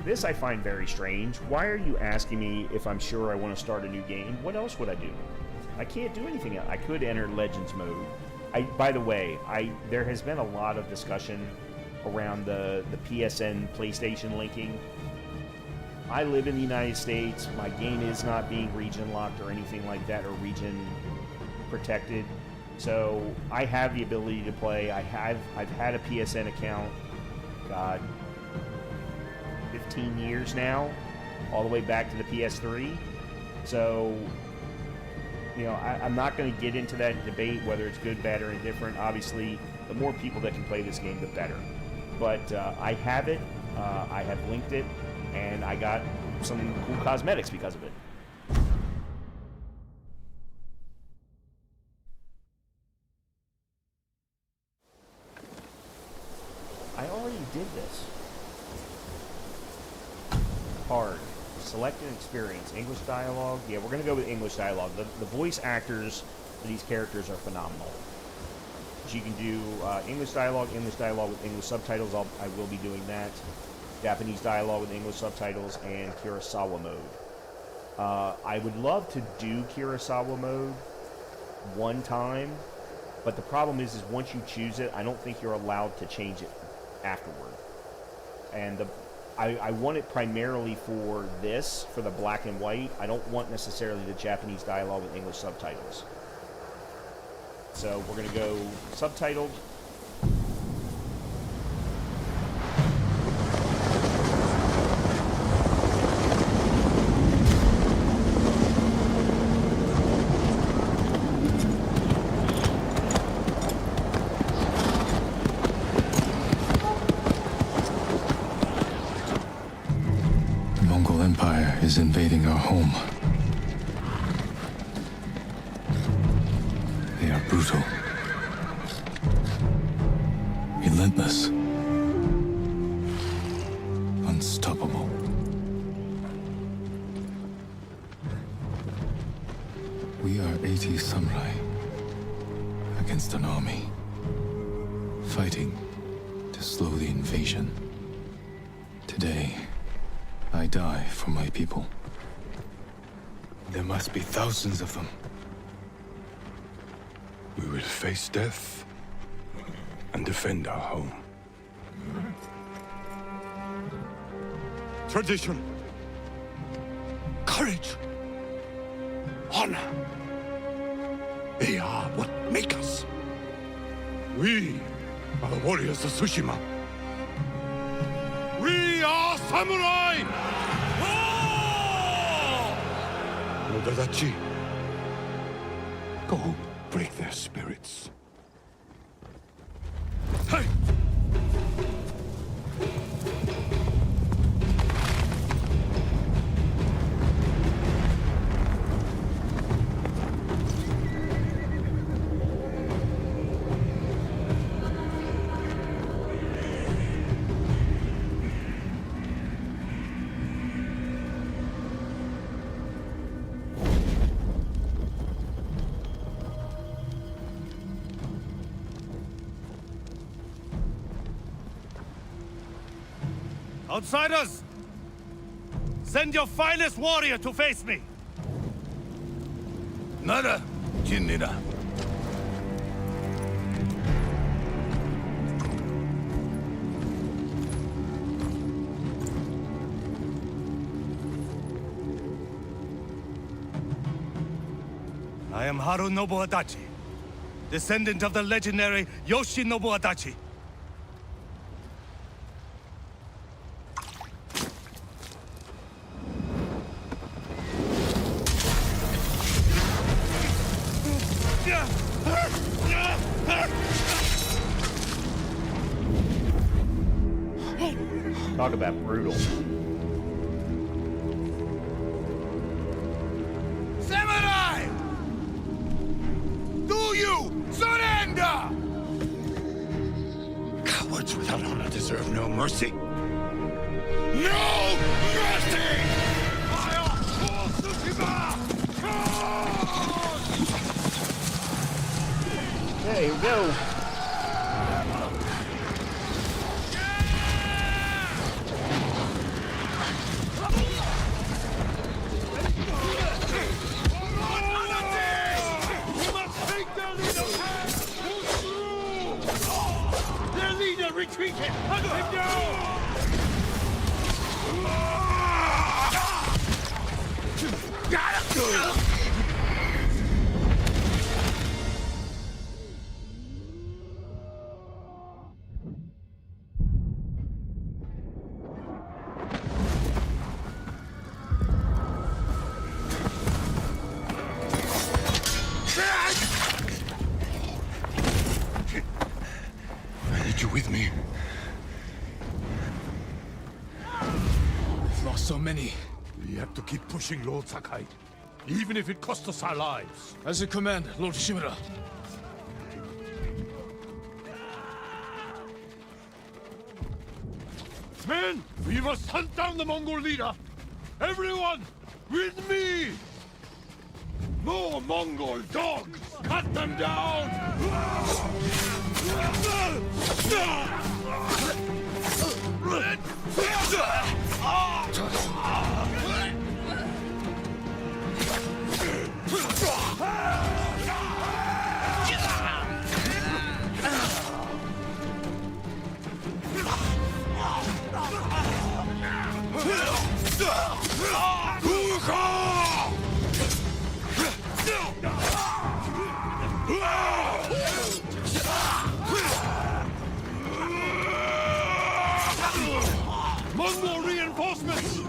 This I find very strange. Why are you asking me if I'm sure I want to start a new game? What else would I do? I can't do anything else. I could enter Legends mode. By the way, there has been a lot of discussion around the PSN PlayStation linking. I live in the United States. My game is not being region locked or anything like that, or region protected. So I have the ability to play. I've had a PSN account, God, 15 years now, all the way back to the PS3. So, you know, I'm not going to get into that debate whether it's good, bad, or indifferent. Obviously, the more people that can play this game, the better. But I have it. I have linked it, and I got some cool cosmetics because of it. I already did this. Hard. Select an experience. English dialogue. Yeah, we're going to go with English dialogue. The voice actors for these characters are phenomenal. So you can do English dialogue with English subtitles. I will be doing that. Japanese dialogue with English subtitles, and Kurosawa mode. I would love to do Kurosawa mode one time, but the problem is once you choose it, I don't think you're allowed to change it afterward. And I want it primarily for this, for the black and white. I don't want necessarily the Japanese dialogue with English subtitles. So we're going to go subtitled. Is invading our home. They are brutal, relentless, unstoppable. We are 80 samurai against an army, fighting to slow the invasion. Today, I die for my people. There must be thousands of them. We will face death and defend our home. Tradition, courage, honor. They are what make us. We are the warriors of Tsushima. We are samurai! Nodadachi, go break their spirits. Hey! Outsiders! Send your finest warrior to face me! Nada, Jinnida. I am Harunobu Adachi, descendant of the legendary Yoshinobu Adachi. Talk about brutal. Samurai! Do you surrender? Cowards without honor deserve no mercy. No mercy! Fire! Tsushima! There you go. I need you with me. We've lost so many. We have to keep pushing, Lord Sakai. Even if it costs us our lives. As you command, Lord Shimura. Men, we must hunt down the Mongol leader. Everyone, with me! More Mongol dogs! Cut them down! Mongol reinforcements!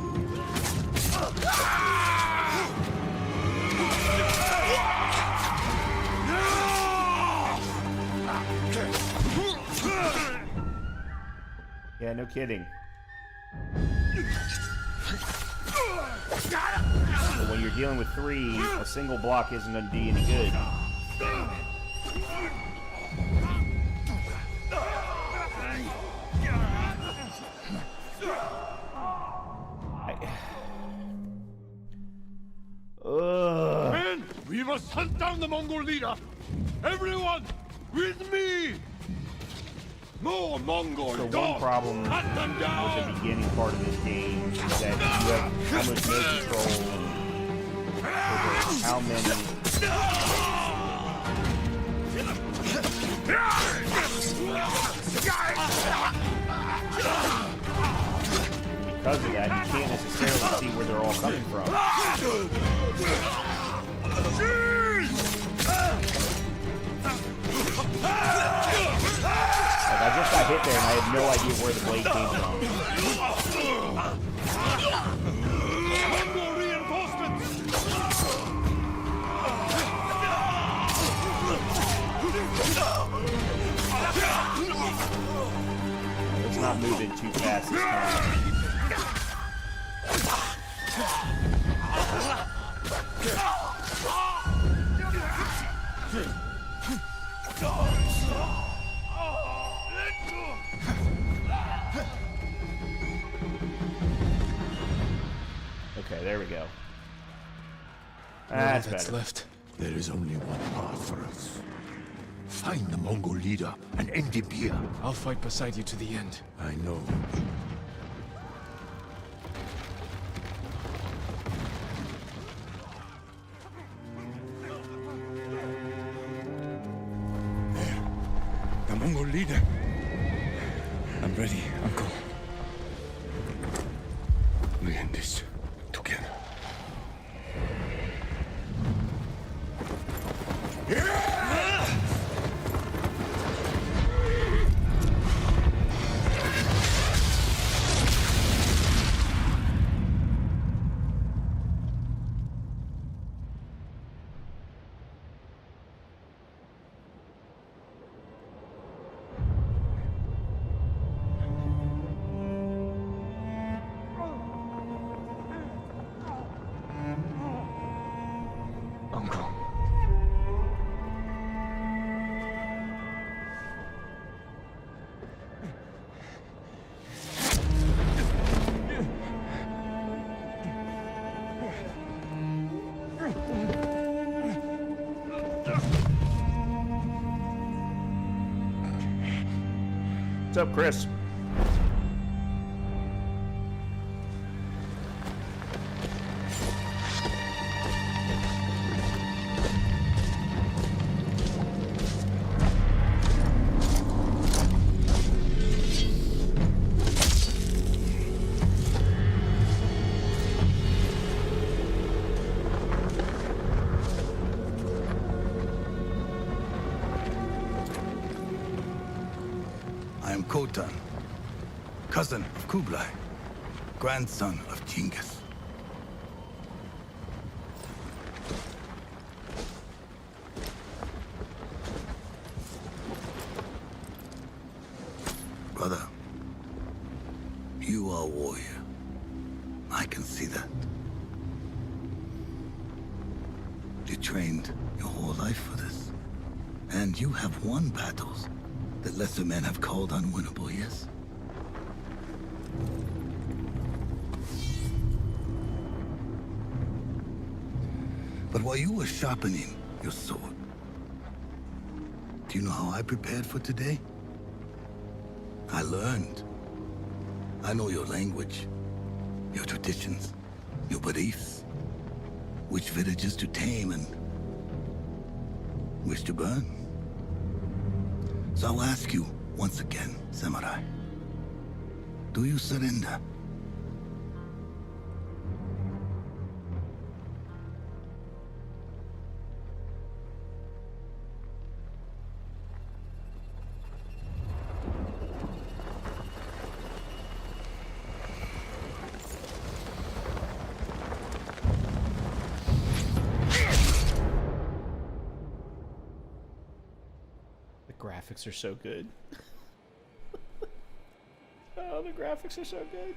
Yeah, no kidding. But when you're dealing with 3, a single block isn't going to do you any good. Men, we must hunt down the Mongol leader. Everyone, with me! More Mongol So one dogs! problem Cut them with down! the beginning part of this game is that you have almost no control over how many. Because of that, you can't necessarily see where they're all coming from. Like, I just got hit there and I had no idea where the blade came from. Mongol reinforcements! Let's not move in too fast this time. Okay, there we go. That's better. left. There is only one path for us. Find the Mongol leader and end him here. I'll fight beside you to the end. I know. There. The Mongol leader. I'm ready, Uncle. We end this together. Uncle. What's up, Chris? Sultan, cousin of Kublai, grandson of Genghis. Brother, you are a warrior. I can see that. You trained your whole life for this. And you have won battles that lesser men have called unwinnable, yes? But while you were sharpening your sword, do you know how I prepared for today? I learned. I know your language, your traditions, your beliefs, which villages to tame and which to burn. So I'll ask you once again, Samurai. Do you surrender? The graphics are so good. Oh, the graphics are so good.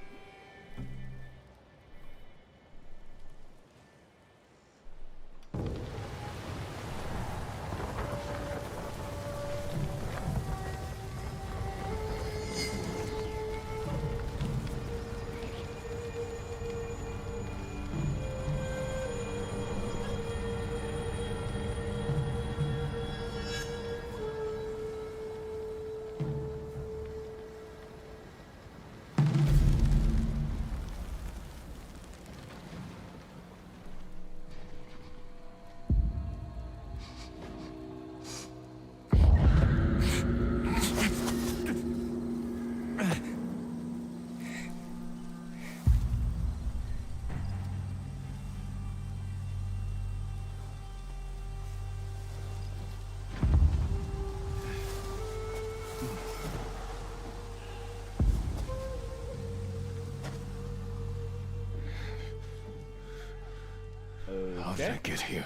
How did I get here?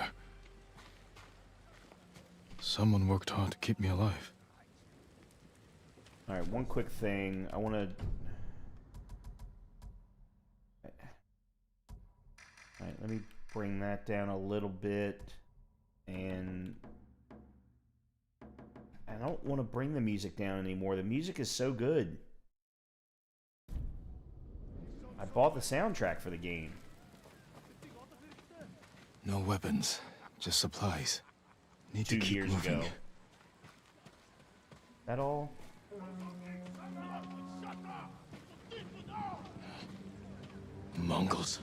Someone worked hard to keep me alive. Alright, one quick thing. I want to... Alright, let me bring that down a little bit. And... I don't want to bring the music down anymore. The music is so good. I bought the soundtrack for the game. No weapons, just supplies. Need to 2 keep years moving. ago. That all? Mongols.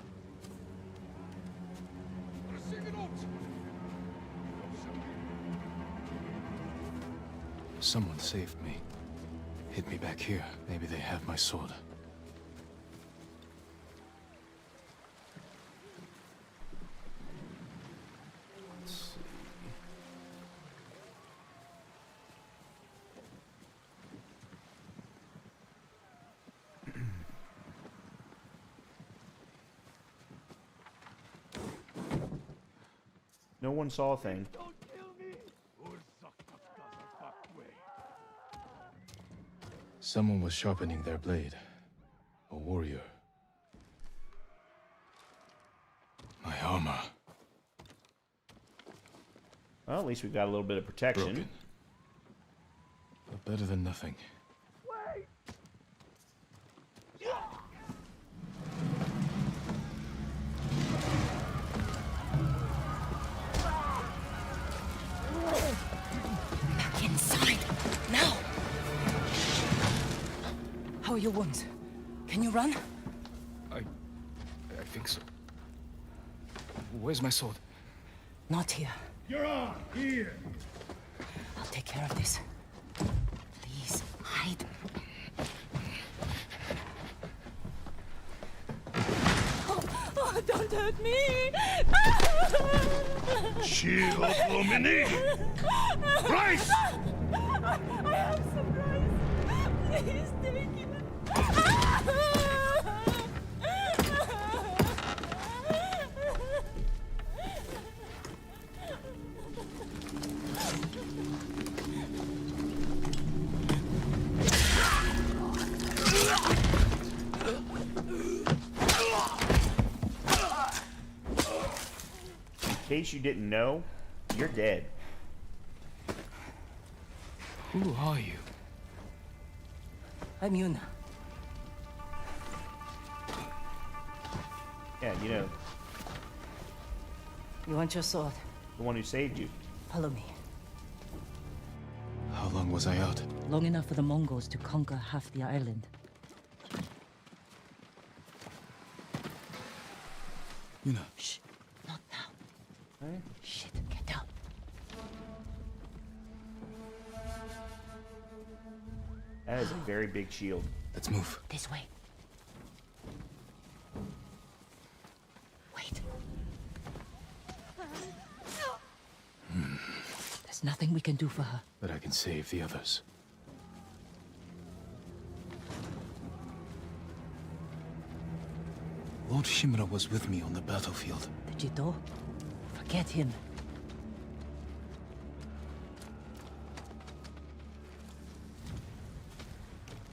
Someone saved me. Hid me back here. Maybe they have my sword. Let's see. No one saw a thing. Someone was sharpening their blade. A warrior. My armor. Well, at least we've got a little bit of protection. Broken. But better than nothing. Back inside. Now. How are your wounds? Can you run? I think so. Where's my sword? Not here. You're on here. I'll take care of this. Please, hide. Oh, don't hurt me! Shield Lumini. Rice. I have some rice. He's taking it. In case you didn't know, you're dead. Who are you? I'm Yuna. Yeah, you know, You want your sword? the one who saved you. Follow me. How long was I out? Long enough for the Mongols to conquer half the island. Yuna. Shh. Not now. Right? Shit. Get down. That is a very big shield. Let's move. This way. Wait. There's nothing we can do for her. But I can save the others. Lord Shimura was with me on the battlefield. The Jito? Forget him.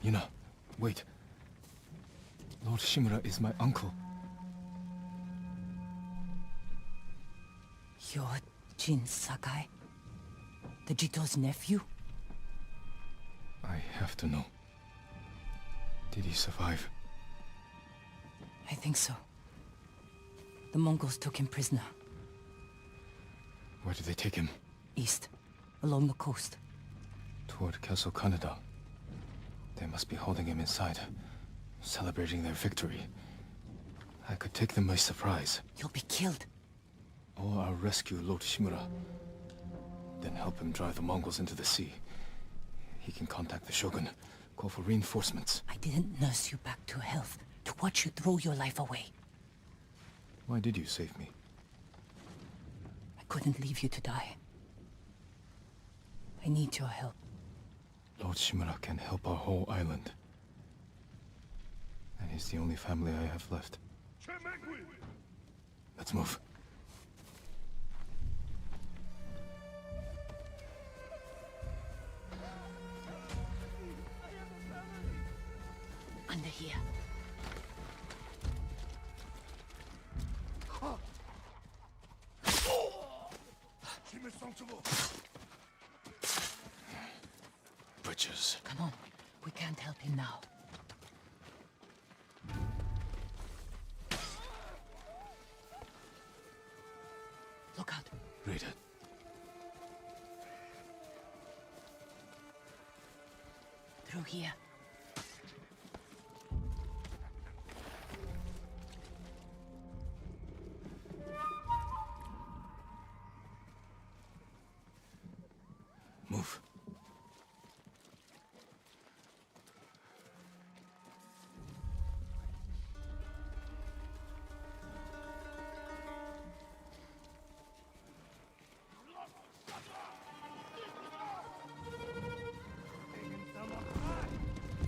Yuna, wait. Lord Shimura is my uncle. You're Jin Sakai? The Jito's nephew? I have to know. Did he survive? I think so. The Mongols took him prisoner. Where did they take him? East. Along the coast. Toward Castle Kaneda. They must be holding him inside, celebrating their victory. I could take them by surprise. You'll be killed. Or I'll rescue Lord Shimura. Then help him drive the Mongols into the sea. He can contact the Shogun, call for reinforcements. I didn't nurse you back to health to watch you throw your life away. Why did you save me? I couldn't leave you to die. I need your help. Lord Shimura can help our whole island. And he's the only family I have left. Let's move. Under here. Butchers. Come on. We can't help him now. Look out. Read it. Through here. Move.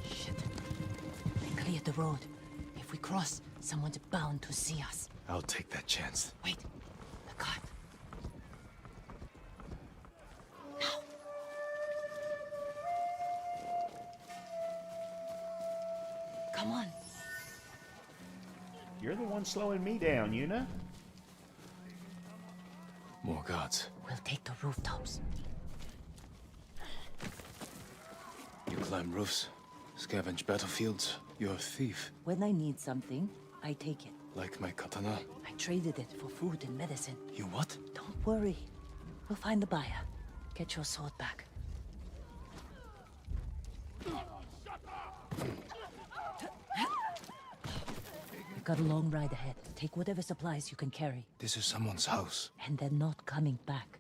Shit. They cleared the road. If we cross, someone's bound to see us. I'll take that chance. Wait. The cart. Now. Come on. You're the one slowing me down, Yuna. More guards. We'll take the rooftops. You climb roofs, scavenge battlefields. You're a thief. When I need something, I take it. Like my katana. I traded it for food and medicine. You what? Don't worry. We'll find the buyer. Get your sword back. We've got a long ride ahead. Take whatever supplies you can carry. This is someone's house. And they're not coming back.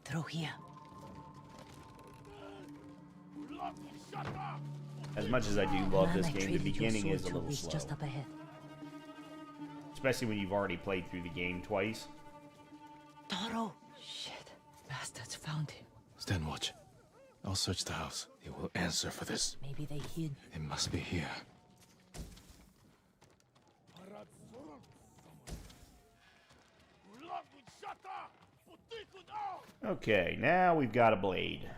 Through here. As much as I do love Man this I game, the traded your beginning sword is a to little is slow. just up ahead. Especially when you've already played through the game twice. Taro! Shit. Bastards found him. Stand watch. I'll search the house. They will answer for this. Maybe they hid. It must be here. Okay, now we've got a blade.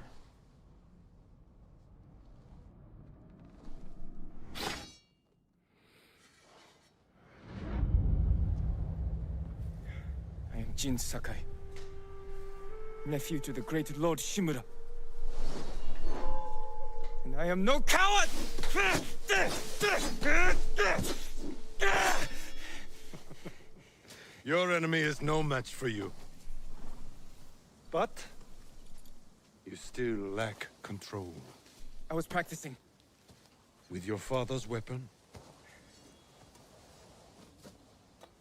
I am Jin Sakai, nephew to the great Lord Shimura. And I am no coward! Your enemy is no match for you. But You still lack control. I was practicing. With your father's weapon?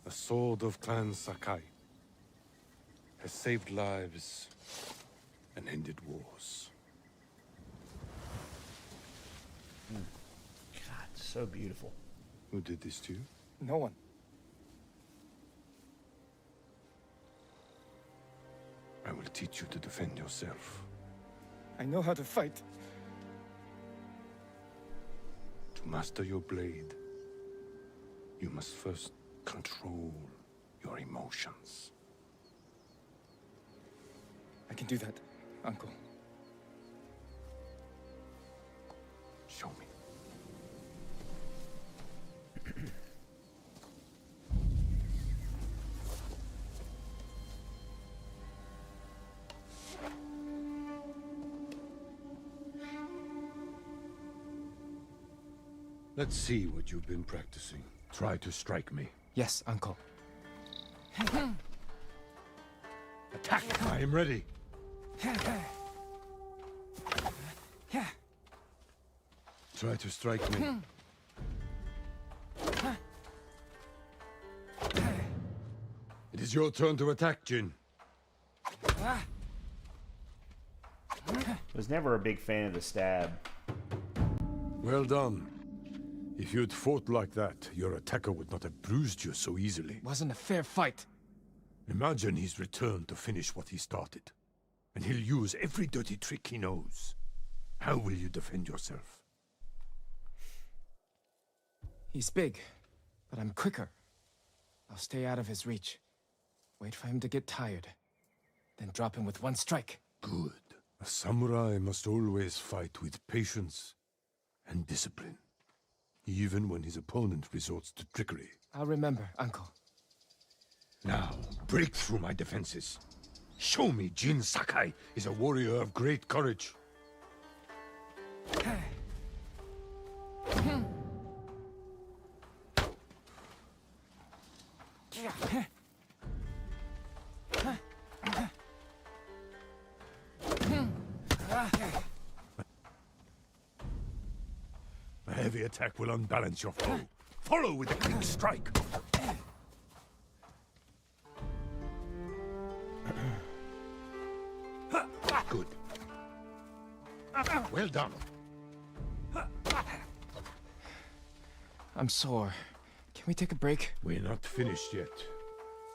The sword of Clan Sakai has saved lives and ended wars. God, so beautiful. Who did this to you? No one. I will teach you to defend yourself. I know how to fight. To master your blade, you must first control your emotions. I can do that, Uncle. Show me. Let's see what you've been practicing. Try to strike me. Yes, Uncle. Attack! I am ready. Try to strike me. It is your turn to attack, Jin. Was never a big fan of the stab. Well done. If you'd fought like that, your attacker would not have bruised you so easily. Wasn't a fair fight. Imagine he's returned to finish what he started. And he'll use every dirty trick he knows. How will you defend yourself? He's big, but I'm quicker. I'll stay out of his reach. Wait for him to get tired. Then drop him with one strike. Good. A samurai must always fight with patience and discipline. Even when his opponent resorts to trickery. I'll remember, Uncle. Now, break through my defenses. Show me Jin Sakai is a warrior of great courage. A heavy attack will unbalance your foe. Follow with a quick strike. Good. Well done. I'm sore. Can we take a break? We're not finished yet.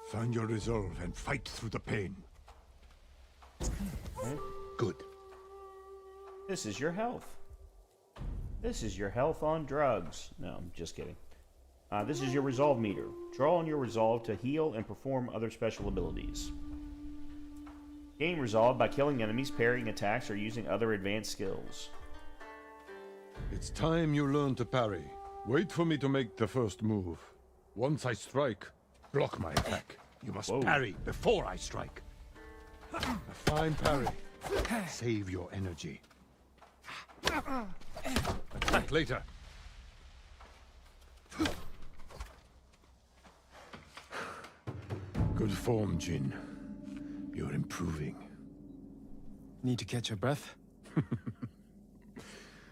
Find your resolve and fight through the pain. Good. This is your health. This is your health on drugs. No, I'm just kidding. This is your resolve meter. Draw on your resolve to heal and perform other special abilities. Gain resolve by killing enemies, parrying attacks, or using other advanced skills. It's time you learn to parry. Wait for me to make the first move. Once I strike, block my attack. You must parry before I strike. A fine parry. Save your energy. Attack later. Good form, Jin. You're improving. Need to catch your breath?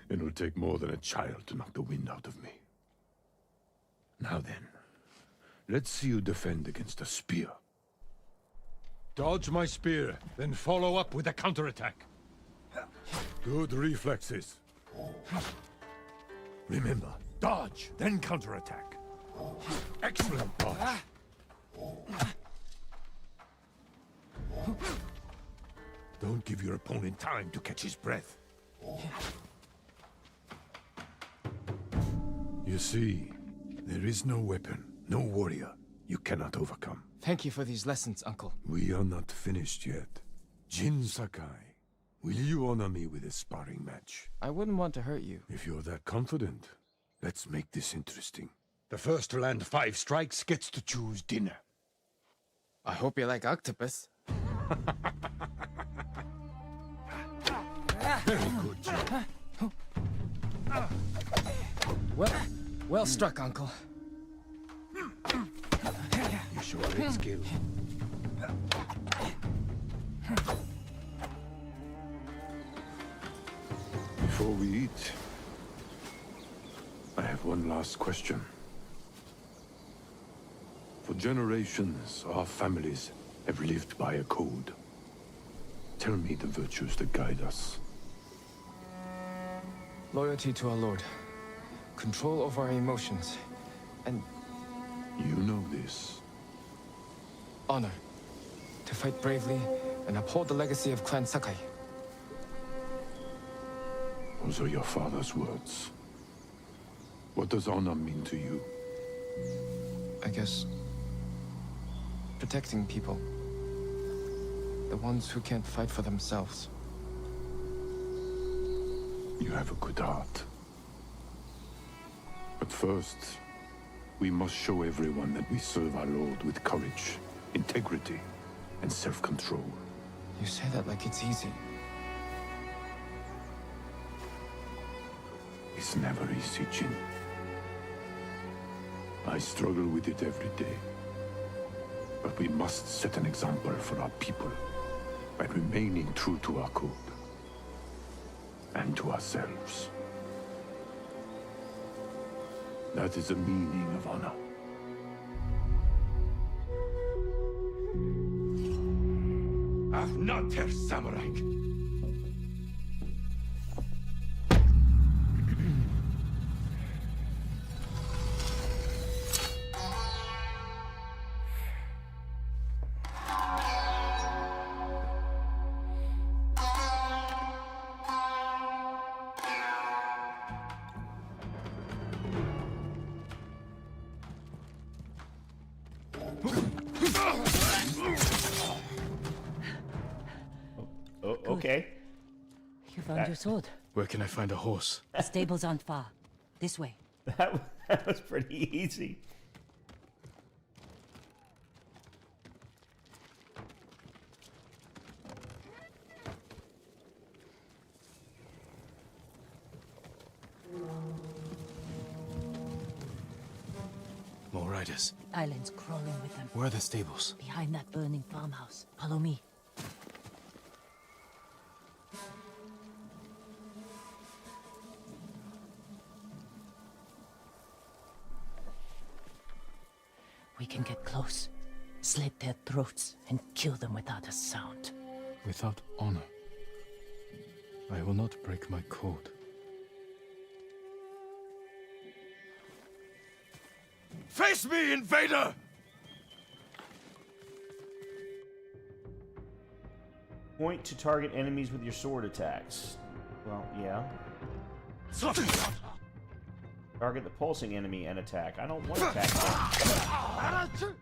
It'll take more than a child to knock the wind out of me. Now then, let's see you defend against a spear. Dodge my spear, then follow up with a counterattack. Good reflexes. Remember, dodge, then counterattack. Excellent dodge. Don't give your opponent time to catch his breath. You see, there is no weapon, no warrior you cannot overcome. Thank you for these lessons, Uncle. We are not finished yet. Jin Sakai, will you honor me with a sparring match? I wouldn't want to hurt you. If you're that confident, let's make this interesting. The first to land 5 strikes gets to choose dinner. I hope you like octopus. Very good, Jin. Well struck, Uncle. You show great skill. Before we eat, I have one last question. For generations, our families have lived by a code. Tell me the virtues that guide us. Loyalty to our Lord. Control over our emotions. And You know this. honor. To fight bravely and uphold the legacy of Clan Sakai. Those are your father's words. What does honor mean to you? I guess... protecting people. The ones who can't fight for themselves. You have a good heart. But first, we must show everyone that we serve our Lord with courage, integrity, and self-control. You say that like it's easy. It's never easy, Jin. I struggle with it every day. But we must set an example for our people by remaining true to our code and to ourselves. That is the meaning of honor. Ach, not Herr Samurai. Oh, okay. You found your sword. Where can I find a horse? The stables aren't far. This way. That was pretty easy. More riders. Island's crawling with them. Where are the stables? Behind that burning farmhouse. Follow me. We can get close, slit their throats, and kill them without a sound. Without honor. I will not break my code. Face me, invader! Point to target enemies with your sword attacks. Well, yeah. Target the pulsing enemy and attack. I don't want to attack them.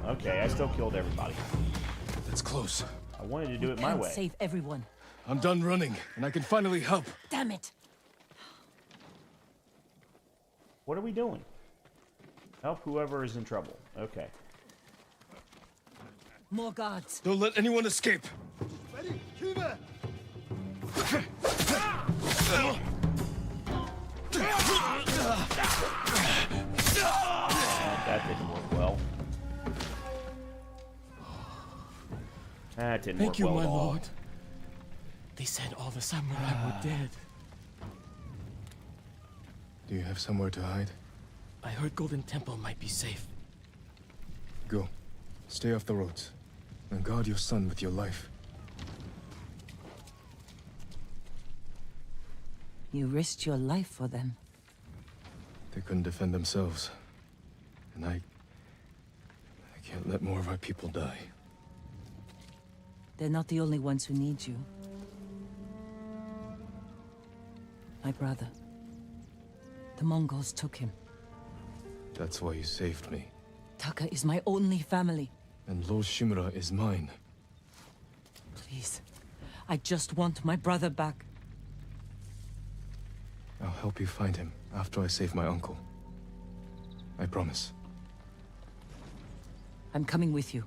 Okay, I still killed everybody. That's close. I wanted to do it my Can't way. save everyone. I'm done running, and I can finally help. Damn it! What are we doing? Help whoever is in trouble. Okay. More guards. Don't let anyone escape. That didn't work well. That didn't Thank work you, well my at all. lord. They said all the samurai were dead. Do you have somewhere to hide? I heard Golden Temple might be safe. Go. Stay off the roads. And guard your son with your life. You risked your life for them. They couldn't defend themselves. And I can't let more of our people die. They're not the only ones who need you. My brother. The Mongols took him. That's why you saved me. Taka is my only family. And Lord Shimura is mine. Please. I just want my brother back. I'll help you find him after I save my uncle. I promise. I'm coming with you.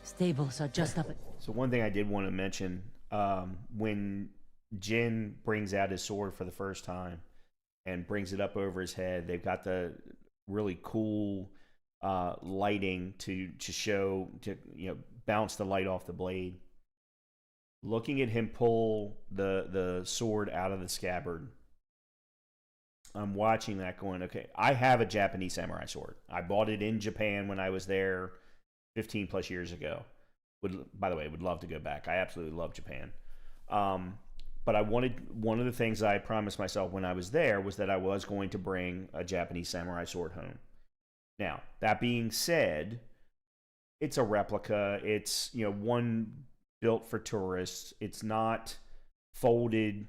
Stables are just up. So one thing I did want to mention, when Jin brings out his sword for the first time and brings it up over his head, they've got the really cool lighting to show, bounce the light off the blade. Looking at him pull the sword out of the scabbard, I'm watching that going, okay, I have a Japanese samurai sword. I bought it in Japan when I was there 15 plus years ago. By the way, would love to go back. I absolutely love Japan. But I wanted, one of the things I promised myself when I was there was that I was going to bring a Japanese samurai sword home. Now, that being said, it's a replica. It's, one built for tourists. It's not folded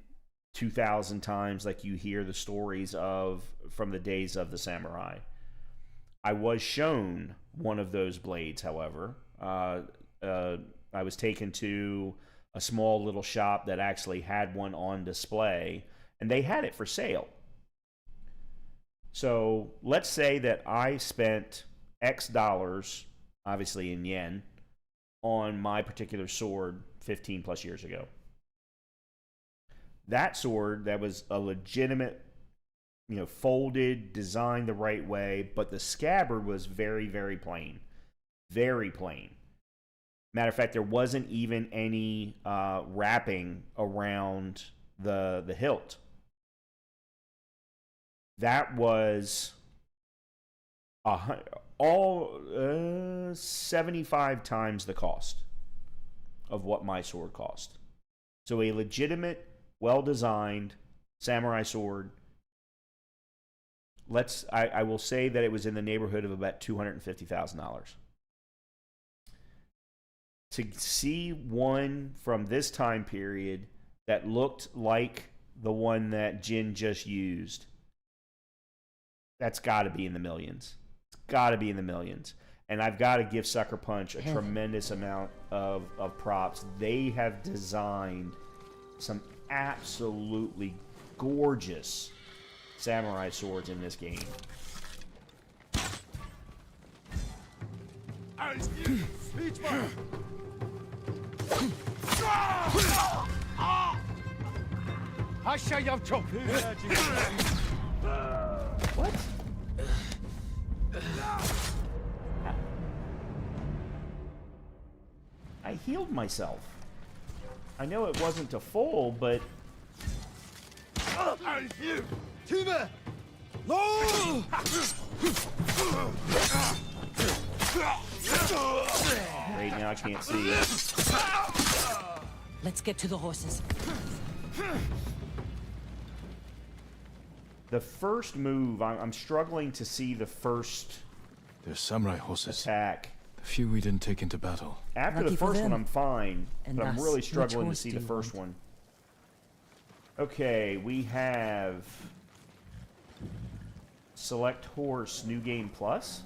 2,000 times like you hear the stories of from the days of the samurai. I was shown one of those blades, however. I was taken to a small little shop that actually had one on display, and they had it for sale. So let's say that I spent X dollars, obviously in yen, on my particular sword 15 plus years ago. That sword, that was a legitimate, folded, designed the right way, but the scabbard was very, very plain. Very plain. Matter of fact, there wasn't even any wrapping around the hilt. That was 75 times the cost of what my sword cost. So a legitimate, well-designed samurai sword. I will say that it was in the neighborhood of about $250,000. To see one from this time period that looked like the one that Jin just used, that's got to be in the millions. It's got to be in the millions. And I've got to give Sucker Punch a tremendous amount of props. They have designed some absolutely gorgeous samurai swords in this game. What? I healed myself. I know it wasn't to full, but... Right now I can't see it. Let's get to the horses. The first move, I'm struggling to see the first They're samurai horses. attack. The few we didn't take into battle. After Lucky the for first one, them. I'm fine, And but I'm us. really Which struggling to horse see do the you first want? one. Okay, we have Select Horse New Game Plus,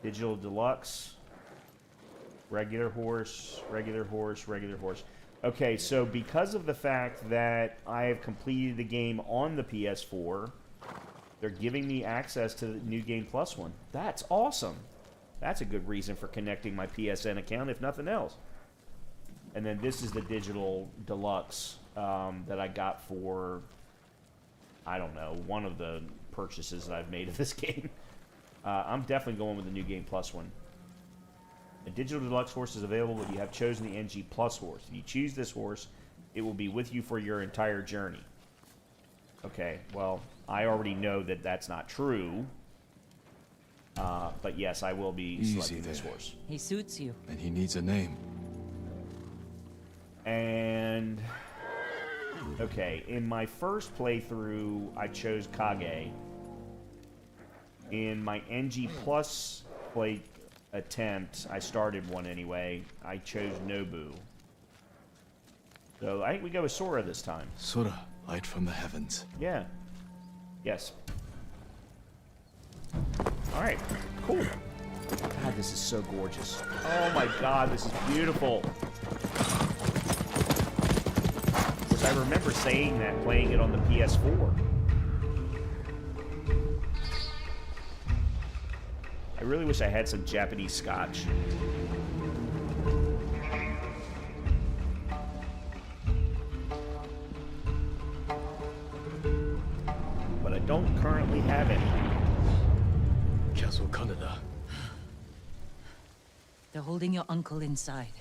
Digital Deluxe, Regular Horse, Regular Horse, Regular Horse. Okay, so because of the fact that I have completed the game on the PS4, they're giving me access to the New Game Plus one. That's awesome. That's a good reason for connecting my PSN account, if nothing else. And then this is the Digital Deluxe that I got for, I don't know, one of the purchases that I've made of this game. I'm definitely going with the New Game Plus one. A Digital Deluxe horse is available if you have chosen the NG Plus horse. If you choose this horse, it will be with you for your entire journey. Okay, well, I already know that that's not true. But yes, I will be selecting this horse. He suits you. And he needs a name. And okay, in my first playthrough, I chose Kage. In my NG Plus play attempt, I started one anyway. I chose Nobu. So I think we go with Sora this time. Sora, light from the heavens. Yeah. Yes. Alright, cool. God, this is so gorgeous. Oh my god, this is beautiful. Of course, I remember saying that playing it on the PS4. I really wish I had some Japanese scotch. But I don't currently have any. Castle Canada. They're holding your uncle inside.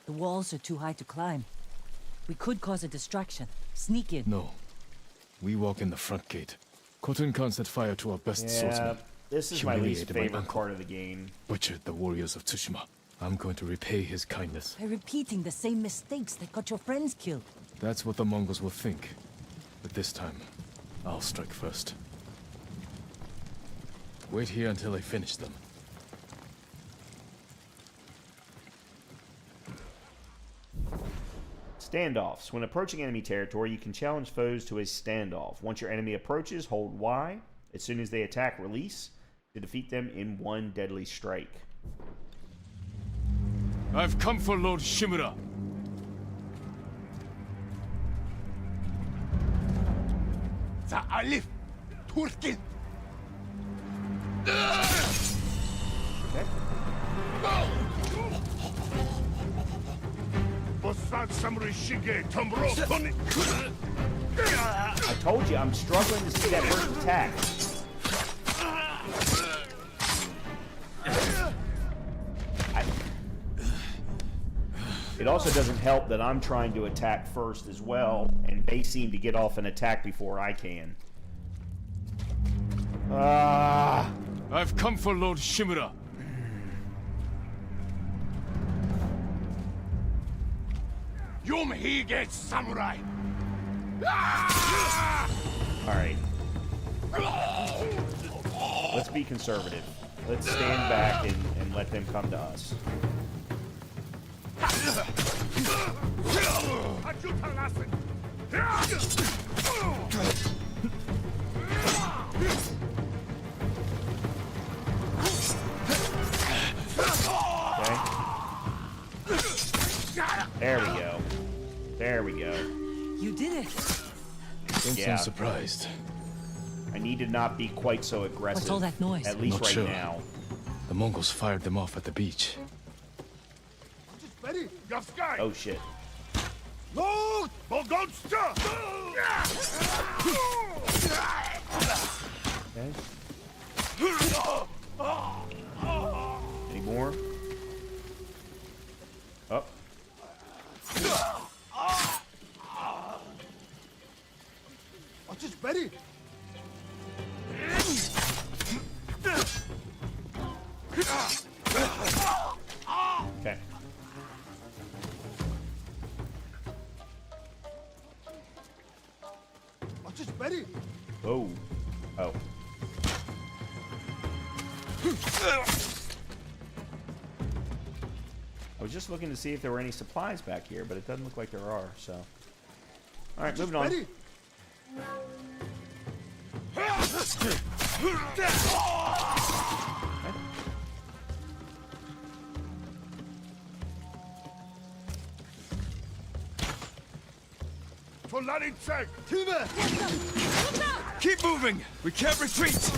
The walls are too high to climb. We could cause a distraction. Sneak in. No. We walk in the front gate. Khotun Khan set fire to our best swordsman. This is my least Humiliated favorite uncle. part of the game. Butchered the warriors of Tsushima. I'm going to repay his kindness. By repeating the same mistakes that got your friends killed. That's what the Mongols will think. But this time, I'll strike first. Wait here until I finish them. Standoffs. When approaching enemy territory, you can challenge foes to a standoff. Once your enemy approaches, hold Y. As soon as they attack, release to defeat them in one deadly strike. I've come for Lord Shimura. Alif, Turkin. Okay. I told you, I'm struggling to see that first attack. It also doesn't help that I'm trying to attack first as well, and they seem to get off an attack before I can. I've come for Lord Shimura. Yumhige samurai. Alright. Let's be conservative. Let's stand back and let them come to us. Okay. There we go. There we go. You did it! Don't Yeah. sound surprised. I need to not be quite so aggressive. What's all that noise? At least Not right sure. now. The Mongols fired them off at the beach. Oh shit. Okay. Any more? Up. Okay. Oh. Oh. I was just looking to see if there were any supplies back here, but it doesn't look like there are, so. Alright, moving on. Keep moving! We can't retreat!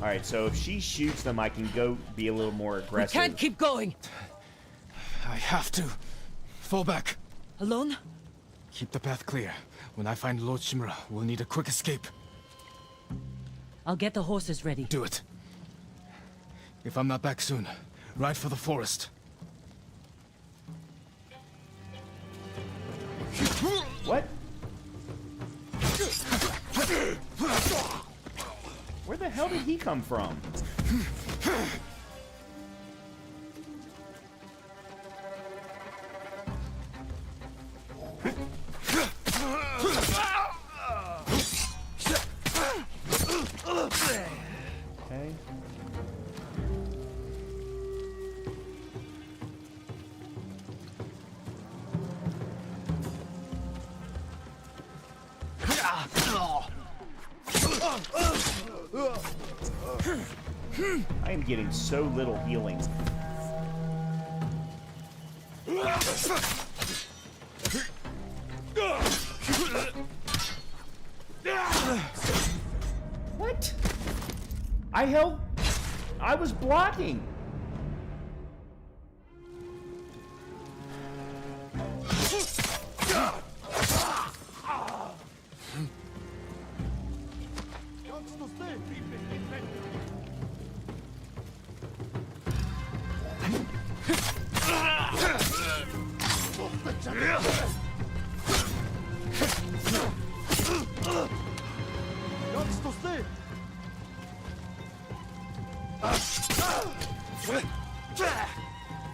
Alright, so if she shoots them, I can go be a little more aggressive. Can't keep going! I have to. Fall back. Alone? Keep the path clear. When I find Lord Shimura, we'll need a quick escape. I'll get the horses ready. Do it. If I'm not back soon, ride for the forest. What? Where the hell did he come from? Okay. I am getting so little healing. What? I was blocking.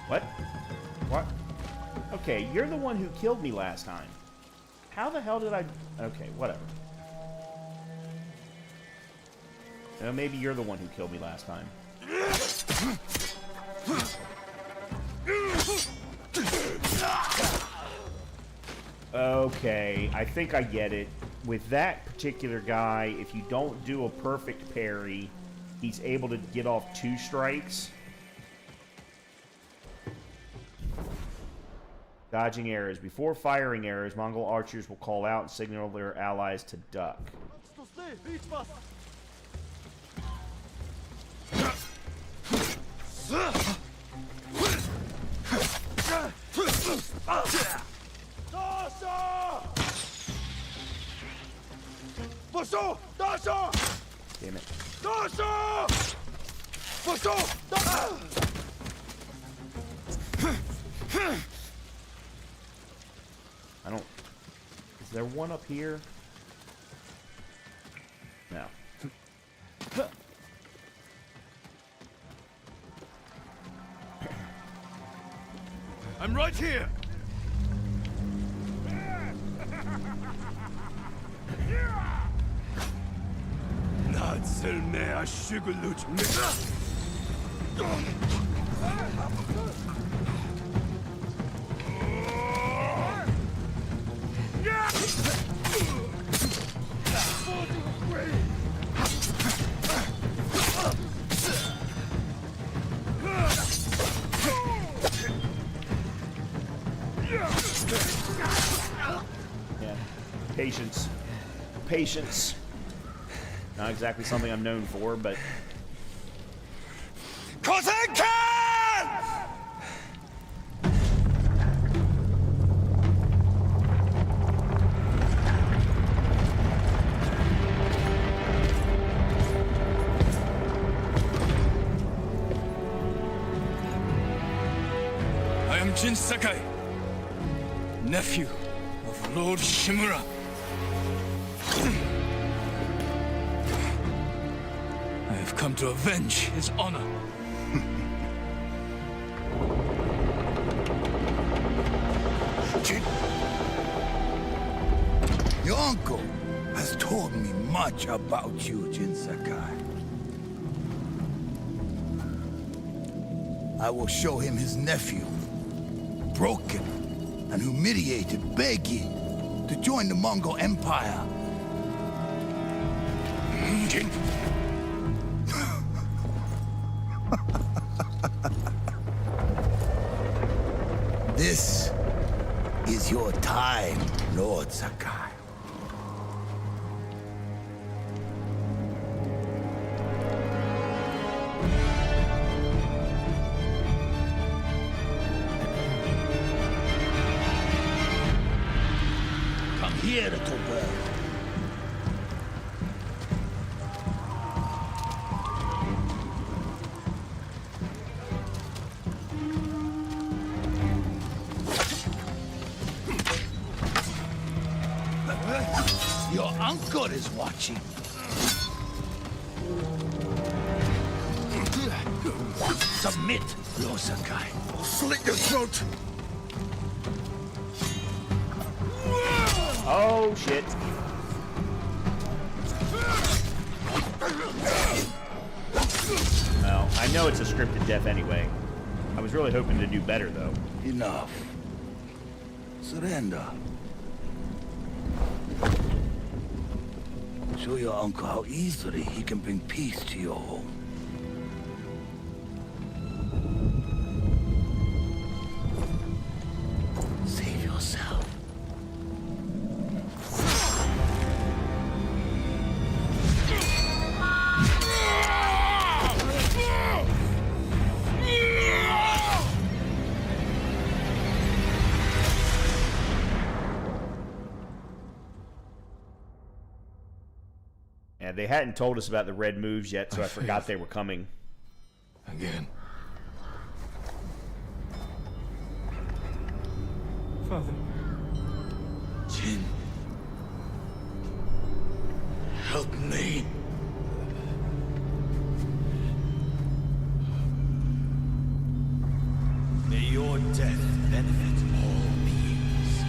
What? What? Okay, you're the one who killed me last time. How the hell did I... Okay, whatever. Maybe you're the one who killed me last time. Okay, I think I get it. With that particular guy, if you don't do a perfect parry, he's able to get off 2 strikes. Dodging arrows. Before firing arrows, Mongol archers will call out and signal their allies to duck. Damn it. I don't... Is there one up here? No. I'm right here! Yeah. Patience. Patience. Not exactly something I'm known for, but... I am Jin Sakai, nephew of Lord Shimura. I have come to avenge his honor. Jin, your uncle has told me much about you, Jin Sakai. I will show him his nephew, broken and humiliated, begging to join the Mongol Empire. Jin. This is your time, Lord Sakai. Come here, little bird. Uncle is watching. Submit, Lord Sakai. I'll slit your throat. Oh, shit. Well, I know it's a scripted death anyway. I was really hoping to do better, though. Enough. Surrender. Show your uncle how easily he can bring peace to your home. Save yourself. Yeah, they hadn't told us about the red moves yet, so I forgot they were coming. Again. Father. Jin. Help me. May your death benefit all beings.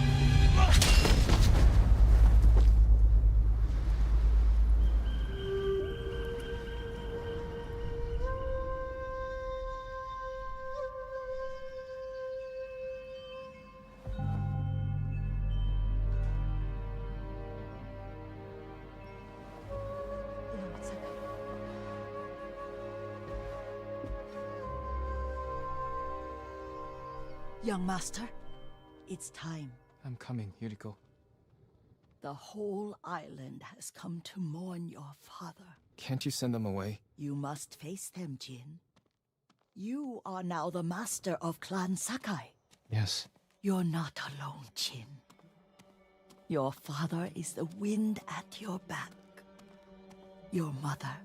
Young master, it's time. I'm coming, Yuriko. The whole island has come to mourn your father. Can't you send them away? You must face them, Jin. You are now the master of Clan Sakai. Yes. You're not alone, Jin. Your father is the wind at your back. Your mother,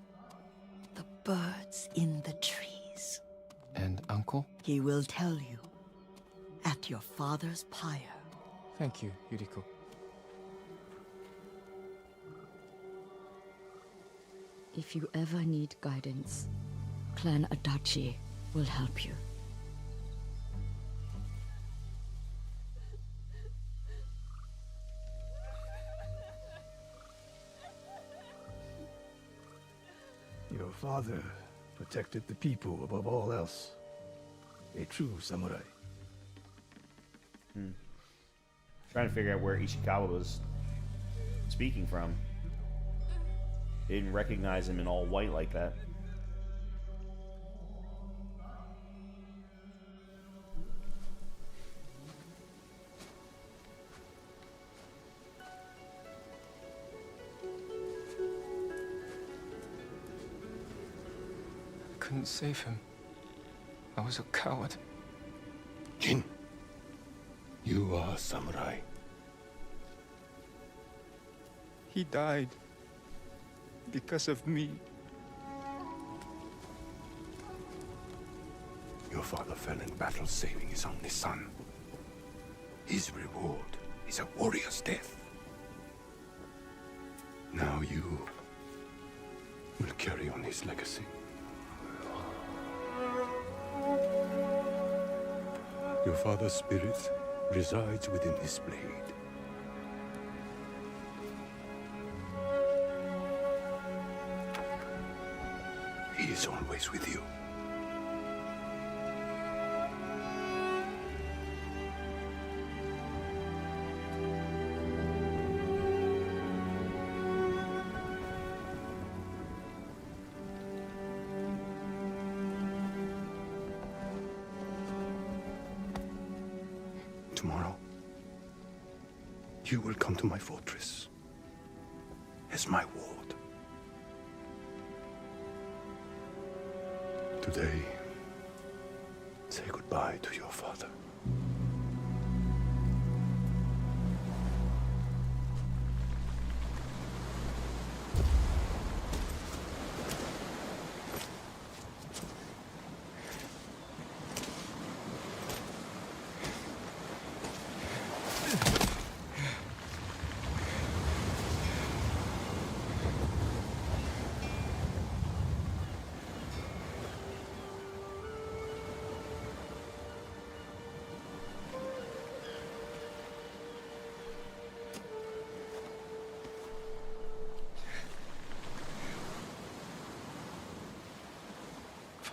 the birds in the trees. And uncle? He will tell you at your father's pyre. Thank you, Yuriko. If you ever need guidance, Clan Adachi will help you. Your father protected the people above all else. A true samurai. Trying to figure out where Ishikawa was speaking from. Didn't recognize him in all white like that. I couldn't save him. I was a coward. Jin, you are a samurai. He died because of me. Your father fell in battle saving his only son. His reward is a warrior's death. Now you will carry on his legacy. Your father's spirit resides within his blade. He is always with you. Tomorrow, you will come to my fortress as my ward. Today, say goodbye to your father.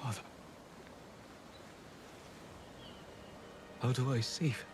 Father. How do I save?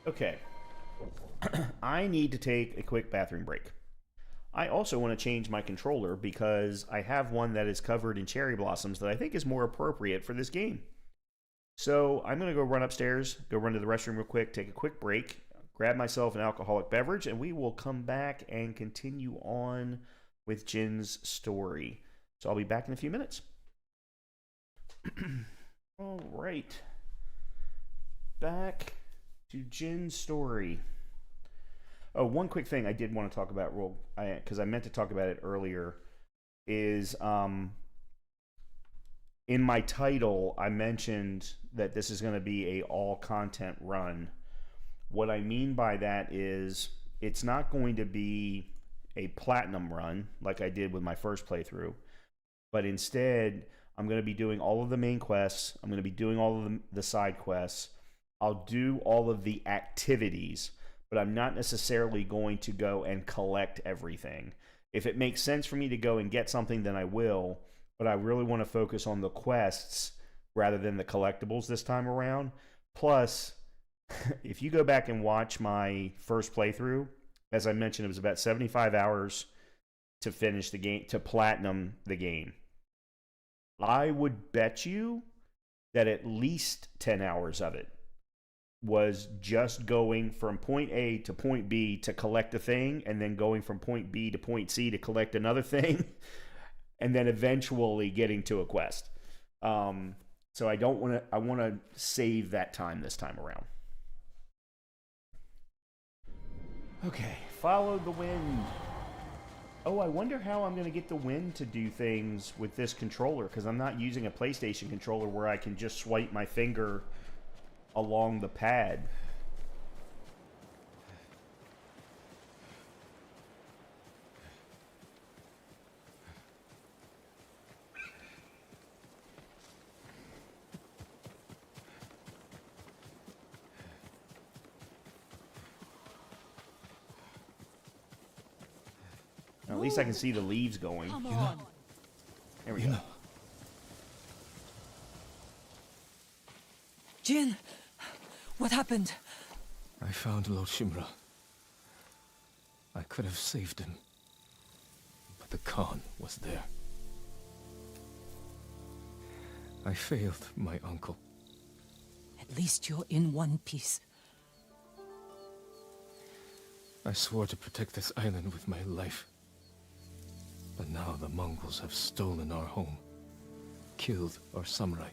Okay. I need to take a quick bathroom break. I also want to change my controller because I have one that is covered in cherry blossoms that I think is more appropriate for this game. So I'm going to go run upstairs, go run to the restroom real quick, take a quick break, grab myself an alcoholic beverage, and we will come back and continue on with Jin's story. So I'll be back in a few minutes. All right. Back to Jin's story. Oh, one quick thing I did want to talk about, because I meant to talk about it earlier, is in my title, I mentioned that this is going to be a all-content run. What I mean by that is it's not going to be a platinum run like I did with my first playthrough, but instead, I'm going to be doing all of the main quests. I'm going to be doing all of the side quests. I'll do all of the activities, but I'm not necessarily going to go and collect everything. If it makes sense for me to go and get something, then I will, but I really want to focus on the quests rather than the collectibles this time around. Plus, if you go back and watch my first playthrough, as I mentioned, it was about 75 hours to finish the game, to platinum the game. I would bet you that at least 10 hours of it was just going from point A to point B to collect a thing, and then going from point B to point C to collect another thing, and then eventually getting to a quest. So I want to save that time this time around. Okay, follow the wind. Oh, I wonder how I'm going to get the wind to do things with this controller, because I'm not using a PlayStation controller where I can just swipe my finger along the pad. Now, at least I can see the leaves going. Come on. There we go. Jin, what happened? I found Lord Shimura. I could have saved him, but the Khan was there. I failed my uncle. At least you're in one piece. I swore to protect this island with my life. But now the Mongols have stolen our home, killed our samurai.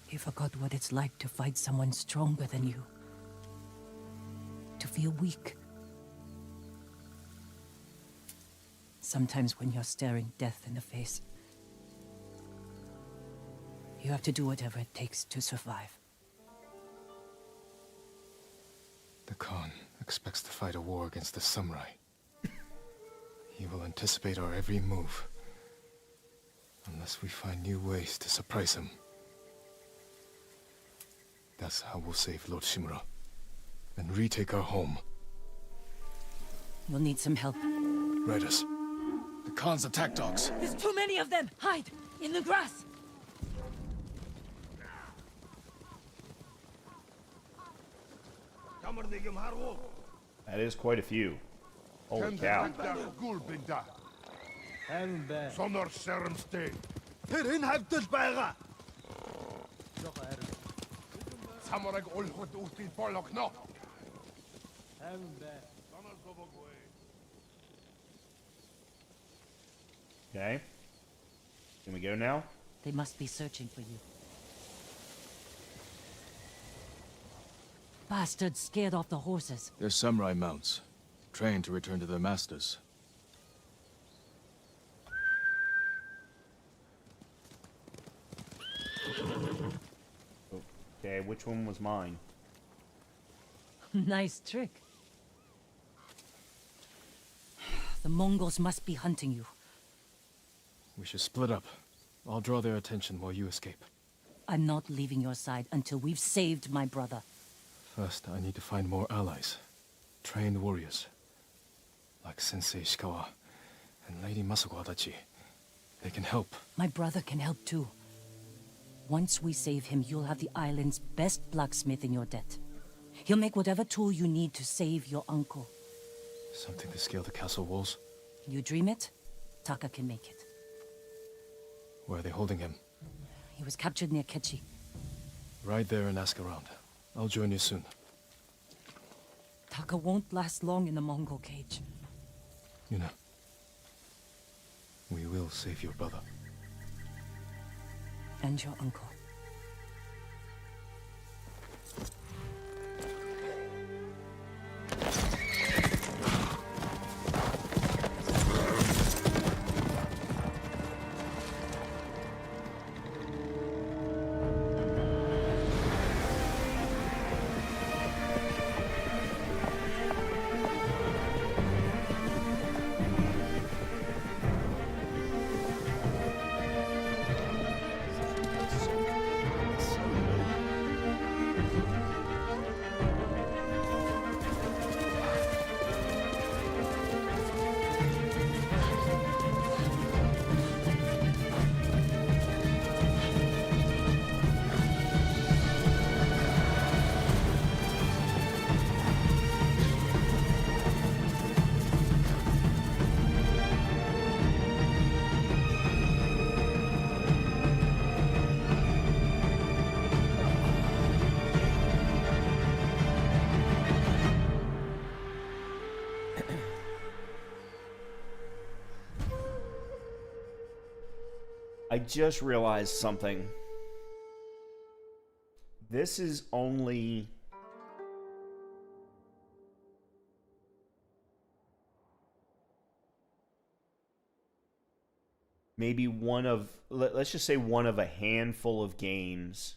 You forgot what it's like to fight someone stronger than you. To feel weak. Sometimes when you're staring death in the face, you have to do whatever it takes to survive. The Khan expects to fight a war against the samurai. He will anticipate our every move, unless we find new ways to surprise him. That's how we'll save Lord Shimura, and retake our home. You'll need some help. Riders, the Khan's attack dogs. There's too many of them! Hide! In the grass! That is quite a few. Holy cow. Zonder schermsteen. Hierin hebt het bijga. Samurai olhot uti polok no. Okay. Can we go now? They must be searching for you. Bastards scared off the horses. They're samurai mounts, trained to return to their masters. Okay, which one was mine? Nice trick. The Mongols must be hunting you. We should split up. I'll draw their attention while you escape. I'm not leaving your side until we've saved my brother. First, I need to find more allies. Trained warriors. Like Sensei Ishikawa and Lady Masako Adachi. They can help. My brother can help too. Once we save him, you'll have the island's best blacksmith in your debt. He'll make whatever tool you need to save your uncle. Something to scale the castle walls? You dream it, Taka can make it. Where are they holding him? He was captured near Kechi. Ride there and ask around. I'll join you soon. Taka won't last long in the Mongol cage. Yuna. We will save your brother. And your uncle. I just realized something. This is only... maybe one of... let's just say one of a handful of games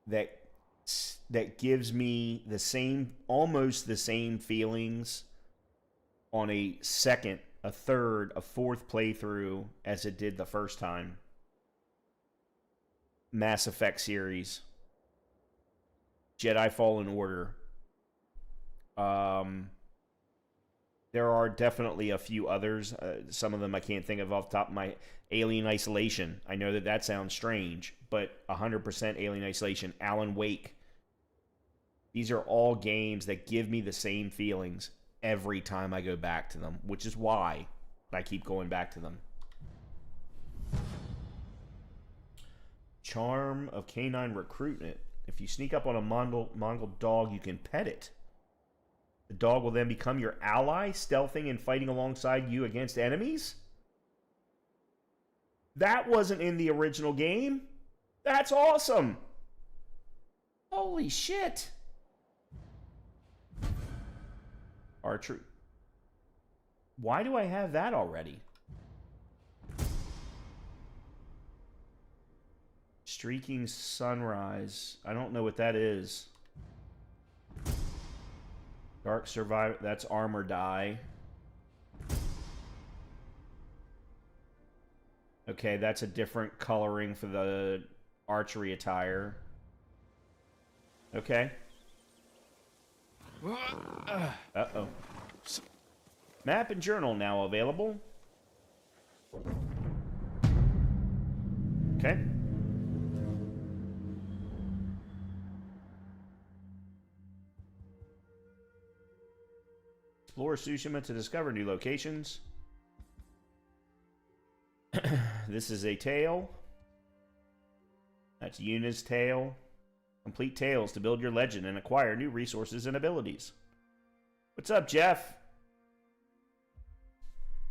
that gives me the same, almost the same feelings on a second, a third, a fourth playthrough as it did the first time. Mass Effect series. Jedi Fallen Order. There are definitely a few others. Some of them I can't think of off the top of my... Alien Isolation. I know that sounds strange, but 100% Alien Isolation. Alan Wake. These are all games that give me the same feelings every time I go back to them, which is why I keep going back to them. Charm of Canine Recruitment. If you sneak up on a Mongol dog, you can pet it. The dog will then become your ally, stealthing and fighting alongside you against enemies? That wasn't in the original game. That's awesome. Holy shit. Archery. Why do I have that already? Streaking Sunrise. I don't know what that is. Dark Survivor. That's Armor Die. Okay, that's a different coloring for the archery attire. Okay. Uh-oh. Map and journal now available. Okay. Explore Tsushima to discover new locations. This is a tale. That's Yuna's tale. Complete tales to build your legend and acquire new resources and abilities. What's up, Jeff?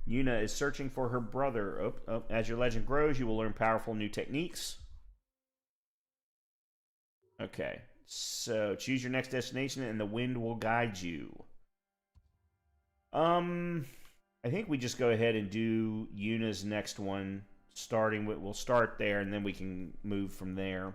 Yuna is searching for her brother. As your legend grows, you will learn powerful new techniques. Okay. So, choose your next destination and the wind will guide you. I think we just go ahead and do Yuna's next one. Starting with, we'll start there and then we can move from there.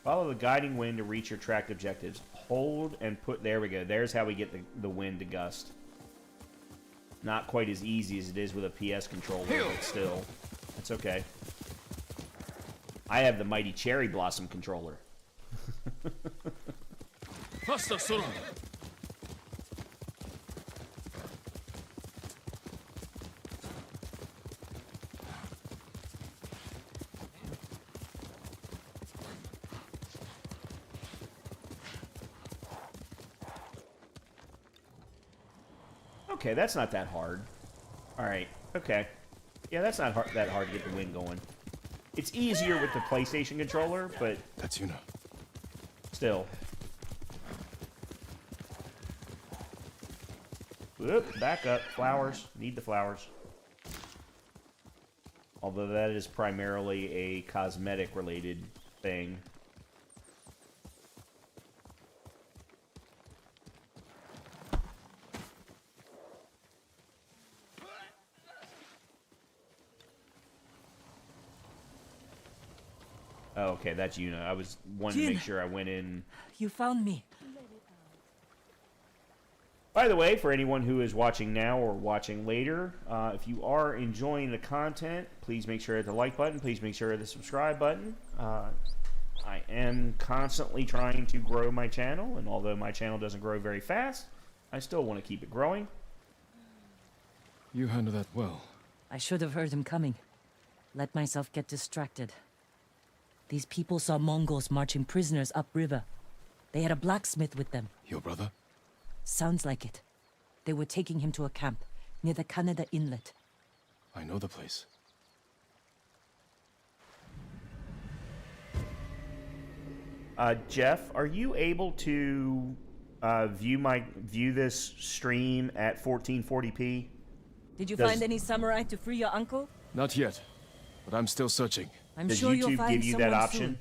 Follow the guiding wind to reach your tracked objectives. Hold and put... There we go. There's how we get the wind to gust. Not quite as easy as it is with a PS controller, but still. It's okay. I have the mighty Cherry Blossom controller. Faster, Sora! Okay, that's not that hard. Alright, okay. Yeah, that's not that hard to get the wind going. It's easier with the PlayStation controller, but... That's Yuna. Still. Whoop, back up. Flowers. Need the flowers. Although that is primarily a cosmetic-related thing. Oh, okay, that's Yuna. I was wanting to make sure I went in. You found me. By the way, for anyone who is watching now or watching later, if you are enjoying the content, please make sure to hit the like button. Please make sure to hit the subscribe button. I am constantly trying to grow my channel, and although my channel doesn't grow very fast, I still want to keep it growing. You handled that well. I should have heard him coming. Let myself get distracted. These people saw Mongols marching prisoners upriver. They had a blacksmith with them. Your brother? Sounds like it. They were taking him to a camp near the Canada Inlet. I know the place. Jeff, are you able to view this stream at 1440p? Did you find any samurai to free your uncle? Not yet, but I'm still searching. I'm Does sure you'll YouTube find give you that someone option?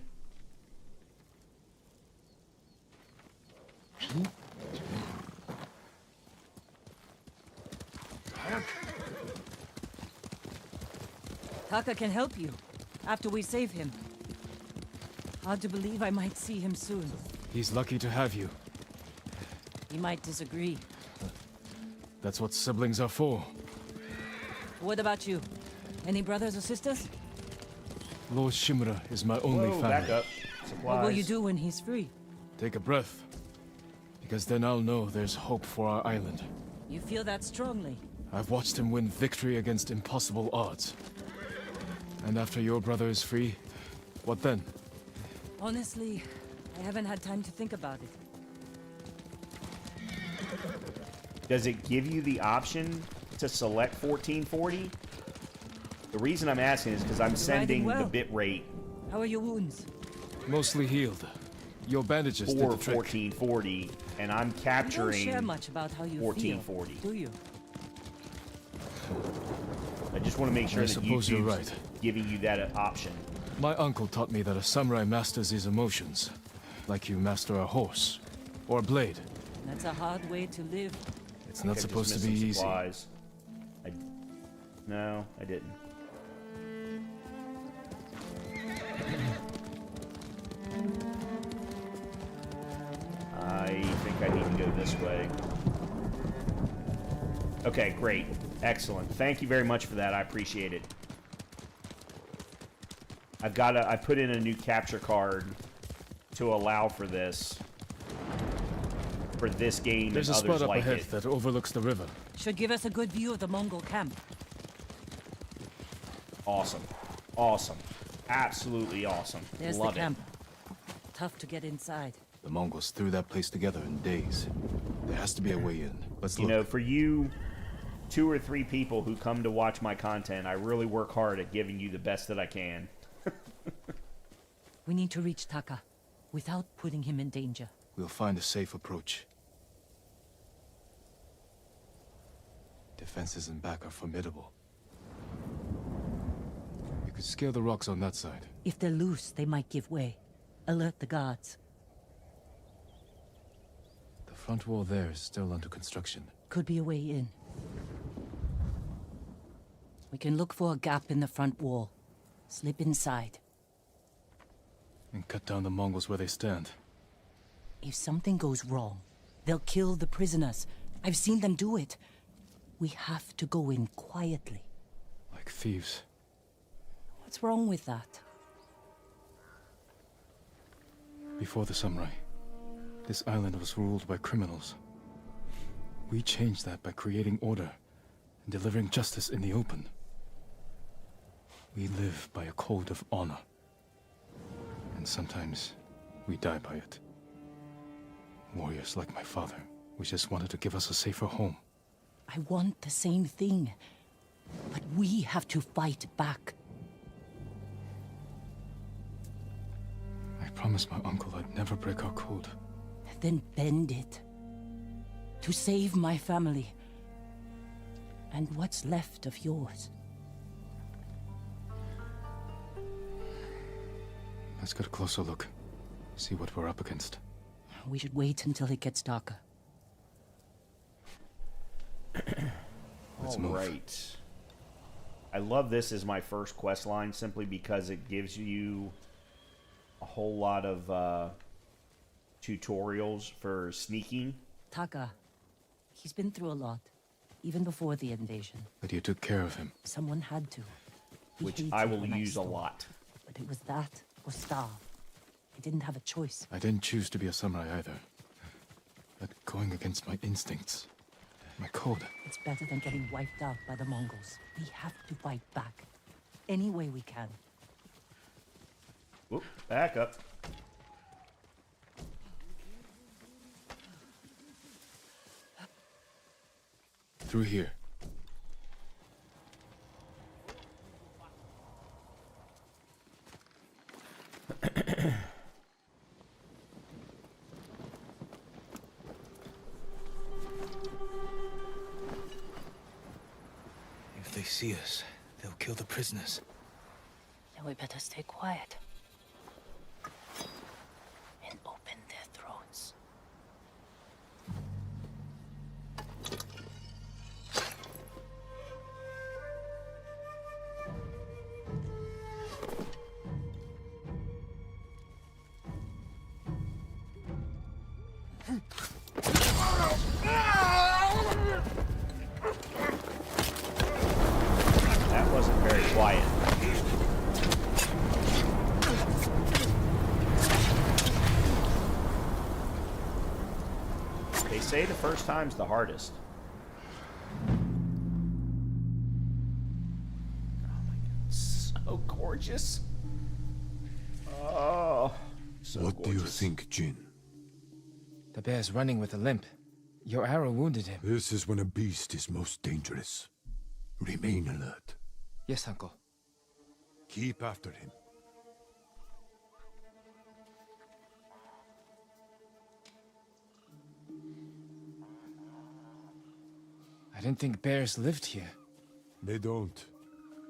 soon. Taka can help you after we save him. Hard to believe I might see him soon. He's lucky to have you. He might disagree. That's what siblings are for. What about you? Any brothers or sisters? Lord Shimura is my only Whoa, family. back up. Supplies. What will you do when he's free? Take a breath. Because then I'll know there's hope for our island. You feel that strongly? I've watched him win victory against impossible odds. And after your brother is free, what then? Honestly, I haven't had time to think about it. Does it give you the option to select 1440? The reason I'm asking is because I'm sending well. the bit rate How are your wounds? Mostly healed. Your bandages for did the trick. 1440, and I'm You don't capturing share much about how you 1440. feel, do you? I just want to make sure I that suppose you're YouTube's right. giving you that option. My uncle taught me that a samurai masters his emotions, like you master a horse or a blade. That's a hard way to live. It's not I just supposed to missed be some easy. supplies. No, I didn't. I think I need to go this way. Okay, great. Excellent. Thank you very much for that. I appreciate it. I put in a new capture card to allow for this. For this game There's a and spot others up like ahead it. that overlooks the river. Should give us a good view of the Mongol camp. Awesome. Awesome. Absolutely awesome. There's Love the camp. Tough to get inside. The Mongols threw that place together in days. There has to be a way in. Let's You look. know, for you 2 or 3 people who come to watch my content, I really work hard at giving you the best that I can. We need to reach Taka without putting him in danger. We'll find a safe approach. Defenses in back are formidable. You could scale the rocks on that side. If they're loose, they might give way. Alert the guards. The front wall there is still under construction. Could be a way in. We can look for a gap in the front wall. Slip inside. and cut down the Mongols where they stand. If something goes wrong, they'll kill the prisoners. I've seen them do it. We have to go in quietly. Like thieves. What's wrong with that? Before the samurai, this island was ruled by criminals. We changed that by creating order and delivering justice in the open. We live by a code of honor. And sometimes we die by it. Warriors like my father, we just wanted to give us a safer home. I want the same thing. But we have to fight back. I promised my uncle I'd never break our code. Then bend it. To save my family. And what's left of yours. Let's get a closer look. See what we're up against. We should wait until it gets darker. Let's All move. right. I love this as my first quest line simply because it gives you a whole lot of tutorials for sneaking. Taka. He's been through a lot. Even before the invasion. But you took care of him. Someone had to. He Which hated I will when use a stole. lot. But it was that or starve. I didn't have a choice. I didn't choose to be a samurai either. But going against my instincts, my code. It's better than getting wiped out by the Mongols. We have to fight back. Any way we can. Whoop, back up. Through here. If they see us, they'll kill the prisoners. Then we better stay quiet. And open their throats. That wasn't very quiet. They say the first time's the hardest. Oh my god, so gorgeous. Oh, so What do you gorgeous. think, Jin? The bear's running with a limp. Your arrow wounded him. This is when a beast is most dangerous. Remain alert. Yes, Uncle. Keep after him. I didn't think bears lived here. They don't.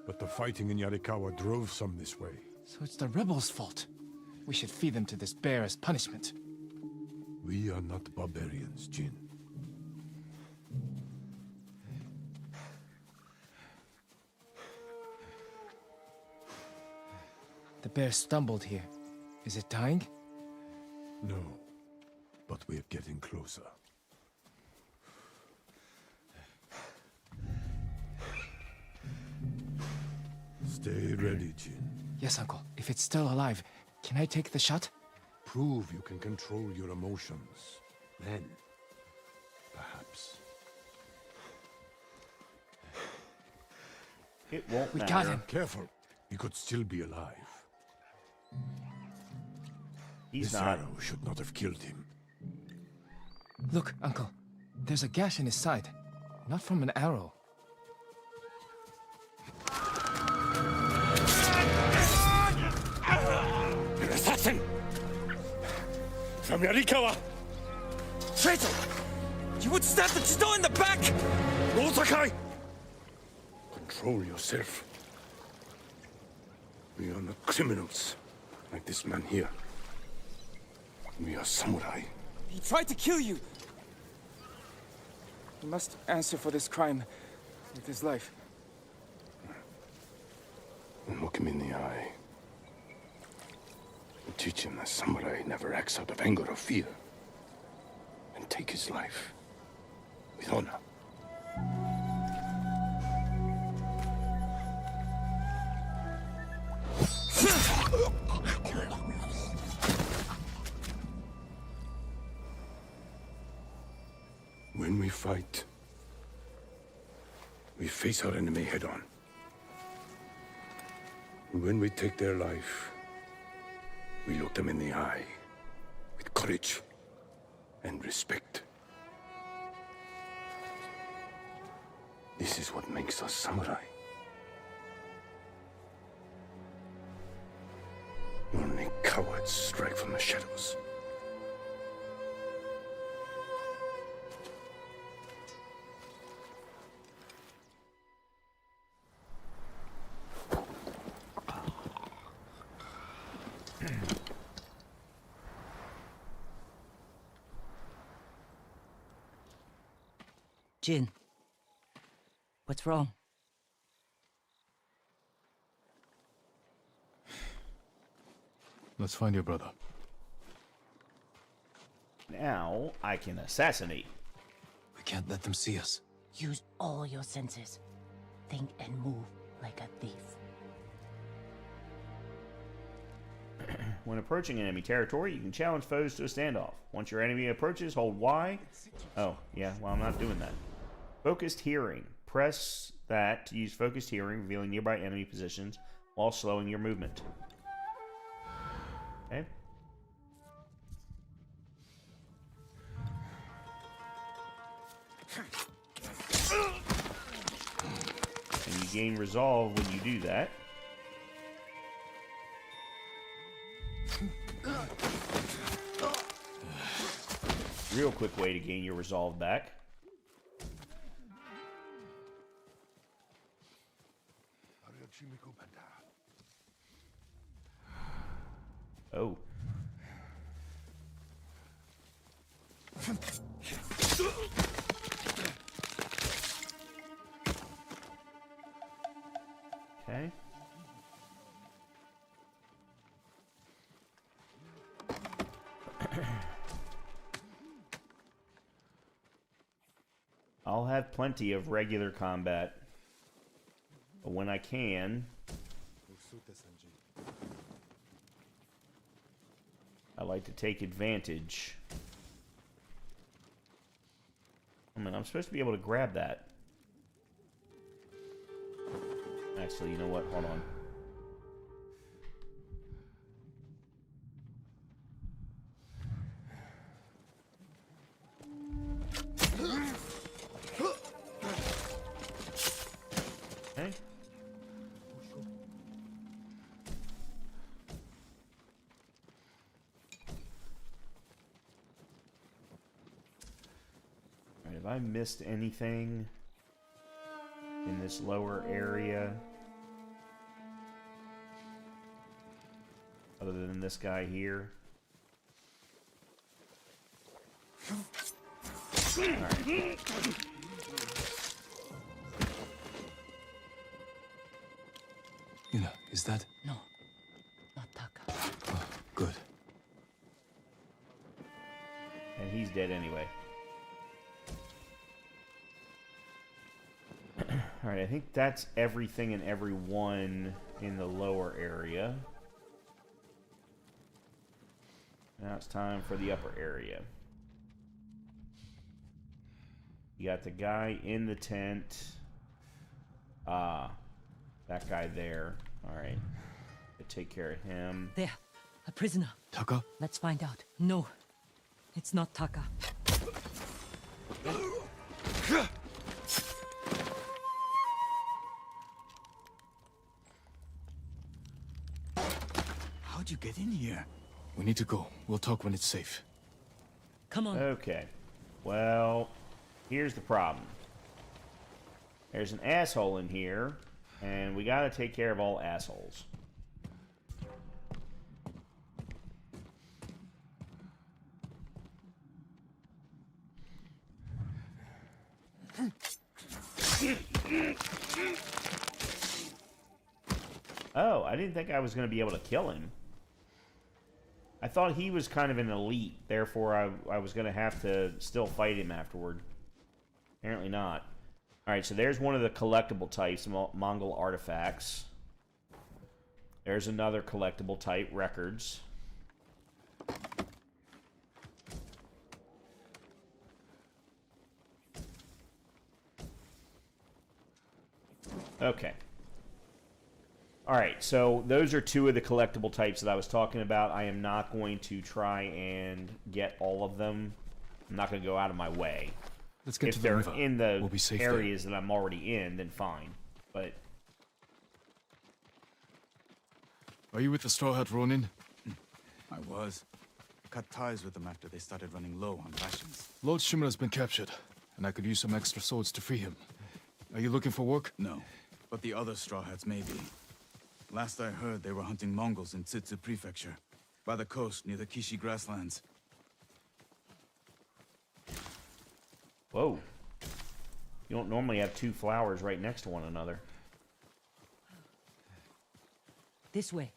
But the fighting in Yarikawa drove some this way. So it's the rebels' fault. We should feed them to this bear as punishment. We are not barbarians, Jin. The bear stumbled here. Is it dying? No. But we're getting closer. Stay ready, Jin. Yes, Uncle. If it's still alive, can I take the shot? Prove you can control your emotions. Then, perhaps. It won't We matter. got him. Careful. He could still be alive. He's This not. arrow should not have killed him. Look, Uncle. There's a gash in his side. Not from an arrow. An assassin! From Yarikawa! Traitor! You would stab the Chido in the back! No, Sakai! Control yourself. We are not criminals, like this man here. We are samurai. He tried to kill you! He must answer for this crime with his life. And look him in the eye. teach him that samurai never acts out of anger or fear, and take his life with honor. When we fight, we face our enemy head-on. When we take their life, we look them in the eye with courage and respect. This is what makes us samurai. Only cowards strike from the shadows. Jin, what's wrong? Let's find your brother. Now I can assassinate. We can't let them see us. Use all your senses. Think and move like a thief. When approaching enemy territory, you can challenge foes to a standoff. Once your enemy approaches, hold Y. Oh, yeah, well, I'm not doing that. Focused hearing. Press that to use focused hearing, revealing nearby enemy positions while slowing your movement. Okay. And you gain resolve when you do that. Real quick way to gain your resolve back. Oh. Okay. I'll have plenty of regular combat, but when I can, I like to take advantage. I mean, I'm supposed to be able to grab that. Actually, you know what? Hold on. Okay. Alright, have I missed anything in this lower area? Other than this guy here? Alright. Yuna, is that? No, not Taka. Oh, good. And he's dead anyway. Alright, I think that's everything and everyone in the lower area. Now it's time for the upper area. You got the guy in the tent. That guy there. Alright. Take care of him. There, a prisoner. Taka? Let's find out. No, it's not Taka. How'd you get in here? We need to go. We'll talk when it's safe. Come on. Okay. Well, here's the problem. There's an asshole in here, and we gotta take care of all assholes. Oh, I didn't think I was gonna be able to kill him. I thought he was kind of an elite, therefore I was going to have to still fight him afterward. Apparently not. Alright, so there's one of the collectible types, Mongol artifacts. There's another collectible type, records. Okay. Alright, so those are two of the collectible types that I was talking about. I am not going to try and get all of them. I'm not going to go out of my way. Let's get if to the they're river. in the We'll be safe areas that I'm already in, then fine. But are you with the Straw Hat Ronin? I was. Cut ties with them after they started running low on rations. Lord Shimura's been captured, and I could use some extra swords to free him. Are you looking for work? No, but the other Straw Hats may be. Last I heard, they were hunting Mongols in Tsutsu Prefecture, by the coast near the Kishi grasslands. whoa. You don't normally have two flowers right next to one another. This way.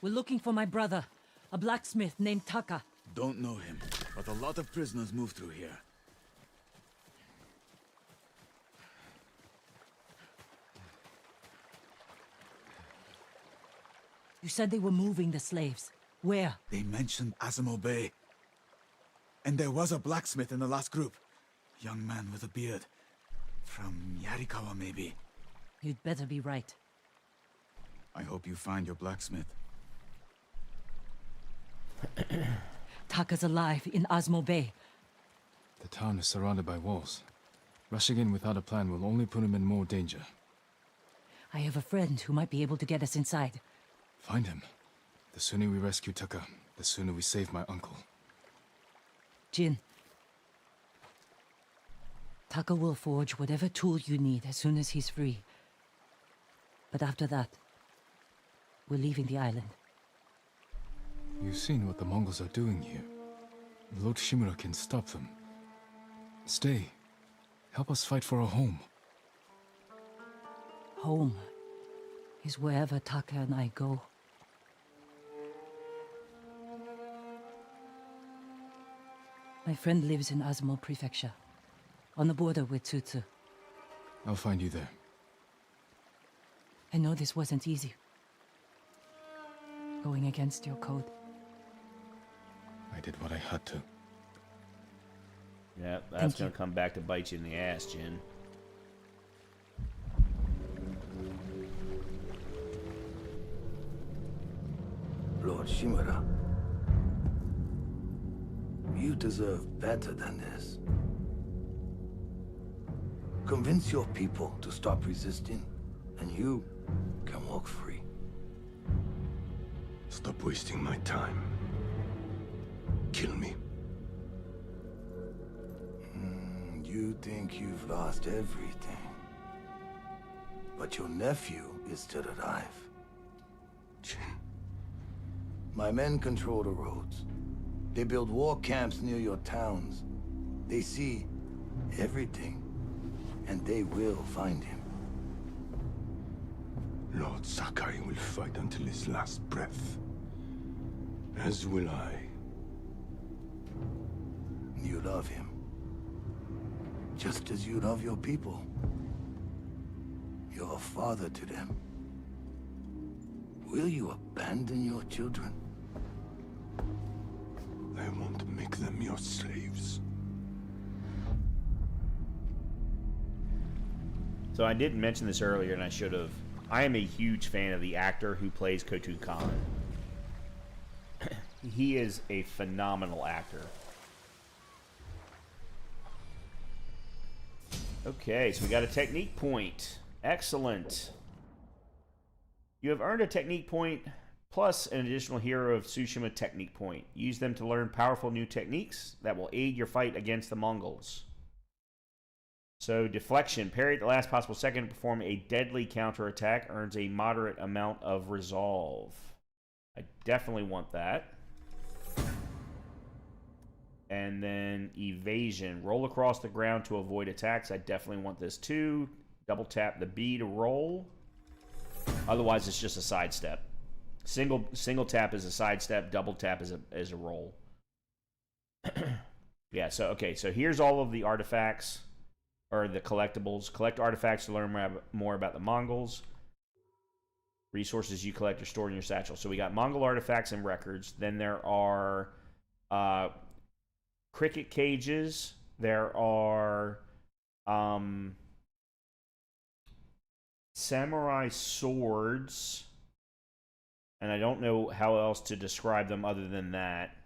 We're looking for my brother, a blacksmith named Taka. Don't know him, but a lot of prisoners move through here. You said they were moving the slaves. Where? They mentioned Azamo Bay. And there was a blacksmith in the last group. Young man with a beard. From Yarikawa, maybe. You'd better be right. I hope you find your blacksmith. Taka's alive in Azamo Bay. The town is surrounded by walls. Rushing in without a plan will only put him in more danger. I have a friend who might be able to get us inside. Find him. The sooner we rescue Taka, the sooner we save my uncle. Jin. Taka will forge whatever tool you need as soon as he's free. But after that, we're leaving the island. You've seen what the Mongols are doing here. Lord Shimura can stop them. Stay. Help us fight for a home. Home is wherever Taka and I go. My friend lives in Azamo Prefecture, on the border with Tsutsu. I'll find you there. I know this wasn't easy. Going against your code. I did what I had to. Yeah, that's going to come back to bite you in the ass, Jin. Lord Shimura, you deserve better than this. Convince your people to stop resisting, and you can walk free. Stop wasting my time. Kill me. You think you've lost everything. But your nephew is still alive. My men control the roads. They build war camps near your towns. They see everything, and they will find him. Lord Sakai will fight until his last breath. As will I. You love him. Just as you love your people. You're a father to them. Will you abandon your children? I won't make them your slaves. So I didn't mention this earlier, and I should have. I am a huge fan of the actor who plays Kotu Khan. He is a phenomenal actor. Okay, so we got a technique point. Excellent. You have earned a technique point plus an additional Hero of Tsushima technique point. Use them to learn powerful new techniques that will aid your fight against the Mongols. So, deflection. Parry at the last possible second to perform a deadly counterattack. Earns a moderate amount of resolve. I definitely want that. And then evasion. Roll across the ground to avoid attacks. I definitely want this too. Double tap the B to roll. Otherwise, it's just a sidestep. Single tap is a sidestep. Double tap is a roll. Yeah. So okay. So here's all of the artifacts, or the collectibles. Collect artifacts to learn more about the Mongols. Resources you collect are stored in your satchel. So we got Mongol artifacts and records. Then there are cricket cages. There are samurai swords. And I don't know how else to describe them other than that.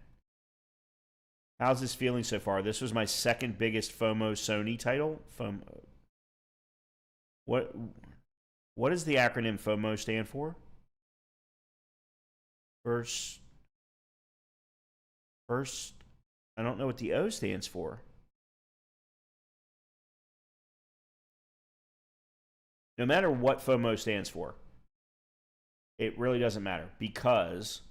How's this feeling so far? This was my second biggest FOMO Sony title. What does the acronym FOMO stand for? First, I don't know what the O stands for. No matter what FOMO stands for, it really doesn't matter, because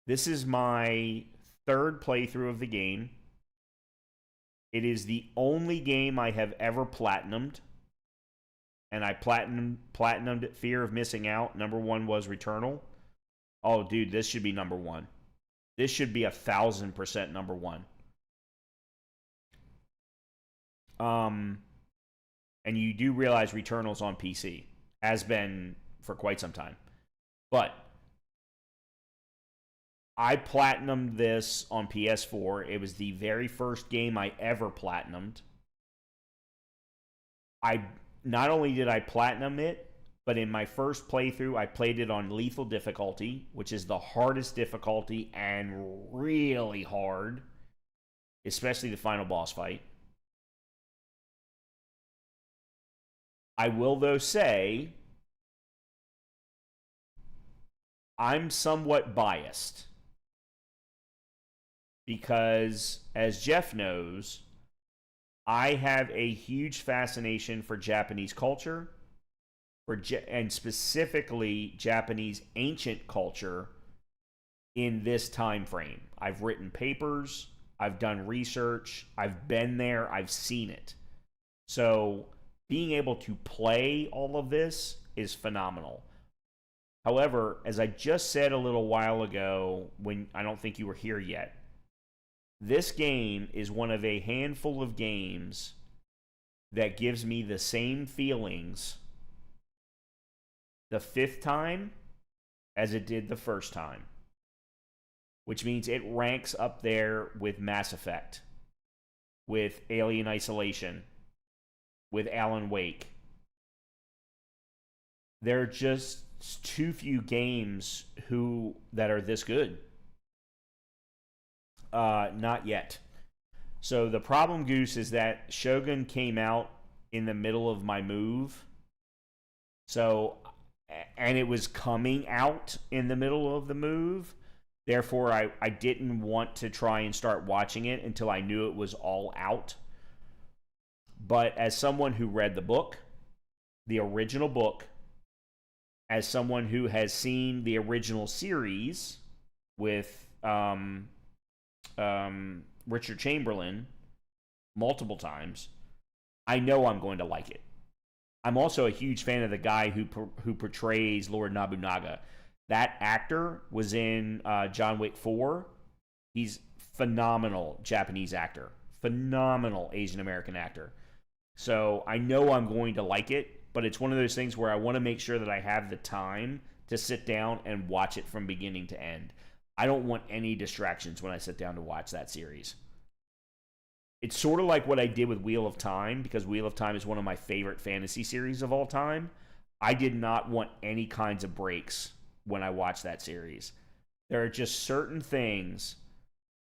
this is my third playthrough of the game. It is the only game I have ever platinumed. And I platinumed it, Fear of Missing Out. Number 1 was Returnal. Oh, dude, this should be number 1. This should be 1,000% number 1. And you do realize Returnal's on PC. Has been for quite some time. But I platinumed this on PS4. It was the very first game I ever platinumed. Not only did I platinum it, but in my first playthrough, I played it on lethal difficulty, which is the hardest difficulty and really hard, especially the final boss fight. I will, though, say I'm somewhat biased because, as Jeff knows, I have a huge fascination for Japanese culture, and specifically Japanese ancient culture in this time frame. I've written papers, I've done research, I've been there, I've seen it. So being able to play all of this is phenomenal. However, as I just said a little while ago, when I don't think you were here yet, this game is one of a handful of games that gives me the same feelings the 5th time as it did the first time. Which means it ranks up there with Mass Effect, with Alien Isolation, with Alan Wake. There are just too few games that are this good. Not yet. So the problem, Goose, is that Shogun came out in the middle of my move. So, and it was coming out in the middle of the move. Therefore, I didn't want to try and start watching it until I knew it was all out. But as someone who read the book, the original book, as someone who has seen the original series with Richard Chamberlain multiple times, I know I'm going to like it. I'm also a huge fan of the guy who portrays Lord Nobunaga. That actor was in John Wick 4. He's phenomenal Japanese actor. Phenomenal Asian American actor. So I know I'm going to like it, but it's one of those things where I want to make sure that I have the time to sit down and watch it from beginning to end. I don't want any distractions when I sit down to watch that series. It's sort of like what I did with Wheel of Time, because Wheel of Time is one of my favorite fantasy series of all time. I did not want any kinds of breaks when I watched that series. There are just certain things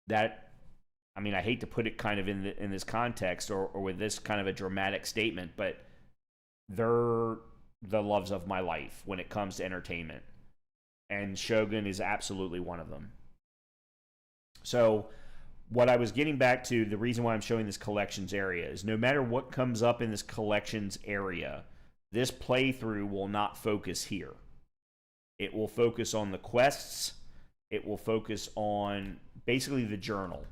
that, I mean, I hate to put it kind of in this context or with this kind of a dramatic statement, but they're the loves of my life when it comes to entertainment. And Shogun is absolutely one of them. So what I was getting back to, the reason why I'm showing this collections area is no matter what comes up in this collections area, this playthrough will not focus here. It will focus on the quests. It will focus on basically the journal.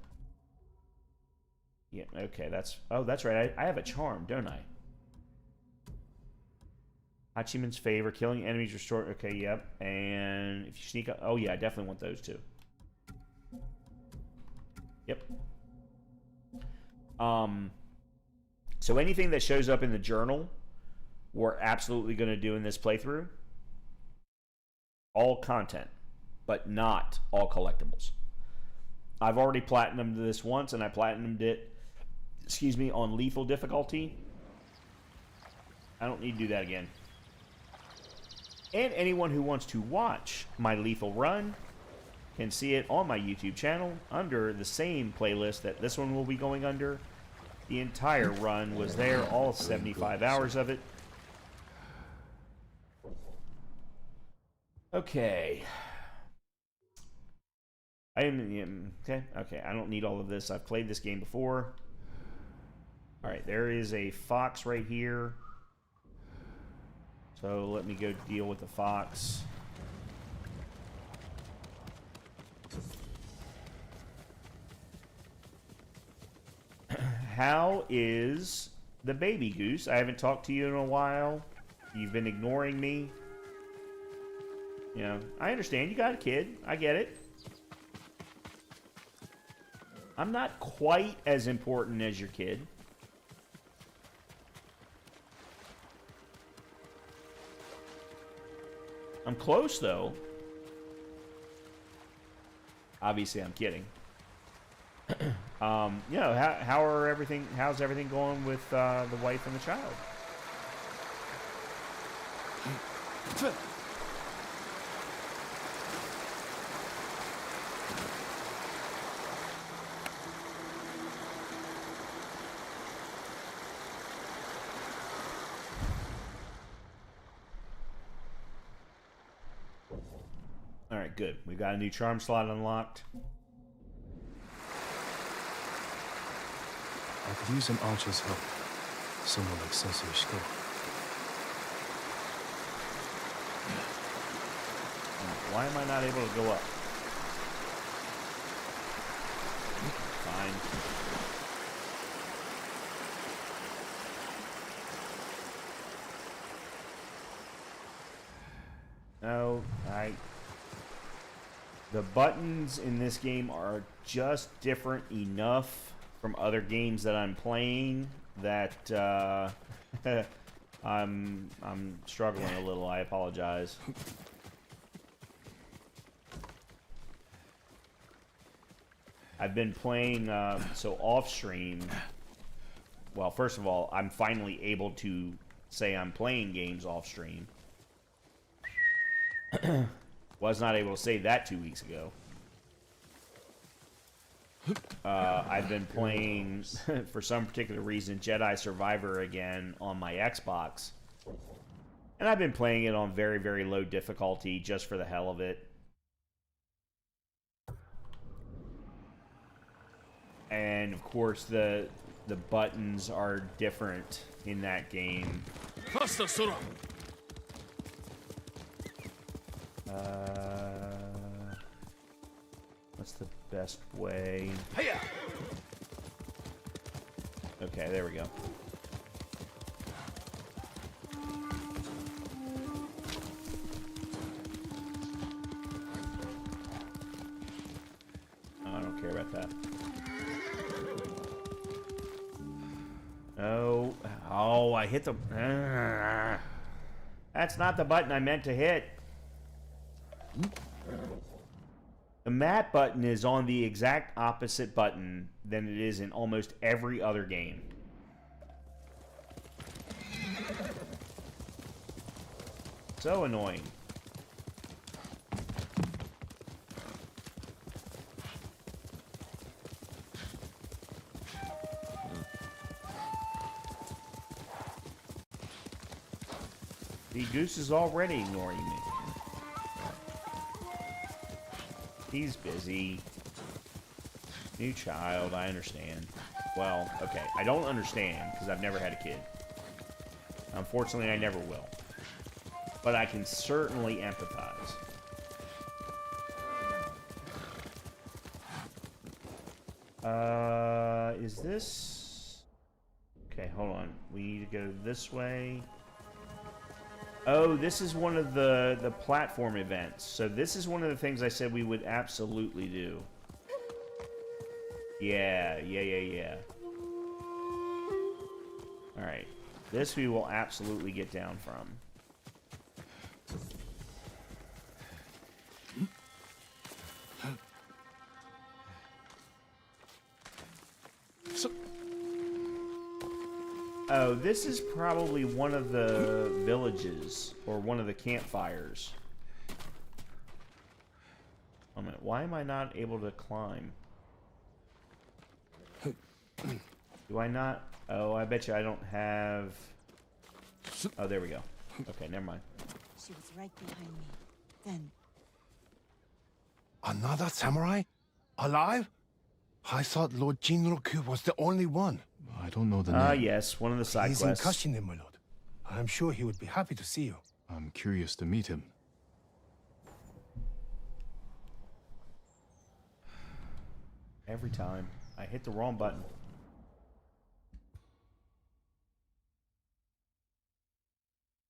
Yeah, okay, that's right. I have a charm, don't I? Hachiman's favor, killing enemies restore. Okay, yep. And if you sneak up, oh yeah, I definitely want those two. Yep. So anything that shows up in the journal, we're absolutely going to do in this playthrough. All content, but not all collectibles. I've already platinumed this once, and I platinumed it, excuse me, on lethal difficulty. I don't need to do that again. And anyone who wants to watch my lethal run can see it on my YouTube channel under the same playlist that this one will be going under. The entire run was there, all 75 hours of it. Okay. Okay, I don't need all of this. I've played this game before. Alright, there is a fox right here. So let me go deal with the fox. How is the baby goose? I haven't talked to you in a while. You've been ignoring me. You know, I understand. You got a kid. I get it. I'm not quite as important as your kid. I'm close, though. Obviously, I'm kidding. You know, how's everything going with the wife and the child? Alright, good. We've got a new charm slot unlocked. I could use an archer's help. Someone like Sensei Shiko. Why am I not able to go up? Fine. No, the buttons in this game are just different enough from other games that I'm playing that I'm struggling a little. I apologize. I've been playing so off stream. Well, first of all, I'm finally able to say I'm playing games off stream. Was not able to say that 2 weeks ago. I've been playing, for some particular reason, Jedi Survivor again on my Xbox. And I've been playing it on very, very low difficulty just for the hell of it. And, of course, the buttons are different in that game. What's the best way? Okay, there we go. Oh, I don't care about that. Oh, I hit the... That's not the button I meant to hit. The map button is on the exact opposite button than it is in almost every other game. So annoying. The goose is already ignoring me. He's busy. New child, I understand. Well, okay, I don't understand because I've never had a kid. Unfortunately, I never will. But I can certainly empathize. Is this... Okay, hold on. We need to go this way. Oh, this is one of the platform events. So this is one of the things I said we would absolutely do. Yeah. Alright. This we will absolutely get down from. Oh, this is probably one of the villages, or one of the campfires. Wait a minute, why am I not able to climb? Do I not? Oh, I bet you I don't have... Oh, there we go. Okay, never mind. She was right behind me. Then... Another samurai? Alive? I thought Lord Jinroku was the only one. I don't know the name. Ah, yes, one of the side He's quests. in Kashine, my lord. I'm sure he would be happy to see you. I'm curious to meet him. Every time. I hit the wrong button.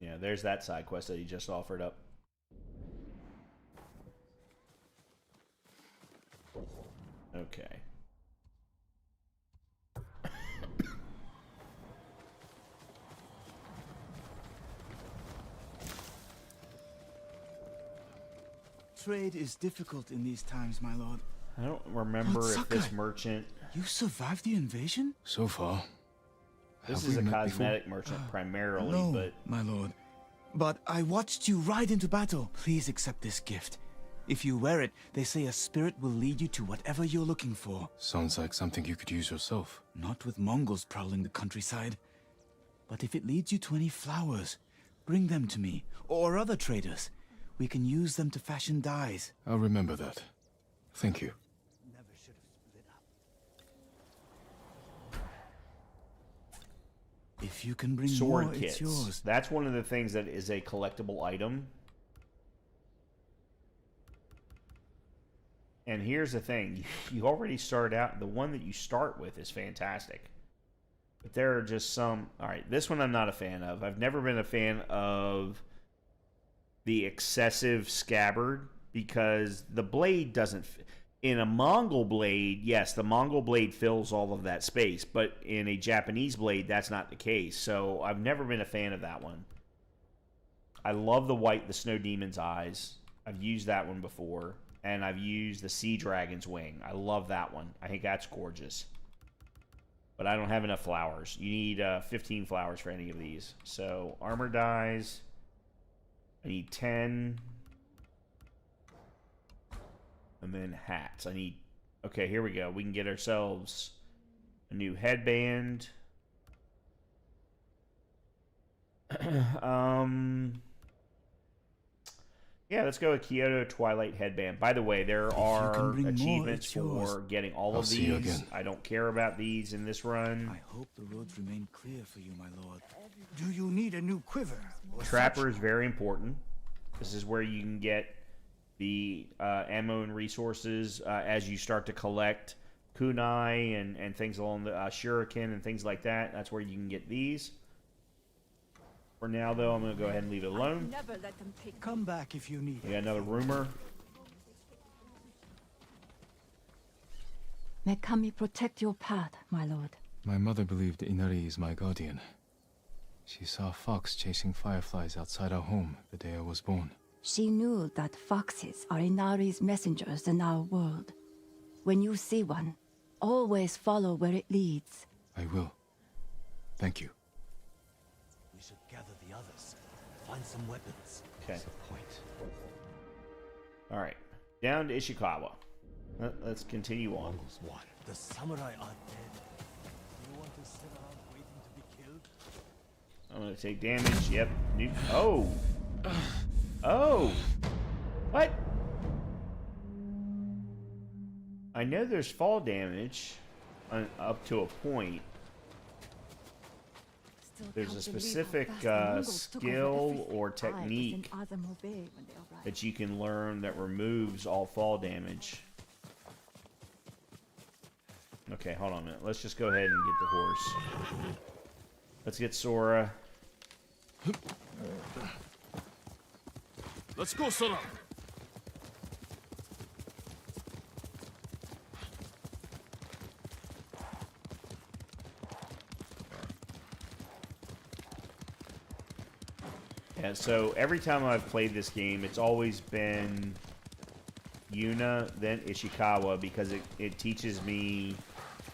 Yeah, there's that side quest that he just offered up. Okay. Trade is difficult in these times, my lord. I don't remember Lord if this Sakai, merchant... You survived the invasion? So far. This Have is we a met cosmetic merchant primarily, No, but... my lord. But I watched you ride into battle. Please accept this gift. If you wear it, they say a spirit will lead you to whatever you're looking for. Sounds like something you could use yourself. Not with Mongols prowling the countryside. But if it leads you to any flowers, bring them to me, or other traders. We can use them to fashion dyes. I'll remember that. Thank you. If you can bring Sword more, kits. it's yours. That's one of the things that is a collectible item. And here's the thing. You already start out... The one that you start with is fantastic. But there are just some... Alright, this one I'm not a fan of. I've never been a fan of the excessive scabbard, because the blade doesn't... In a Mongol blade, yes, the Mongol blade fills all of that space, but in a Japanese blade, that's not the case. So I've never been a fan of that one. I love the Snow Demon's eyes. I've used that one before, and I've used the Sea Dragon's wing. I love that one. I think that's gorgeous. But I don't have enough flowers. You need 15 flowers for any of these. So armor dyes. I need 10. And then hats. I need... Okay, here we go. We can get ourselves a new headband. Yeah, let's go with Kyoto Twilight Headband. By the way, there are achievements for getting all of these. I don't care about these in this run. I hope the roads remain clear for you, my lord. Do you need a new quiver? Trapper is very important. This is where you can get the ammo and resources as you start to collect kunai and things along the shuriken and things like that. That's where you can get these. For now, though, I'm going to go ahead and leave it alone. Never let them take... Come back if you need. We got another rumor. May Kami protect your path, my lord. My mother believed Inari is my guardian. She saw a fox chasing fireflies outside our home the day I was born. She knew that foxes are Inari's messengers in our world. When you see one, always follow where it leads. I will. Thank you. We should gather the others. Find some weapons. Okay. That's the point. All right. Down to Ishikawa. Let's continue on. What? The samurai are dead. You want to sit around waiting to be killed? I'm going to take damage. Yep. Oh! Oh! What? I know there's fall damage up to a point. There's a specific skill or technique that you can learn that removes all fall damage. Okay, hold on a minute. Let's just go ahead and get the horse. Let's get Sora. Let's go, Sora! Yeah, so every time I've played this game, it's always been Yuna, then Ishikawa, because it teaches me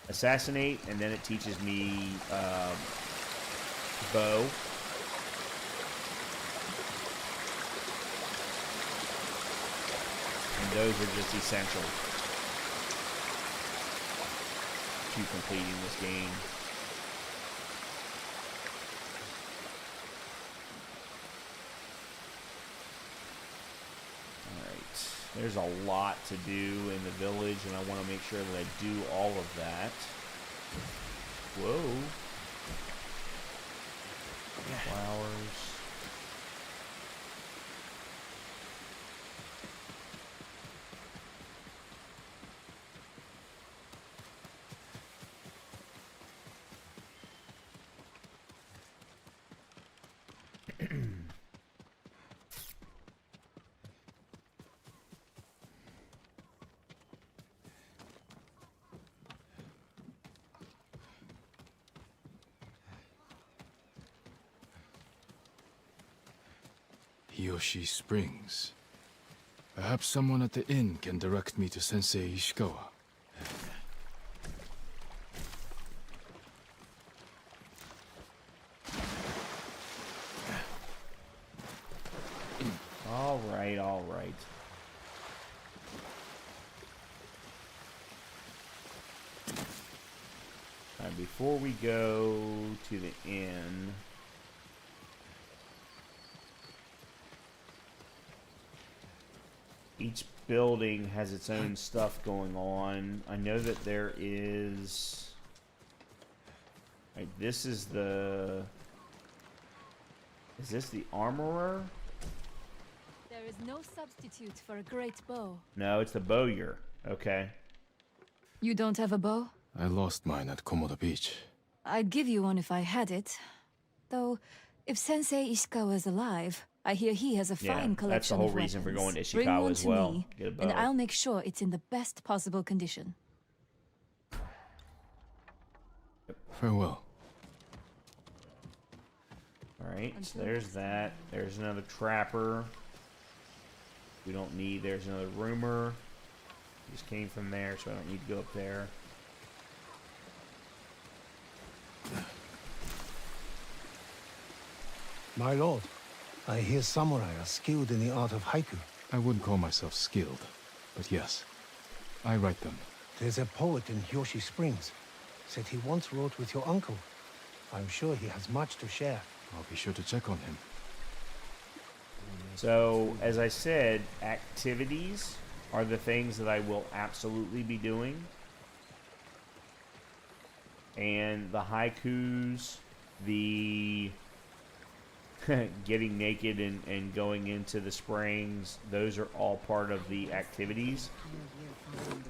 assassinate, and then it teaches me bow. And those are just essential to completing this game. There's a lot to do in the village, and I want to make sure that I do all of that. Whoa. Flowers. Yoshi Springs. Perhaps someone at the inn can direct me to Sensei Ishikawa. All right, all right. All right, before we go to the inn, each building has its own stuff going on. I know that there is... Right, this is the... Is this the armorer? There is no substitute for a great bow. No, it's the bowyer. Okay. You don't have a bow? I lost mine at Komoda Beach. I'd give you one if I had it. Though, if Sensei Ishikawa's alive, I hear he has a fine collection of that's the whole reason for going to Bring Ishikawa one as to well. me, Get a bow. and I'll make sure it's in the best possible condition. Farewell. Alright, so there's that. There's another trapper. We don't need... There's another roomer. Just came from there, so I don't need to go up there. My lord, I hear samurai are skilled in the art of haiku. I wouldn't call myself skilled, but yes, I write them. There's a poet in Yoshi Springs. Said he once wrote with your uncle. I'm sure he has much to share. I'll be sure to check on him. So, as I said, activities are the things that I will absolutely be doing. And the haikus, the getting naked and going into the springs, those are all part of the activities.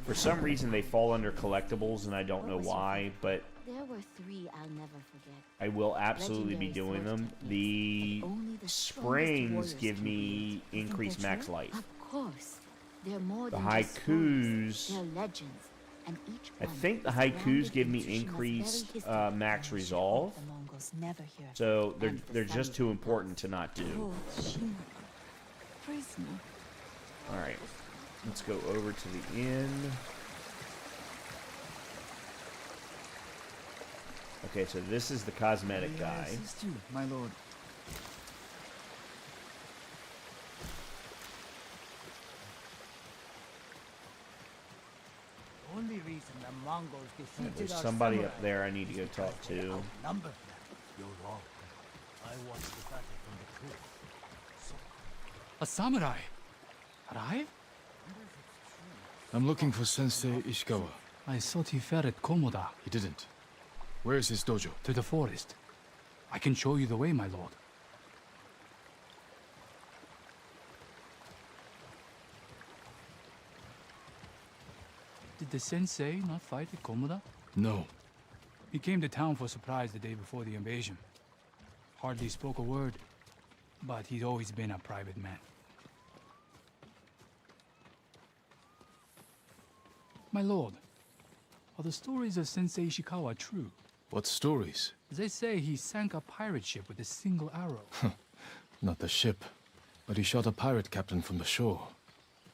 For some reason they fall under collectibles, and I don't know why, but there were 3 I'll never forget. I will absolutely be doing them. The springs give me increased max life. Of course. They're more The than just haikus, stories. They're legends. And each I one think the is haikus grounded give in me Tsushima's increased very history. max resolve. The Mongols never hear. So they're just too important to not do. Oh, Tsushima. Prisoner. Alright, let's go over to the inn. Okay, so this is the cosmetic guy. Assist you, my lord. Only reason the Mongols defeated There's our somebody samurai up there I need to go talk to. outnumbered them. You're wrong. I watched the battle from the cliff. A samurai? Alive? I'm looking for Sensei Ishikawa. I thought he fell at Komoda. He didn't. Where is his dojo? To the forest. I can show you the way, my lord. Did the sensei not fight at Komoda? No. He came to town for a surprise the day before the invasion. Hardly spoke a word, but he'd always been a private man. My lord, are the stories of Sensei Ishikawa true? What stories? They say he sank a pirate ship with a single arrow. Not the ship, but he shot a pirate captain from the shore.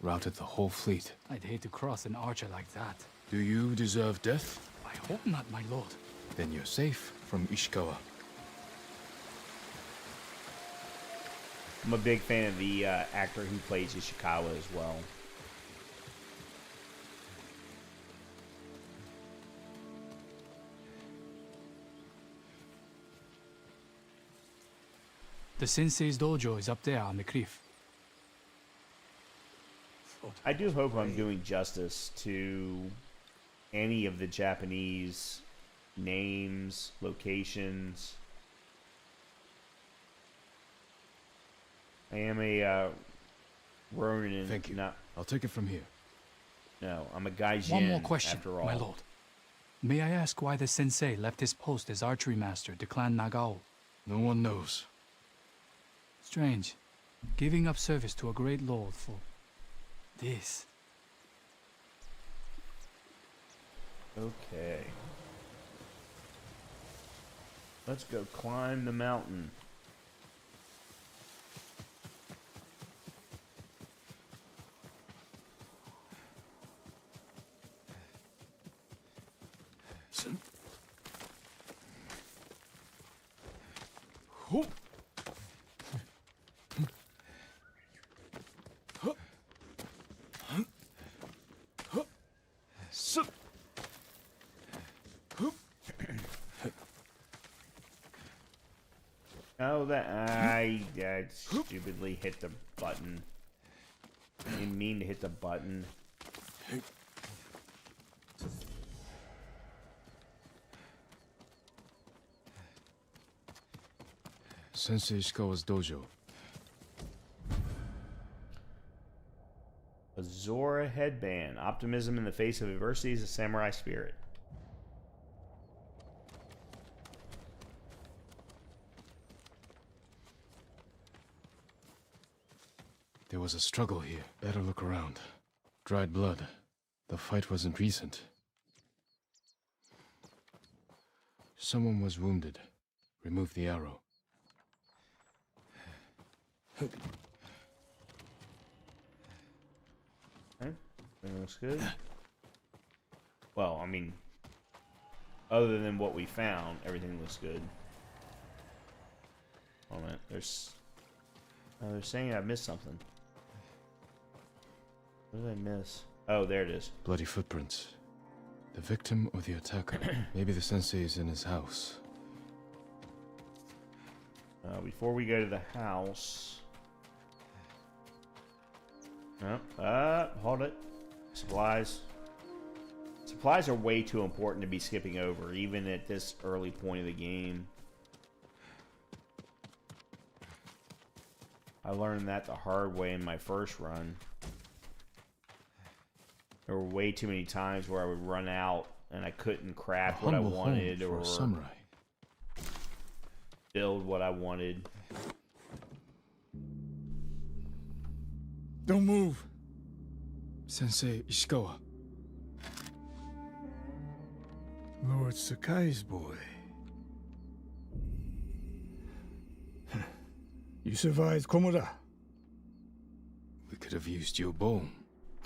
Routed the whole fleet. I'd hate to cross an archer like that. Do you deserve death? I hope not, my lord. Then you're safe from Ishikawa. I'm a big fan of the actor who plays Ishikawa as well. The sensei's dojo is up there on the cliff. I do hope I'm doing justice to any of the Japanese names, locations. I am a Ronin. Thank you. Not, I'll take it from here. no, I'm a Gaijin. One more question, after all. my lord. May I ask why the sensei left his post as archery master to Clan Nagao? No one knows. Strange. Giving up service to a great lord for this. Okay. Let's go climb the mountain. Oh, that I stupidly hit the button. I didn't mean to hit the button. Sensei Ishikawa's dojo. A Zora headband. Optimism in the face of adversity is a samurai spirit. There was a struggle here. Better look around. Dried blood. The fight wasn't recent. Someone was wounded. Remove the arrow. Okay. That looks good. Well, I mean, other than what we found, everything looks good. Hold on, they're saying I missed something. What did I miss? Oh, there it is. Bloody footprints. The victim or the attacker? Maybe the sensei is in his house. Before we go to the house... hold it. Supplies. Supplies are way too important to be skipping over, even at this early point of the game. I learned that the hard way in my first run. There were way too many times where I would run out and I couldn't craft what I wanted or build what I wanted. Don't move. Sensei Ishikawa. Lord Sakai's boy. You survived Komura. We could have used your bone.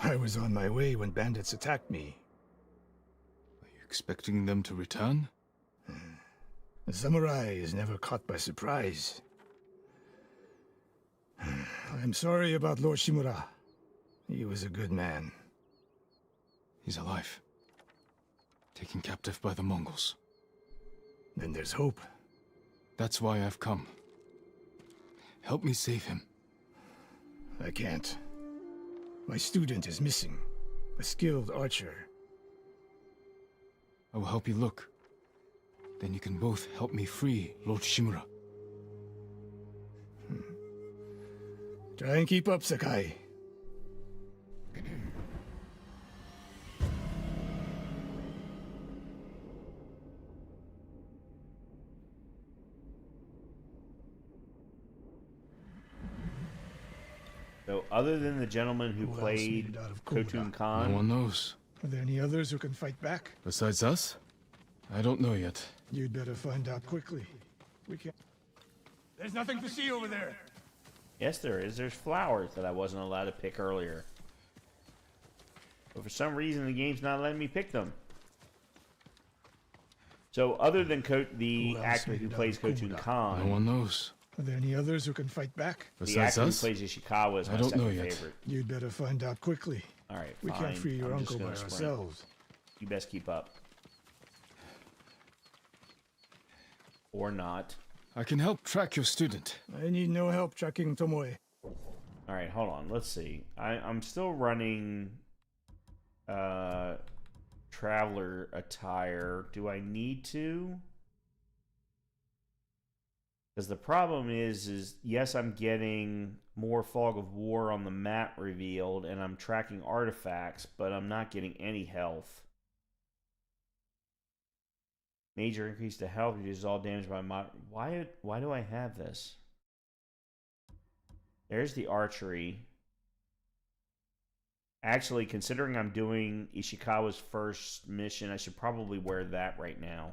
I was on my way when bandits attacked me. Are you expecting them to return? A samurai is never caught by surprise. I'm sorry about Lord Shimura. He was a good man. He's alive. Taken captive by the Mongols. Then there's hope. That's why I've come. Help me save him. I can't. My student is missing. A skilled archer. I will help you look. Then you can both help me free Lord Shimura. Try and keep up, Sakai. So, other than the gentleman who played Khotun Khan, no one knows. Are there any others who can fight back? Besides us? I don't know yet. You'd better find out quickly. We can't... There's nothing to see over there. Yes, there is. There's flowers that I wasn't allowed to pick earlier. But for some reason, the game's not letting me pick them. So, other than the actor who plays Khotun Khan... No one knows. Are there any others who can fight back? The actor who plays Ishikawa is my second favorite. You'd better find out quickly. Alright, We fine. can't free your I'm just uncle by gonna sprint. ourselves. You best keep up. Or not. I can help track your student. I need no help tracking Tomoe. Alright, hold on. Let's see. I'm still running traveler attire. Do I need to? Because the problem is yes, I'm getting more Fog of War on the map revealed, and I'm tracking artifacts, but I'm not getting any health. Major increase to health, reduces all damage by mod. Why do I have this? There's the archery. Actually, considering I'm doing Ishikawa's first mission, I should probably wear that right now.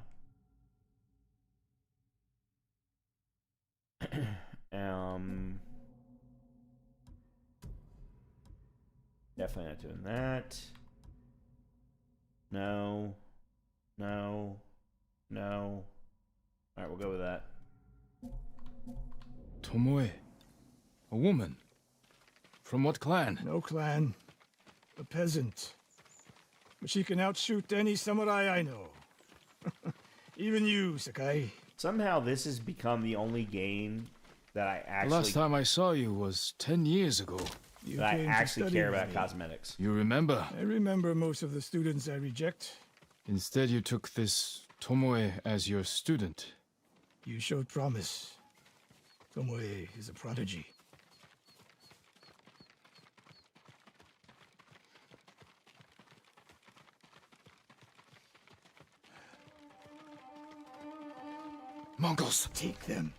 Definitely not doing that. No. No. No. Alright, we'll go with that. Tomoe. A woman. From what clan? No clan. A peasant. But she can outshoot any samurai I know. Even you, Sakai. Somehow this has become the only game that I actually... The last time I saw you was 10 years ago. You that I came to actually study care with about me. cosmetics. You remember? I remember most of the students I reject. Instead, you took this Tomoe as your student. You showed promise. Tomoe is a prodigy. Mongols! Take them.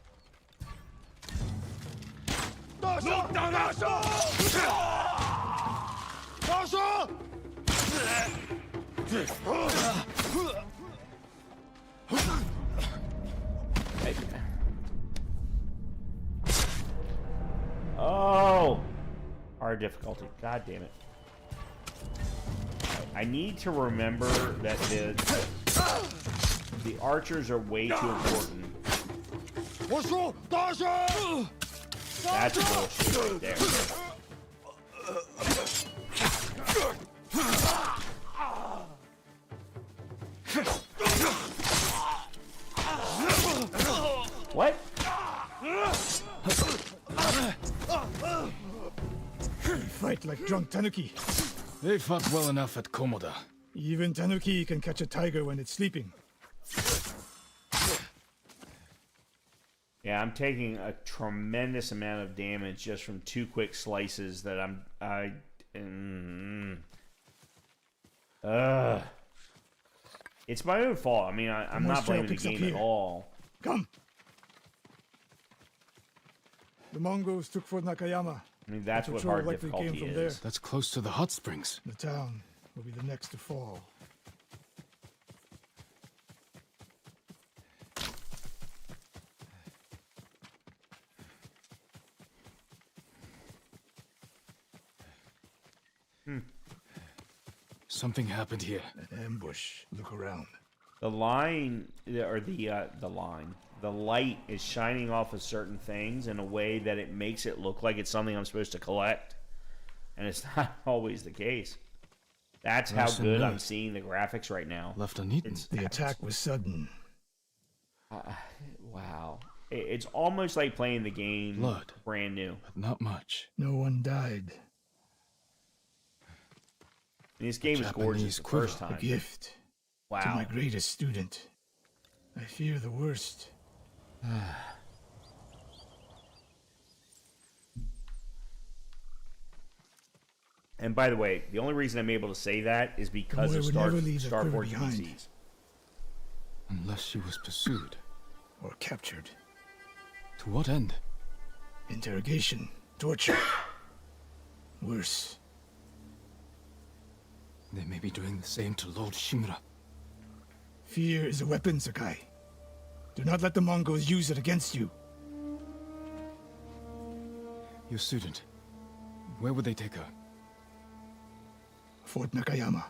Oh! Hard difficulty. God damn it. I need to remember that the archers are way too important. That's bullshit right there. What? You fight like drunk tanuki. They fought well enough at Komoda. Even tanuki can catch a tiger when it's sleeping. Yeah, I'm taking a tremendous amount of damage just from 2 quick slices that it's my own fault. I mean, I'm not blaming the game at all. Come. The Mongols took Fort Nakayama. I mean, that's The what patrol hard likely came difficulty from is. there. That's close to the hot springs. The town will be the next to fall. Something happened here. An ambush. Look around. The line, or the light is shining off of certain things in a way that it makes it look like it's something I'm supposed to collect. And it's not always the case. That's how good I'm seeing the graphics right now. Left uneaten. The attack was sudden. Wow. It's almost like playing the game Blood. brand new. But not much. No one died. And this game is gorgeous the first A time. gift Wow. to my greatest student. I fear the worst. And by the way, the only reason I'm able to say that is because of would never leave the quiver Starforge behind. PCs. Unless she was pursued. Or captured. To what end? Interrogation. Torture. Worse. They may be doing the same to Lord Shimura. Fear is a weapon, Sakai. Do not let the Mongols use it against you. Your student, where would they take her? Fort Nakayama.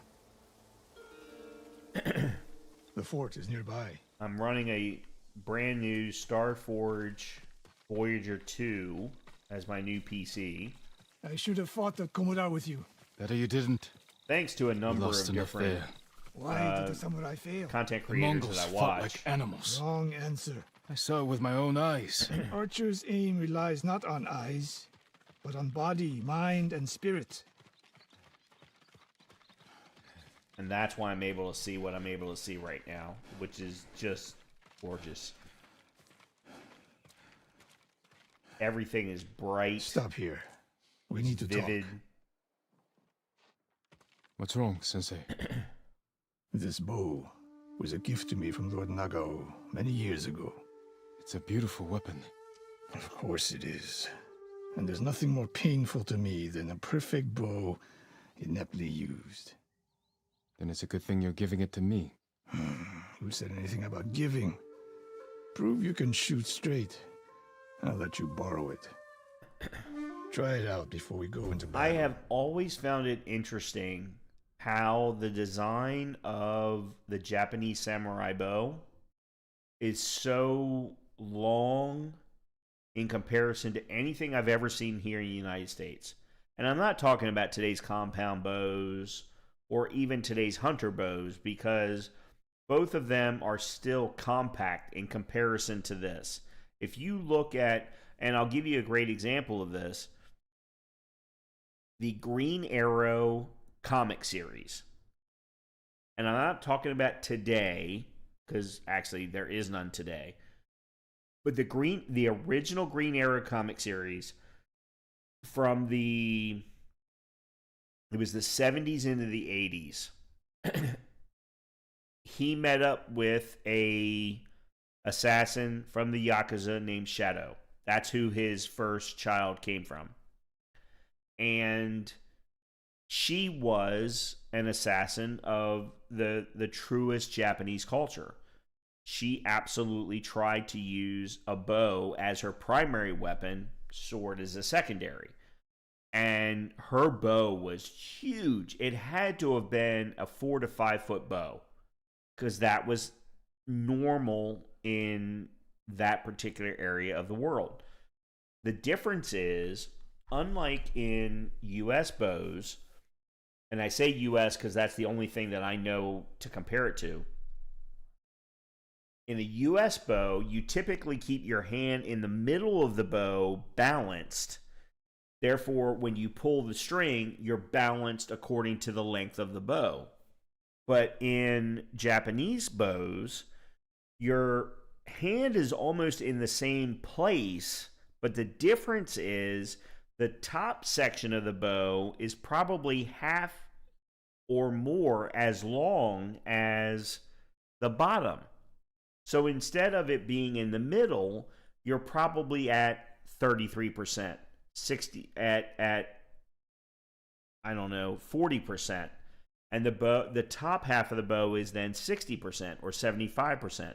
The fort is nearby. I'm running a brand new Starforge Voyager 2 as my new PC. I should have fought the Komura with you. Better you didn't. Thanks to a number of different Why did the samurai fail? content The creators Mongols that I fought watch. like animals. Wrong answer. I saw it with my own eyes. Archer's aim relies not on eyes, but on body, mind, and spirit. And that's why I'm able to see what I'm able to see right now, which is just gorgeous. Everything is bright. Stop here. We need to vivid. talk. What's wrong, Sensei? This bow was a gift to me from Lord Nagao many years ago. It's a beautiful weapon. Of course it is. And there's nothing more painful to me than a perfect bow ineptly used. Then it's a good thing you're giving it to me. Who said anything about giving? Prove you can shoot straight. I'll let you borrow it. Try it out before we go into battle. I have always found it interesting how the design of the Japanese samurai bow is so long in comparison to anything I've ever seen here in the United States. And I'm not talking about today's compound bows or even today's hunter bows, because both of them are still compact in comparison to this. If you look at, and I'll give you a great example of this, the Green Arrow comic series. And I'm not talking about today, because actually there is none today. But the original Green Arrow comic series from it was the 70s into the 80s. He met up with a assassin from the Yakuza named Shadow. That's who his first child came from. And she was an assassin of the truest Japanese culture. She absolutely tried to use a bow as her primary weapon, sword as a secondary. And her bow was huge. It had to have been a 4 to 5 foot bow, because that was normal in that particular area of the world. The difference is, unlike in U.S. bows, and I say U.S. because that's the only thing that I know to compare it to. In a U.S. bow, you typically keep your hand in the middle of the bow balanced. Therefore, when you pull the string, you're balanced according to the length of the bow. But in Japanese bows, your hand is almost in the same place, but the difference is the top section of the bow is probably half or more as long as the bottom. So instead of it being in the middle, you're probably at 33%, 60 at I don't know, 40%. And the top half of the bow is then 60% or 75%.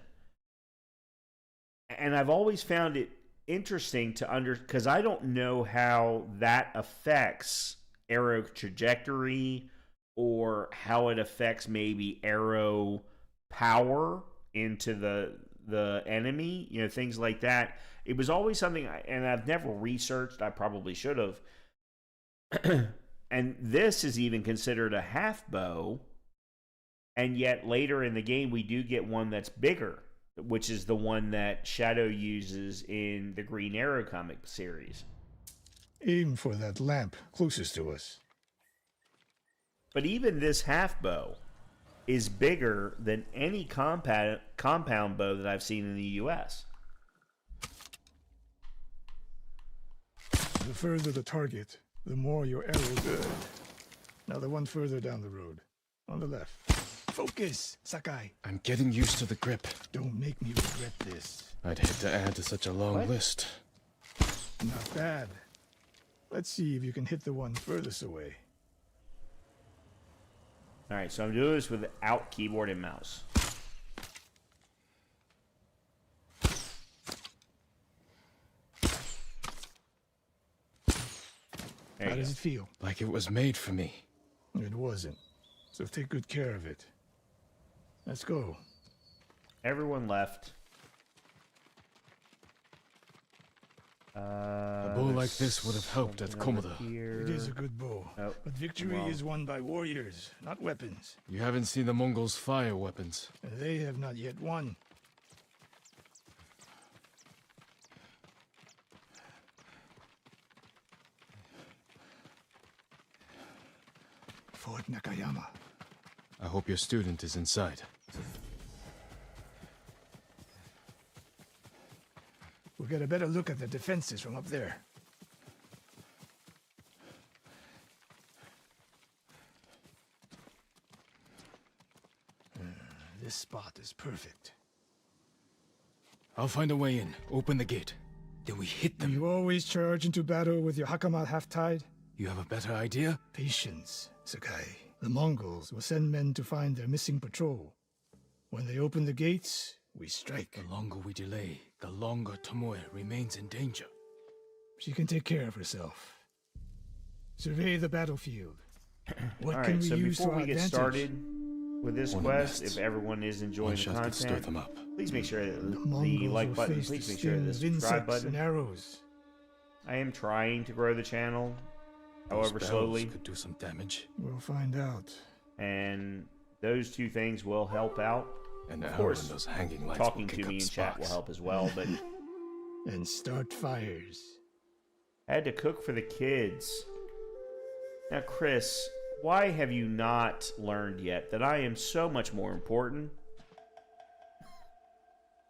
And I've always found it interesting to because I don't know how that affects arrow trajectory or how it affects maybe arrow power into the enemy, things like that. It was always something, and I've never researched. I probably should have. And this is even considered a half bow, and yet later in the game we do get one that's bigger, which is the one that Shadow uses in the Green Arrow comic series. Aim for that lamp closest to us. But even this half bow is bigger than any compound bow that I've seen in the U.S. The further the target, the more your arrow good. Now the one further down the road. On the left. Focus, Sakai. I'm getting used to the grip. Don't make me regret this. I'd hate to add to such a long list. Not bad. Let's see if you can hit the one furthest away. Alright, so I'm doing this without keyboard and mouse. How does it feel? Like it was made for me. It wasn't. So take good care of it. Let's go. Everyone left. A bow like this would have helped at Komoda. It is a good bow. Nope. But victory is won by warriors, not weapons. You haven't seen the Mongols fire weapons. They have not yet won. Fort Nakayama. I hope your student is inside. We'll get a better look at the defenses from up there. This spot is perfect. I'll find a way in. Open the gate. Then we hit them. You always charge into battle with your hakama half-tied? You have a better idea? Patience, Sakai. The Mongols will send men to find their missing patrol. When they open the gates, we strike. The longer we delay, the longer Tomoe remains in danger. She can take care of herself. Survey the battlefield. What All can right, we so use to before our we get advantage? started with this One quest, nests. if everyone is enjoying One the shot could stir content, them up. please make sure that The the Mongols like will button, face please the make sure that the sting of subscribe insects and button. arrows. I am trying to grow the channel, however Those slowly, barrels could do some damage. We'll find out. and those two things will help out. And Of the course, arrow and those hanging lights talking will to kick me up in chat will sparks. help as well, but And start fires. I had to cook for the kids. Now, Chris, why have you not learned yet that I am so much more important?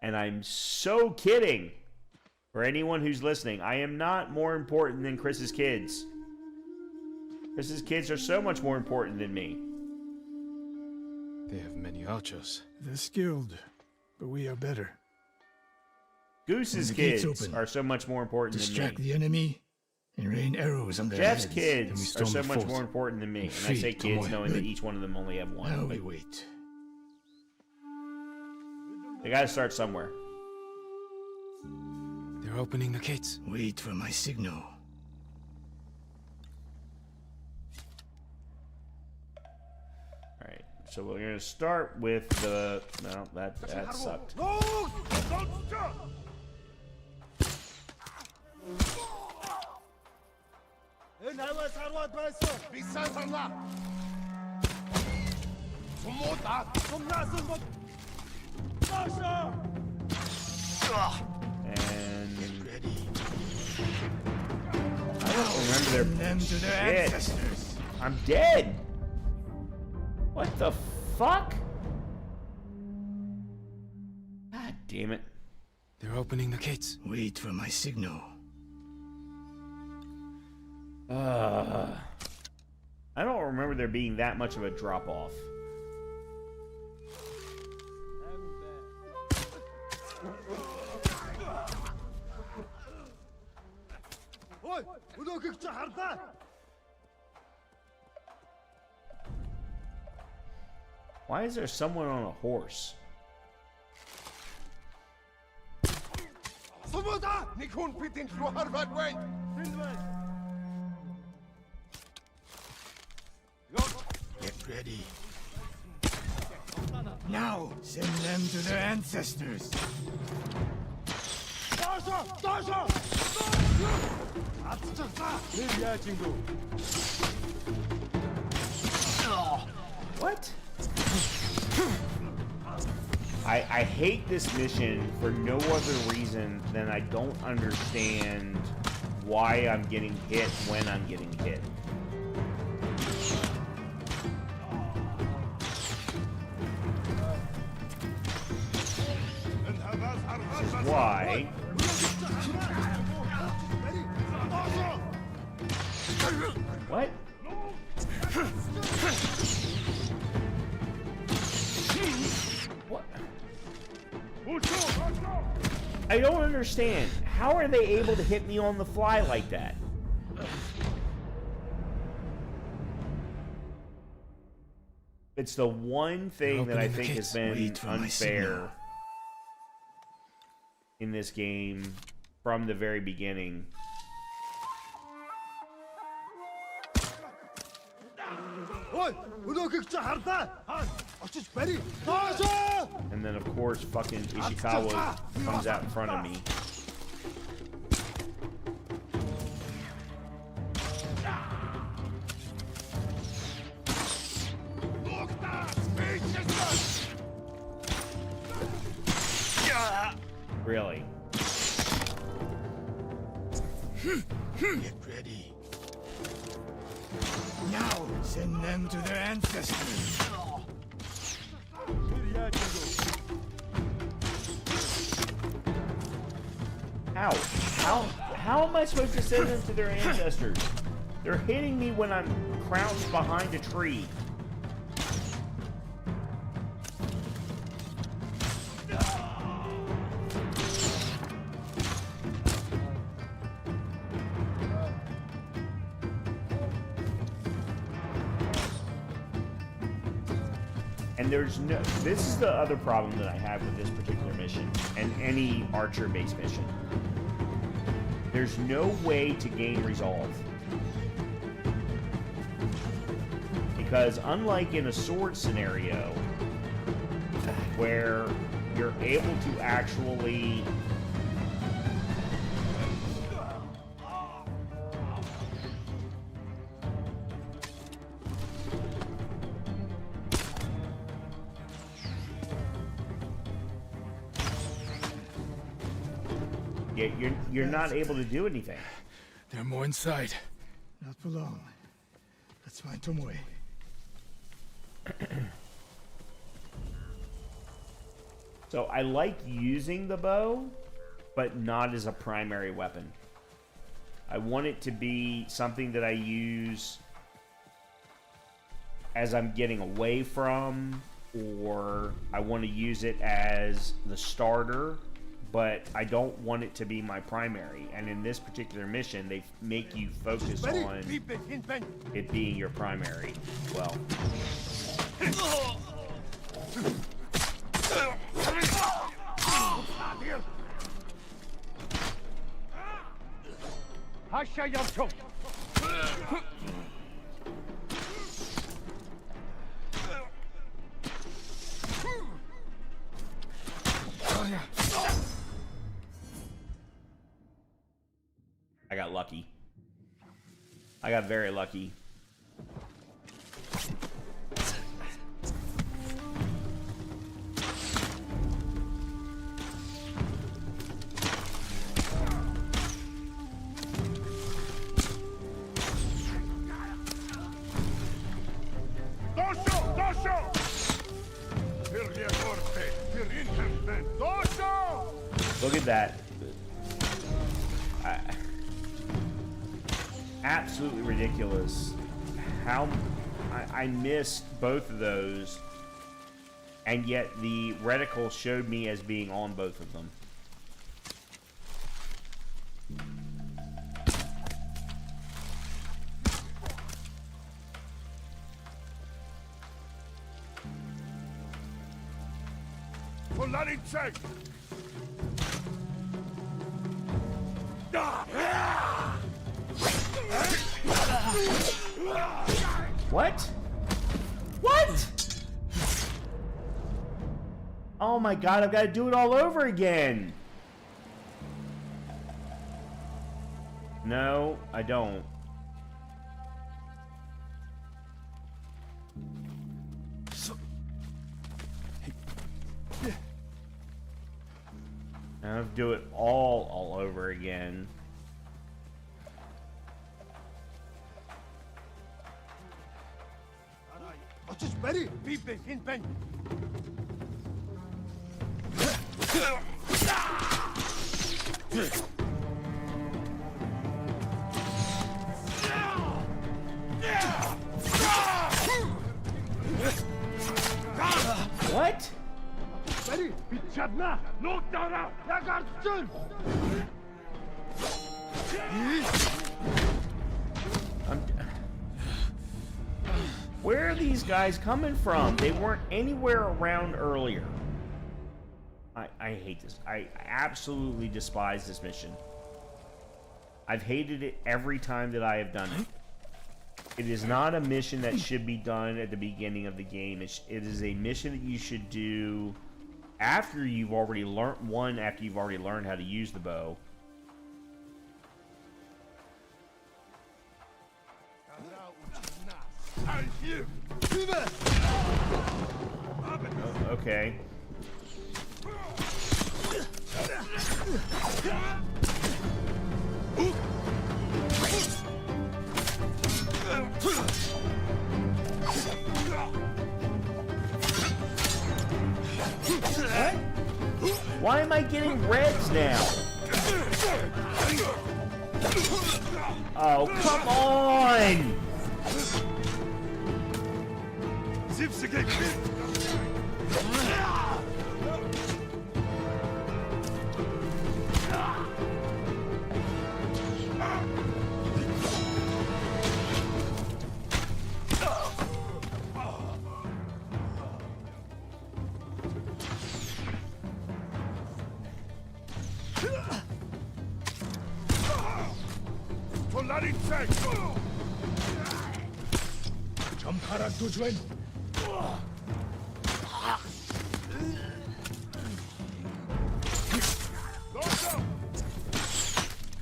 And I'm so kidding. For anyone who's listening, I am not more important than Chris's kids. Chris's kids are so much more important than me. They have many archers. They're skilled, but we are better. Goose's When the gates kids open, are so much more important Distract than me. the enemy and rain arrows on their Jeff's heads. kids are storm so the much fort more important than me. and And I say free kids Tomoe. knowing that each one of them only have one. Now but we wait. they gotta start somewhere. They're opening the gates. Wait for my signal. Alright, so we're gonna start with the... No, that sucked. And... I don't remember their... Them to their Shit. ancestors. I'm dead! What the fuck? God damn it. They're opening the gates. Wait for my signal. I don't remember there being that much of a drop-off. Why is there someone on a horse? Get ready. Now, send them to their ancestors. What? I hate this mission for no other reason than I don't understand why I'm getting hit when I'm getting hit. This is why... What? What? I don't understand. How are they able to hit me on the fly like that? It's the one thing that I think has been unfair in this game from the very beginning. And then, of course, fucking Ishikawa comes out in front of me. Really? Get ready. Now send them to their ancestors. How am I supposed to send them to their ancestors? They're hitting me when I'm crouched behind a tree. And there's no... This is the other problem that I have with this particular mission, and any archer-based mission. There's no way to gain resolve. Because unlike in a sword scenario, where you're able to actually... You're not able to do anything. There are more inside. Not for long. Let's find Tomoe. So I like using the bow, but not as a primary weapon. I want it to be something that I use as I'm getting away from, or I want to use it as the starter, but I don't want it to be my primary. And in this particular mission, they make you focus on it being your primary. Well. I got lucky. I got very lucky. Look at that. Absolutely ridiculous. How I missed both of those, and yet the reticle showed me as being on both of them. What? What? Oh my god, I've got to do it all over again. No, I don't. I have to do it all over again. What? Where are these guys coming from? They weren't anywhere around earlier. I hate this. I absolutely despise this mission. I've hated it every time that I have done it. It is not a mission that should be done at the beginning of the game. It is a mission that you should do after you've already learned after you've already learned how to use the bow. Oh, okay. What? Why am I getting reds now? Oh, come on!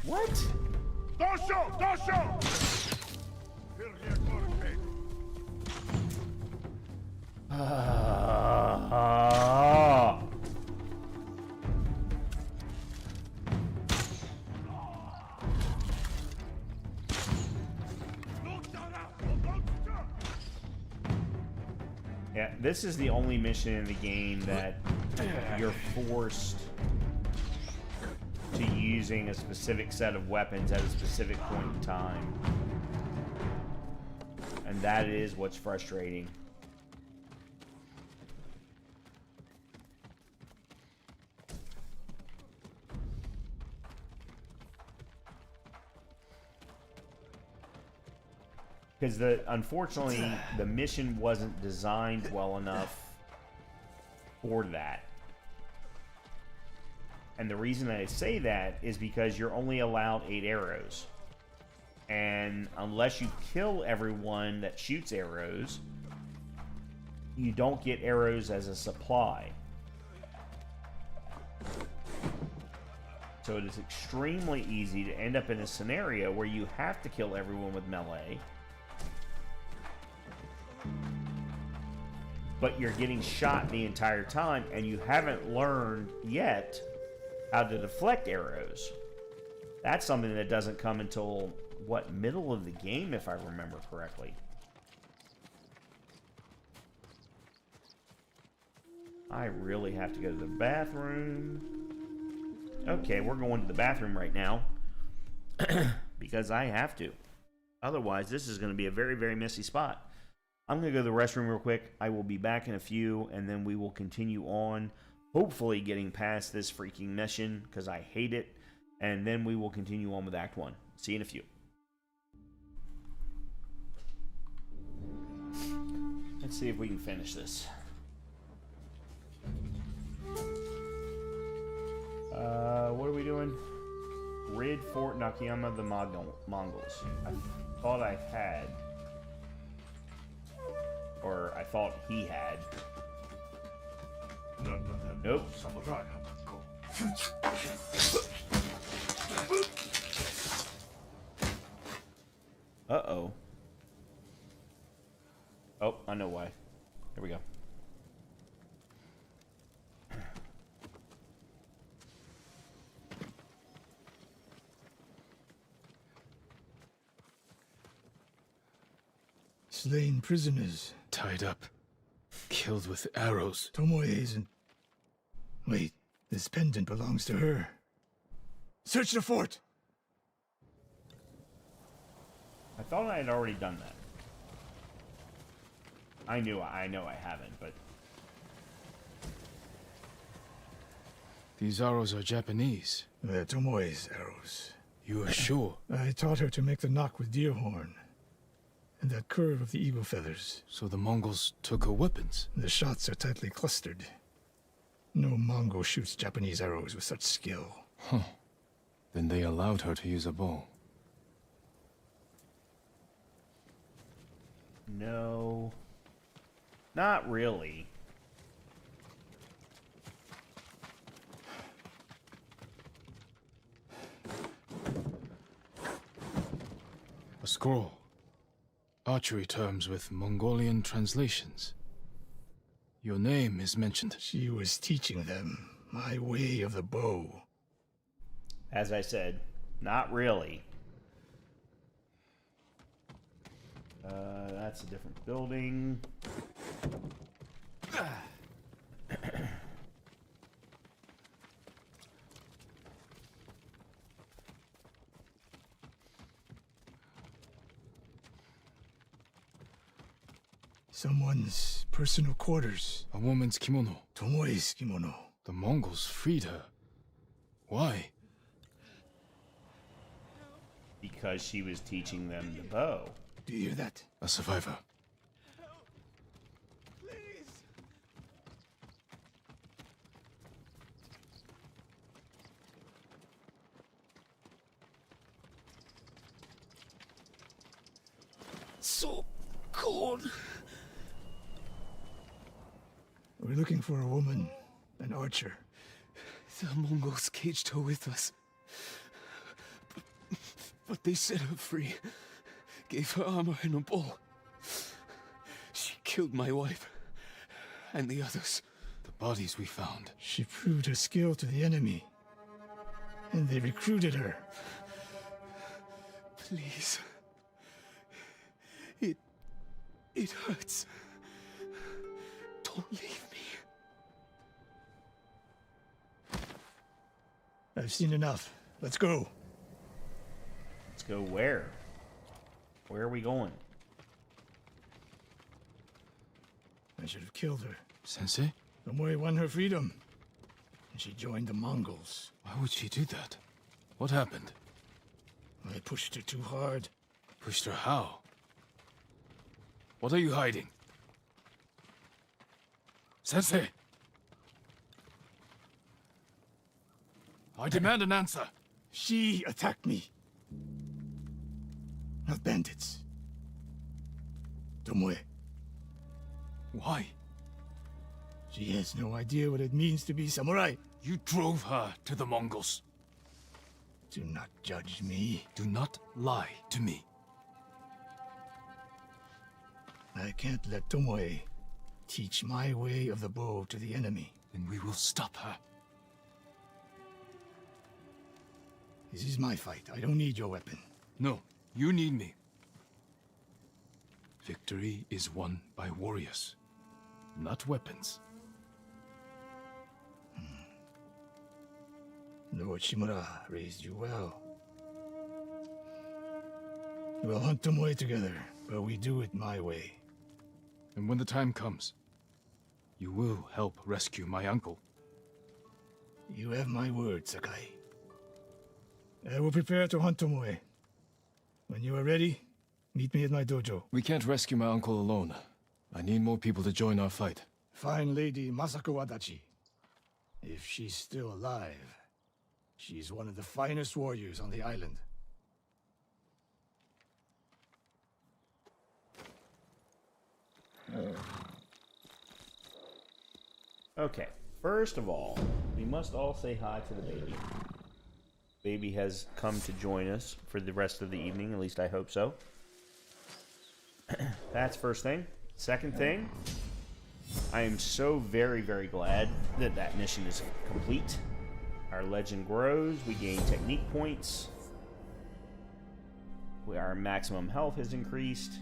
What? Yeah, this is the only mission in the game that you're forced to using a specific set of weapons at a specific point in time. And that is what's frustrating. Because unfortunately, the mission wasn't designed well enough for that. And the reason I say that is because you're only allowed 8 arrows. And unless you kill everyone that shoots arrows, you don't get arrows as a supply. So it is extremely easy to end up in a scenario where you have to kill everyone with melee. But you're getting shot the entire time, and you haven't learned yet how to deflect arrows. That's something that doesn't come until, what, middle of the game, if I remember correctly. I really have to go to the bathroom. Okay, we're going to the bathroom right now. Because I have to. Otherwise, this is going to be a very, very messy spot. I'm going to go to the restroom real quick. I will be back in a few, and then we will continue on, hopefully getting past this freaking mission, because I hate it, and then we will continue on with Act 1. See you in a few. Let's see if we can finish this. What are we doing? Rid Fort Nakayama the Mongols. I thought I had... Or I thought he had. Nope. Uh-oh. Oh, I know why. Here we go. Slain prisoners. Tied up. Killed with arrows. Tomoe isn't... Wait, this pendant belongs to her. Search the fort! I thought I had already done that. I know I haven't, but... These arrows are Japanese. They're Tomoe's arrows. You are sure? I taught her to make the knock with deer horn. and that curve of the eagle feathers. So the Mongols took her weapons? The shots are tightly clustered. No Mongol shoots Japanese arrows with such skill. Huh. Then they allowed her to use a bow. No. Not really. A scroll. Archery terms with Mongolian translations. Your name is mentioned. She was teaching them my way of the bow. As I said, not really. That's a different building. Someone's personal quarters. A woman's kimono. Tomoe's kimono. The Mongols freed her. Why? Because she was teaching them the bow. Do you hear that? A survivor. So cold. We're looking for a woman, an archer. The Mongols caged her with us. But they set her free. Gave her armor and a bow. She killed my wife. And the others. The bodies we found. She proved her skill to the enemy. And they recruited her. Please. It hurts. Don't leave me. I've seen enough. Let's go. Let's go where? Where are we going? I should have killed her. Sensei? Tomoe won her freedom. And she joined the Mongols. Why would she do that? What happened? I pushed her too hard. Pushed her how? What are you hiding? Sensei! I demand an answer. She attacked me. Not bandits. Tomoe. Why? She has no idea what it means to be samurai. You drove her to the Mongols. Do not judge me. Do not lie to me. I can't let Tomoe teach my way of the bow to the enemy. Then we will stop her. This is my fight. I don't need your weapon. No, you need me. Victory is won by warriors, not weapons. Lord Shimura raised you well. We'll hunt Tomoe together, but we do it my way. And when the time comes, you will help rescue my uncle. You have my word, Sakai. I will prepare to hunt Tomoe. When you are ready, meet me at my dojo. We can't rescue my uncle alone. I need more people to join our fight. Find Lady Masako Adachi. If she's still alive, she's one of the finest warriors on the island. Okay, first of all, we must all say hi to the baby. Baby has come to join us for the rest of the evening, at least I hope so. That's first thing. Second thing, I am so very, very glad that that mission is complete. Our legend grows, we gain technique points. Our maximum health has increased.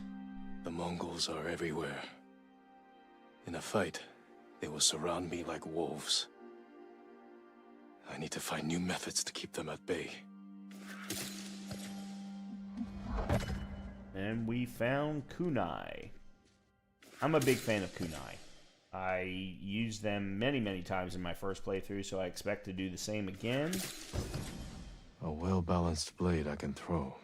The Mongols are everywhere. In a fight, they will surround me like wolves. I need to find new methods to keep them at bay. And we found kunai. I'm a big fan of kunai. I used them many, many times in my first playthrough, so I expect to do the same again. A well-balanced blade I can throw.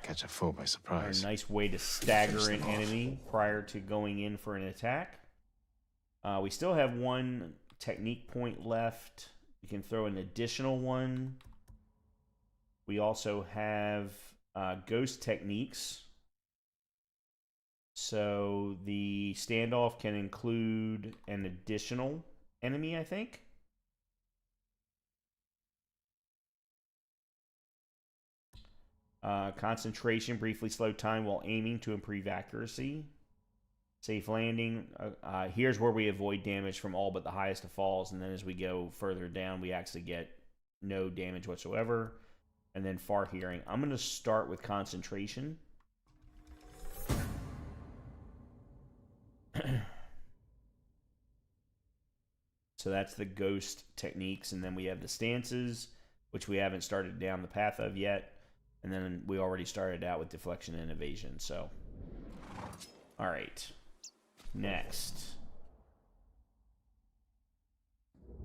Catch a foe by A surprise. nice way to stagger an enemy prior to going in for an attack. We still have one technique point left. We can throw an additional one. We also have ghost techniques. So the standoff can include an additional enemy, I think. Concentration, briefly slow time while aiming to improve accuracy. Safe landing. Here's where we avoid damage from all but the highest of falls, and then as we go further down, we actually get no damage whatsoever. And then far hearing. I'm going to start with concentration. So that's the ghost techniques, and then we have the stances, which we haven't started down the path of yet. And then we already started out with deflection and evasion, so. Alright. Next.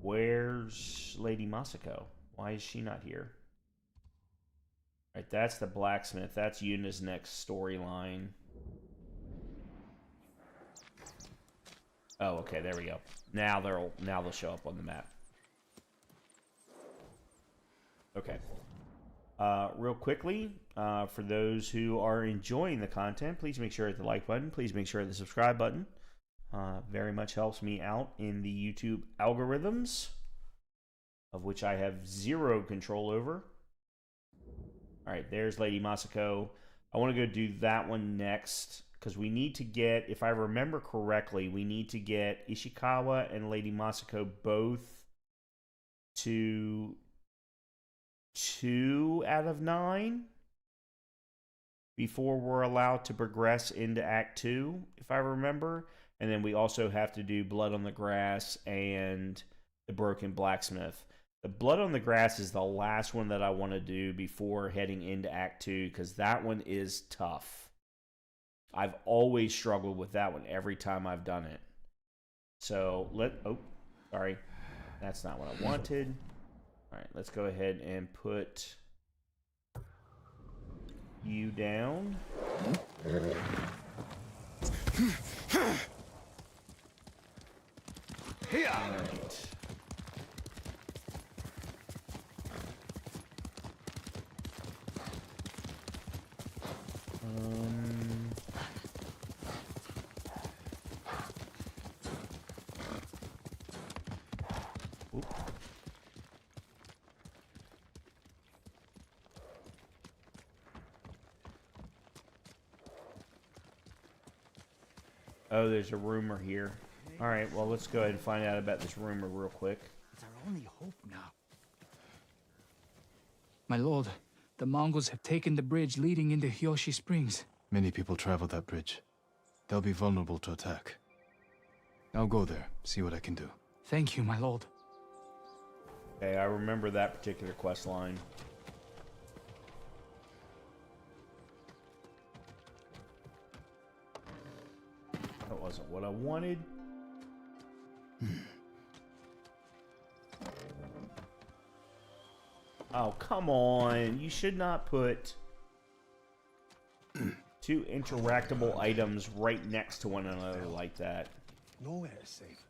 Where's Lady Masako? Why is she not here? Alright, that's the blacksmith. That's Yuna's next storyline. Oh, okay, there we go. Now they'll show up on the map. Okay. Real quickly, for those who are enjoying the content, please make sure to hit the like button. Please make sure to hit the subscribe button. Very much helps me out in the YouTube algorithms, of which I have zero control over. Alright, there's Lady Masako. I want to go do that one next, because we need to get, if I remember correctly, we need to get Ishikawa and Lady Masako both to 2 out of 9 before we're allowed to progress into Act 2, if I remember. And then we also have to do Blood on the Grass and the Broken Blacksmith. The Blood on the Grass is the last one that I want to do before heading into Act 2, because that one is tough. I've always struggled with that one every time I've done it. So, sorry. That's not what I wanted. Alright, let's go ahead and put you down. Alright. Oh, there's a rumor here. Alright, well, let's go ahead and find out about this rumor real quick. It's our only hope now. My lord, the Mongols have taken the bridge leading into Hyoshi Springs. Many people travel that bridge. They'll be vulnerable to attack. I'll go there, see what I can do. Thank you, my lord. Okay, I remember that particular quest line. That wasn't what I wanted. Oh, come on. You should not put two interactable items right next to one another like that. Nowhere is safe.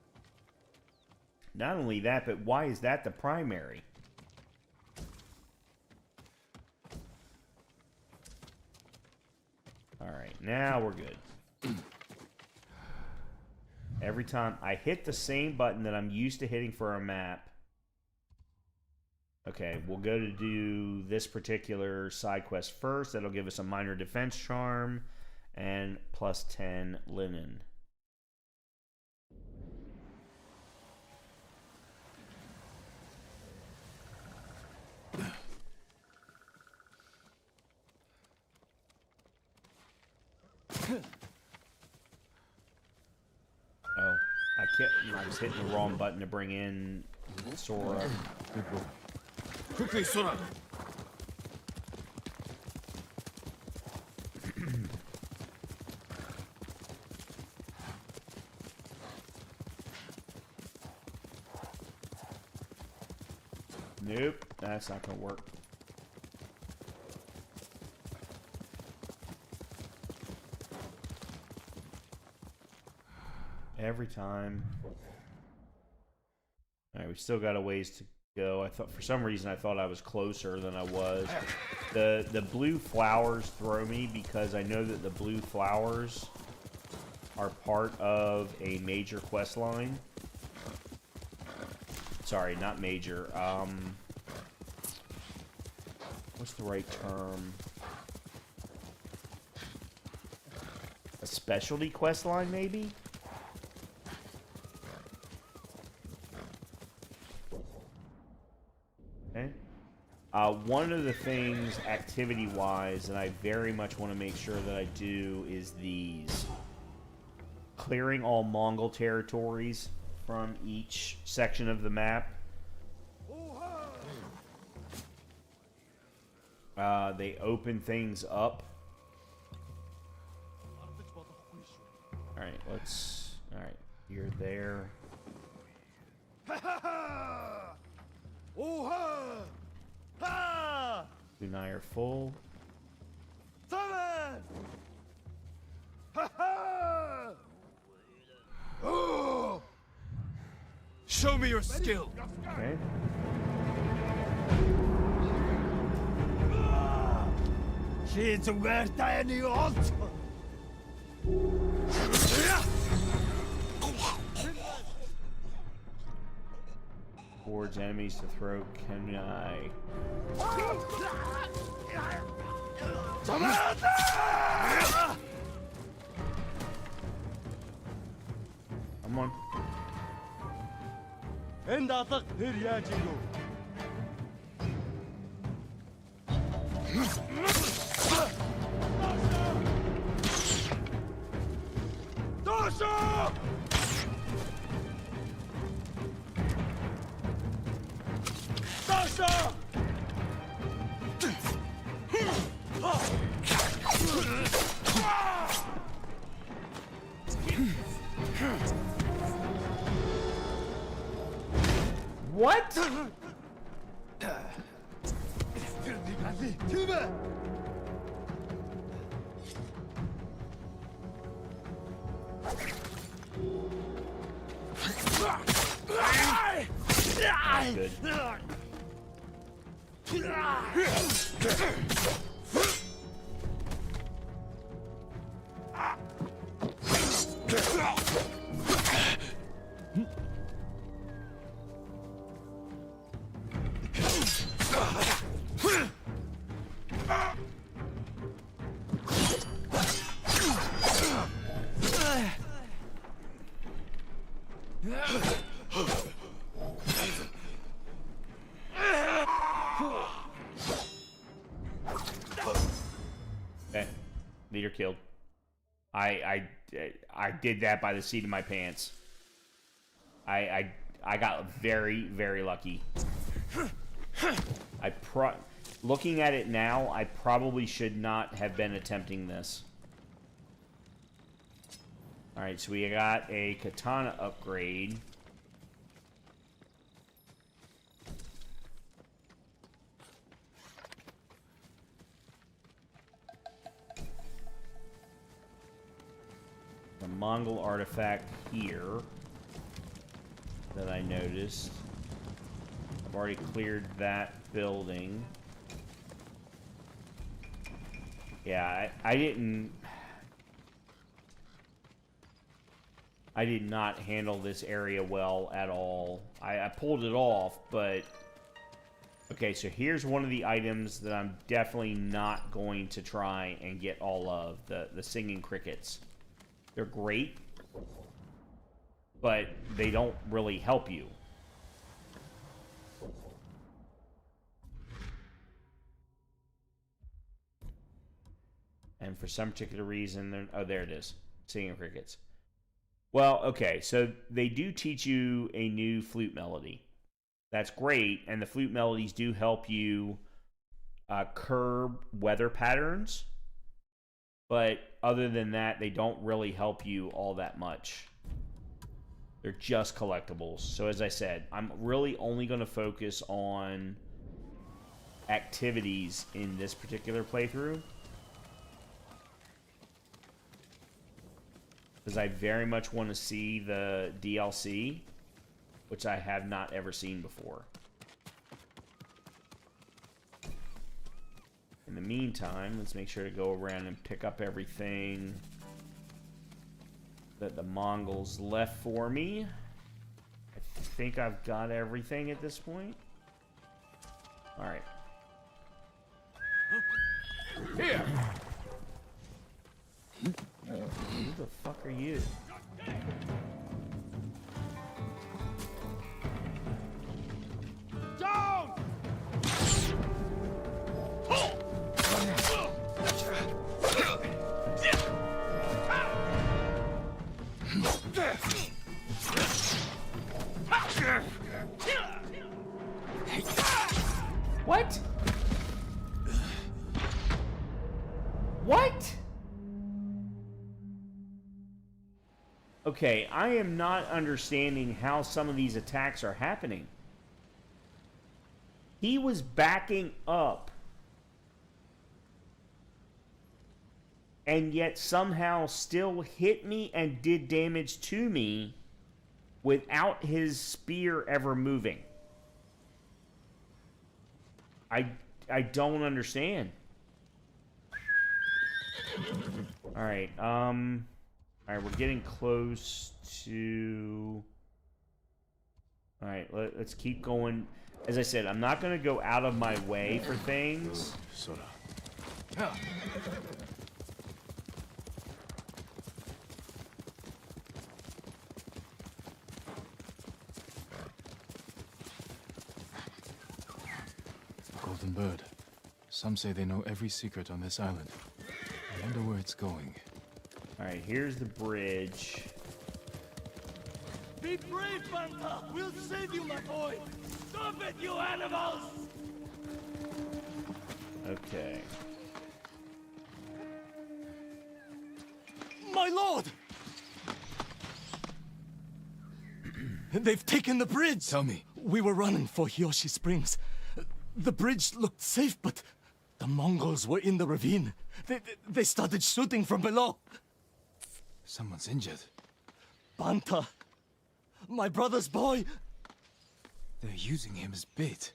Not only that, but why is that the primary? Alright, now we're good. Every time I hit the same button that I'm used to hitting for a map. Okay, we'll go to do this particular side quest first. That'll give us a minor defense charm and plus 10 linen. Oh, I was hitting the wrong button to bring in Sora. Quickly, Sora! Nope, that's not gonna work. every time. Alright, we still got a ways to go. I thought, for some reason, I thought I was closer than I was. The blue flowers throw me because I know that the blue flowers are part of a major quest line. Sorry, not major. What's the right term? A specialty quest line, maybe? Okay. One of the things, activity-wise, that I very much want to make sure that I do is these. Clearing all Mongol territories from each section of the map. They open things up. Alright, let's... Alright, you're there. You and I are full. Show me your skill. Okay. She's worth any odds. Towards enemies to throw kunai. Come on. What? Good. Okay, leader killed. I did that by the seat of my pants. I got very, very lucky. Looking at it now, I probably should not have been attempting this. Alright, so we got a katana upgrade. The Mongol artifact here that I noticed. I've already cleared that building. Yeah, I did not handle this area well at all. I pulled it off, but... Okay, so here's one of the items that I'm definitely not going to try and get all of. The singing crickets. They're great, but they don't really help you. And for some particular reason, oh, there it is. Singing crickets. Well, okay, so they do teach you a new flute melody. That's great, and the flute melodies do help you curb weather patterns. But other than that, they don't really help you all that much. They're just collectibles. So as I said, I'm really only going to focus on activities in this particular playthrough. because I very much want to see the DLC, which I have not ever seen before. In the meantime, let's make sure to go around and pick up everything that the Mongols left for me. I think I've got everything at this point. Alright. Here! Who the fuck are you? Down! What? What? Okay, I am not understanding how some of these attacks are happening. He was backing up, and yet somehow still hit me and did damage to me without his spear ever moving. I don't understand. Alright, alright, we're getting close to... Alright, let's keep going. As I said, I'm not going to go out of my way for things. Sora. Golden Bird. Some say they know every secret on this island. I wonder where it's going. Alright, here's the bridge. Be brave, Banta! We'll save you, my boy! Stop it, you animals! Okay. My lord! They've taken the bridge! Tell me. We were running for Hiyoshi Springs. The bridge looked safe, but the Mongols were in the ravine. They started shooting from below. Someone's injured. Banta! My brother's boy! They're using him as bait.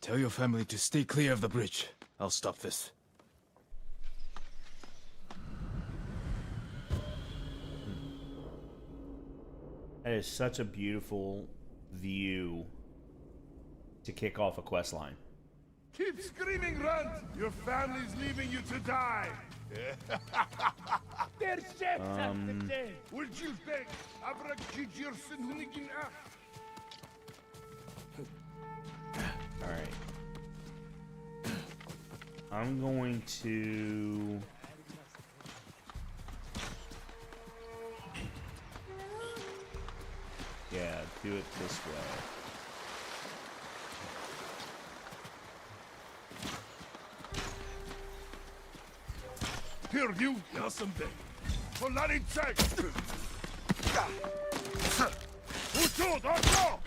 Tell your family to stay clear of the bridge. I'll stop this. That is such a beautiful view to kick off a quest line. Keep screaming, Runt! Your family's leaving you to die! Alright. I'm going to... Yeah, do it this way. Here, you! Yasambe! Polaritze! Uso, Dorso!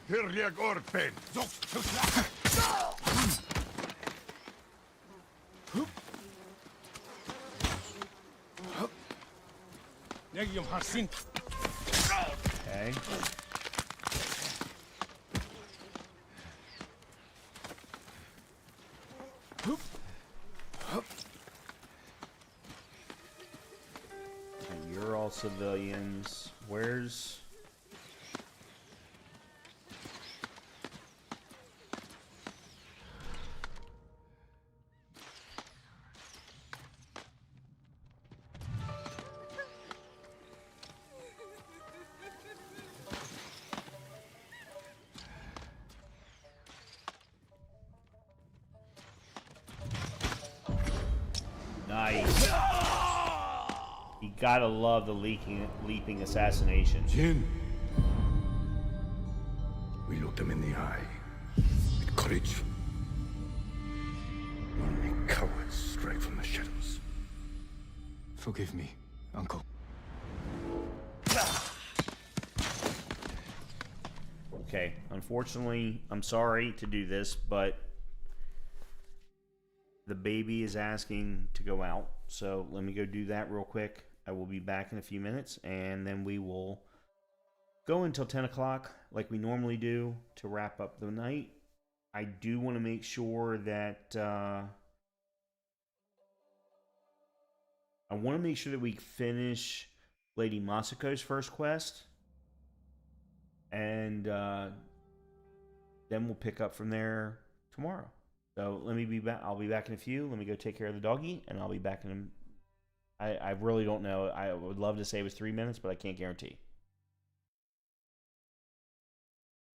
Here, Lieg Orpen! Negium Hasin. Okay. And you're all civilians. Where's... Nice. You gotta love the leaping assassination. Jin. We look them in the eye. With courage. Only cowards strike from the shadows. Forgive me, Uncle. Okay, unfortunately, I'm sorry to do this, but the baby is asking to go out. So let me go do that real quick. I will be back in a few minutes, and then we will go until 10 o'clock like we normally do to wrap up the night. I do want to make sure that we finish Lady Masako's first quest, and then we'll pick up from there tomorrow. So let me be back. I'll be back in a few. Let me go take care of the doggy, and I'll be back in. I really don't know. I would love to say it was 3 minutes, but I can't guarantee.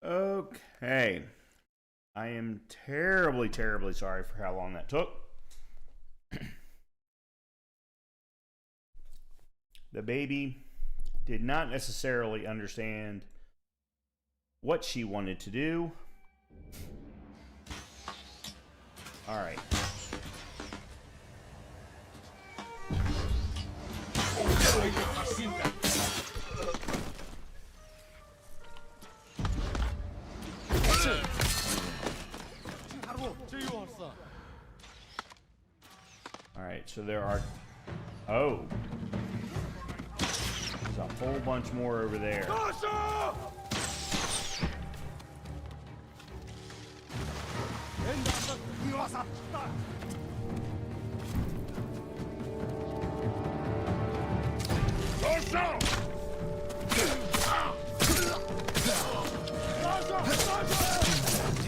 Okay. I am terribly, terribly sorry for how long that took. The baby did not necessarily understand what she wanted to do. All right. All right, so there are... Oh. There's a whole bunch more over there.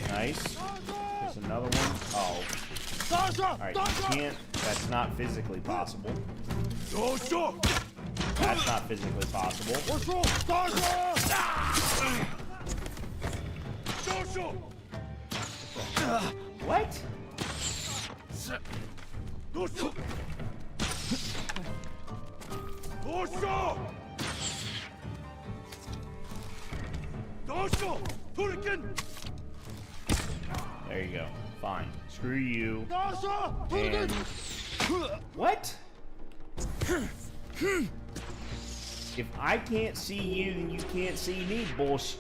Nice. There's another one. Oh. Alright, you can't. That's not physically possible. That's not physically possible. What? There you go. Fine. Screw you. And... What? If I can't see you, then you can't see me, bullshit.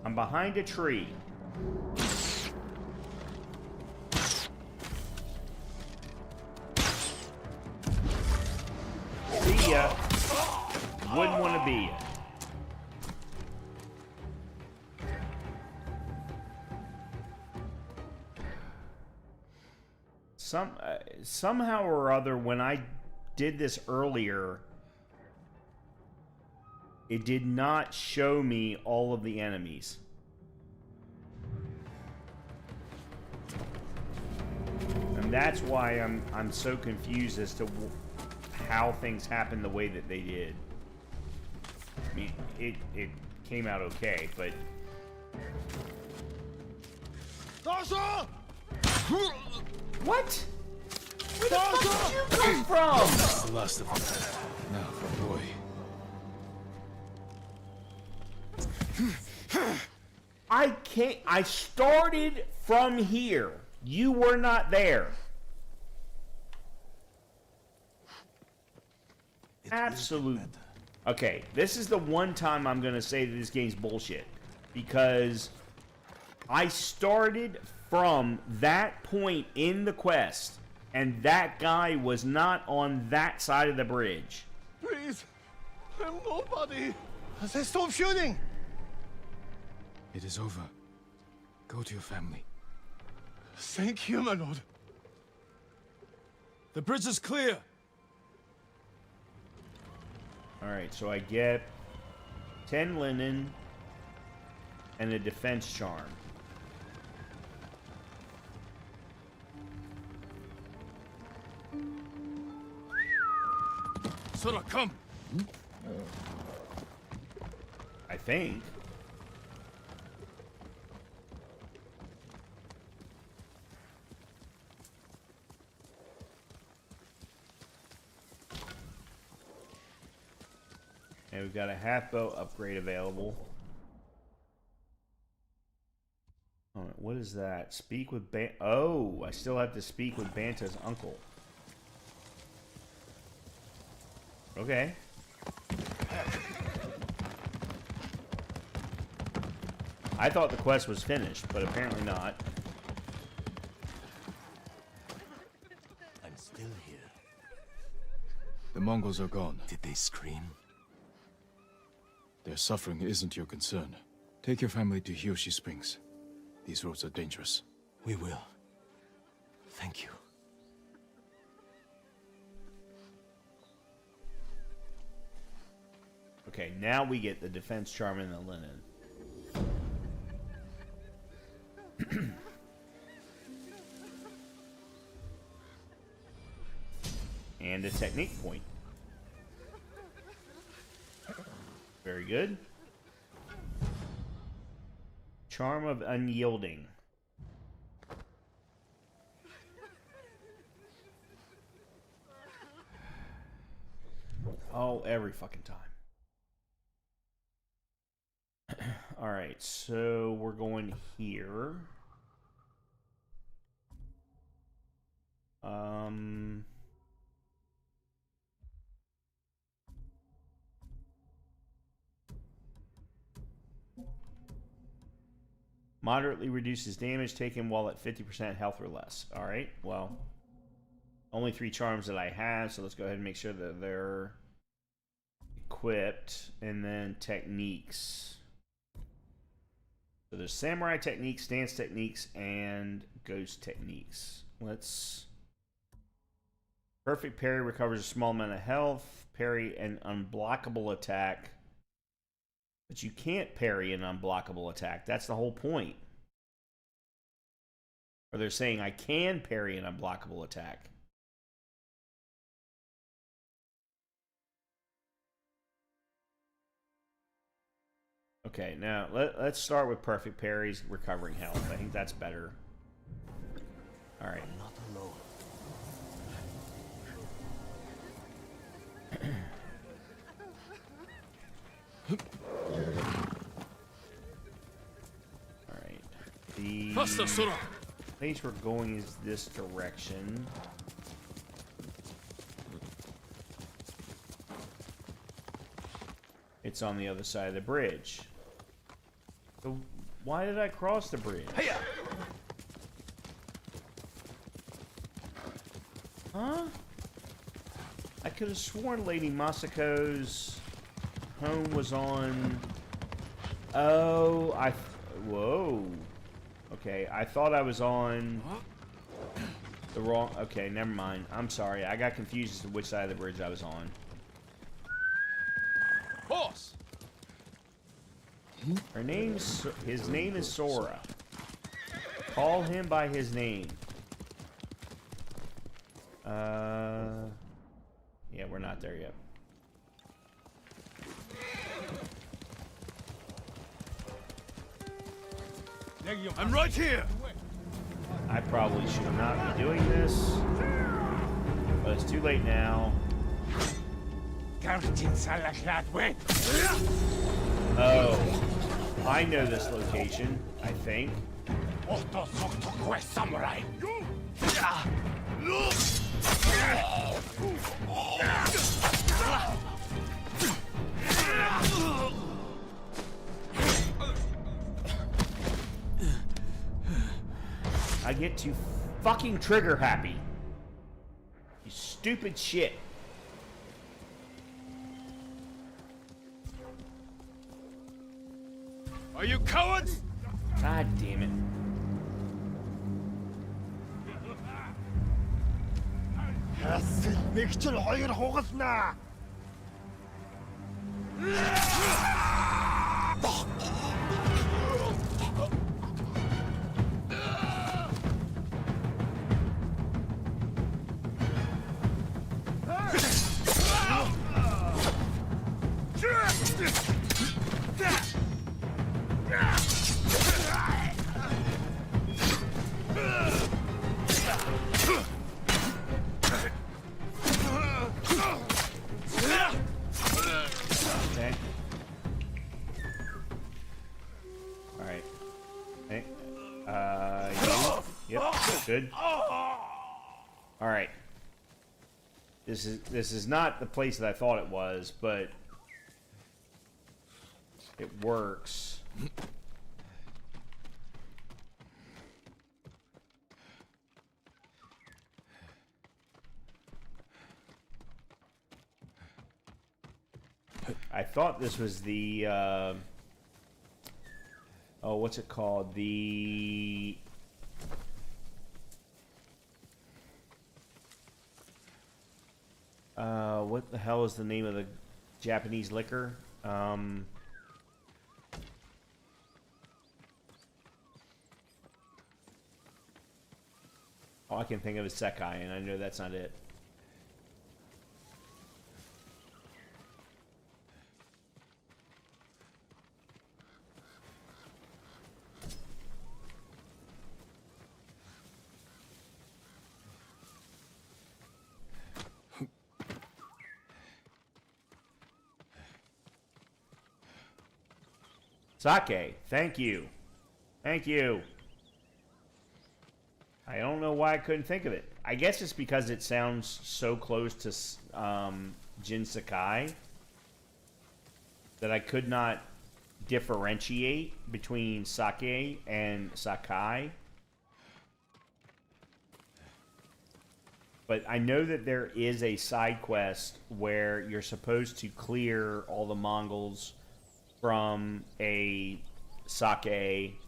I'm behind a tree. See ya. Wouldn't want to be ya. Somehow or other, when I did this earlier, it did not show me all of the enemies. And that's why I'm so confused as to how things happened the way that they did. I mean, it came out okay, but... What? Where the fuck did you come from? That's the last of them. Now for boy. I can't. I started from here. You were not there. Absolute. Okay, this is the one time I'm gonna say that this game's bullshit, because I started from that point in the quest, and that guy was not on that side of the bridge. Please, I'm nobody. They stop shooting. It is over. Go to your family. Thank you, my lord. The bridge is clear. Alright, so I get 10 linen and a defense charm. Sora, come! I think. And we've got a half boat upgrade available. What is that? Speak with Oh, I still have to speak with Banta's uncle. Okay. I thought the quest was finished, but apparently not. I'm still here. The Mongols are gone. Did they scream? Their suffering isn't your concern. Take your family to Hiyoshi Springs. These roads are dangerous. We will. Thank you. Okay, now we get the defense charm and the linen. And a technique point. Very good. Charm of unyielding. Oh, every fucking time. Alright, so we're going here. Moderately reduces damage taken while at 50% health or less. Alright, well. Only 3 charms that I have, so let's go ahead and make sure that they're equipped. And then techniques. So there's samurai techniques, stance techniques, and ghost techniques. Let's... Perfect parry recovers a small amount of health. Parry an unblockable attack. But you can't parry an unblockable attack. That's the whole point. Or they're saying I can parry an unblockable attack. Okay, now let's start with perfect parries, recovering health. I think that's better. All right. Not alone. All right. The place we're going is this direction. It's on the other side of the bridge. So why did I cross the bridge? Huh? I could have sworn Lady Masako's home was on... Oh, whoa. Okay, I thought I was on the wrong... Okay, never mind. I'm sorry. I got confused as to which side of the bridge I was on. Boss! His name is Sora. Call him by his name. Yeah, we're not there yet. I'm right here! I probably should not be doing this, but it's too late now. Oh, I know this location, I think. I get too fucking trigger happy. You stupid shit. Are you cowards? God damn it. Okay. Alright. Okay. Yep, good. Alright. This is not the place that I thought it was, but it works. I thought this was the oh, what's it called? The what the hell is the name of the Japanese liquor? Oh, I can think of a Sekai, and I know that's not it. Sake, thank you. Thank you. I don't know why I couldn't think of it. I guess it's because it sounds so close to Jin Sakai that I could not differentiate between Sake and Sakai. But I know that there is a side quest where you're supposed to clear all the Mongols from a sake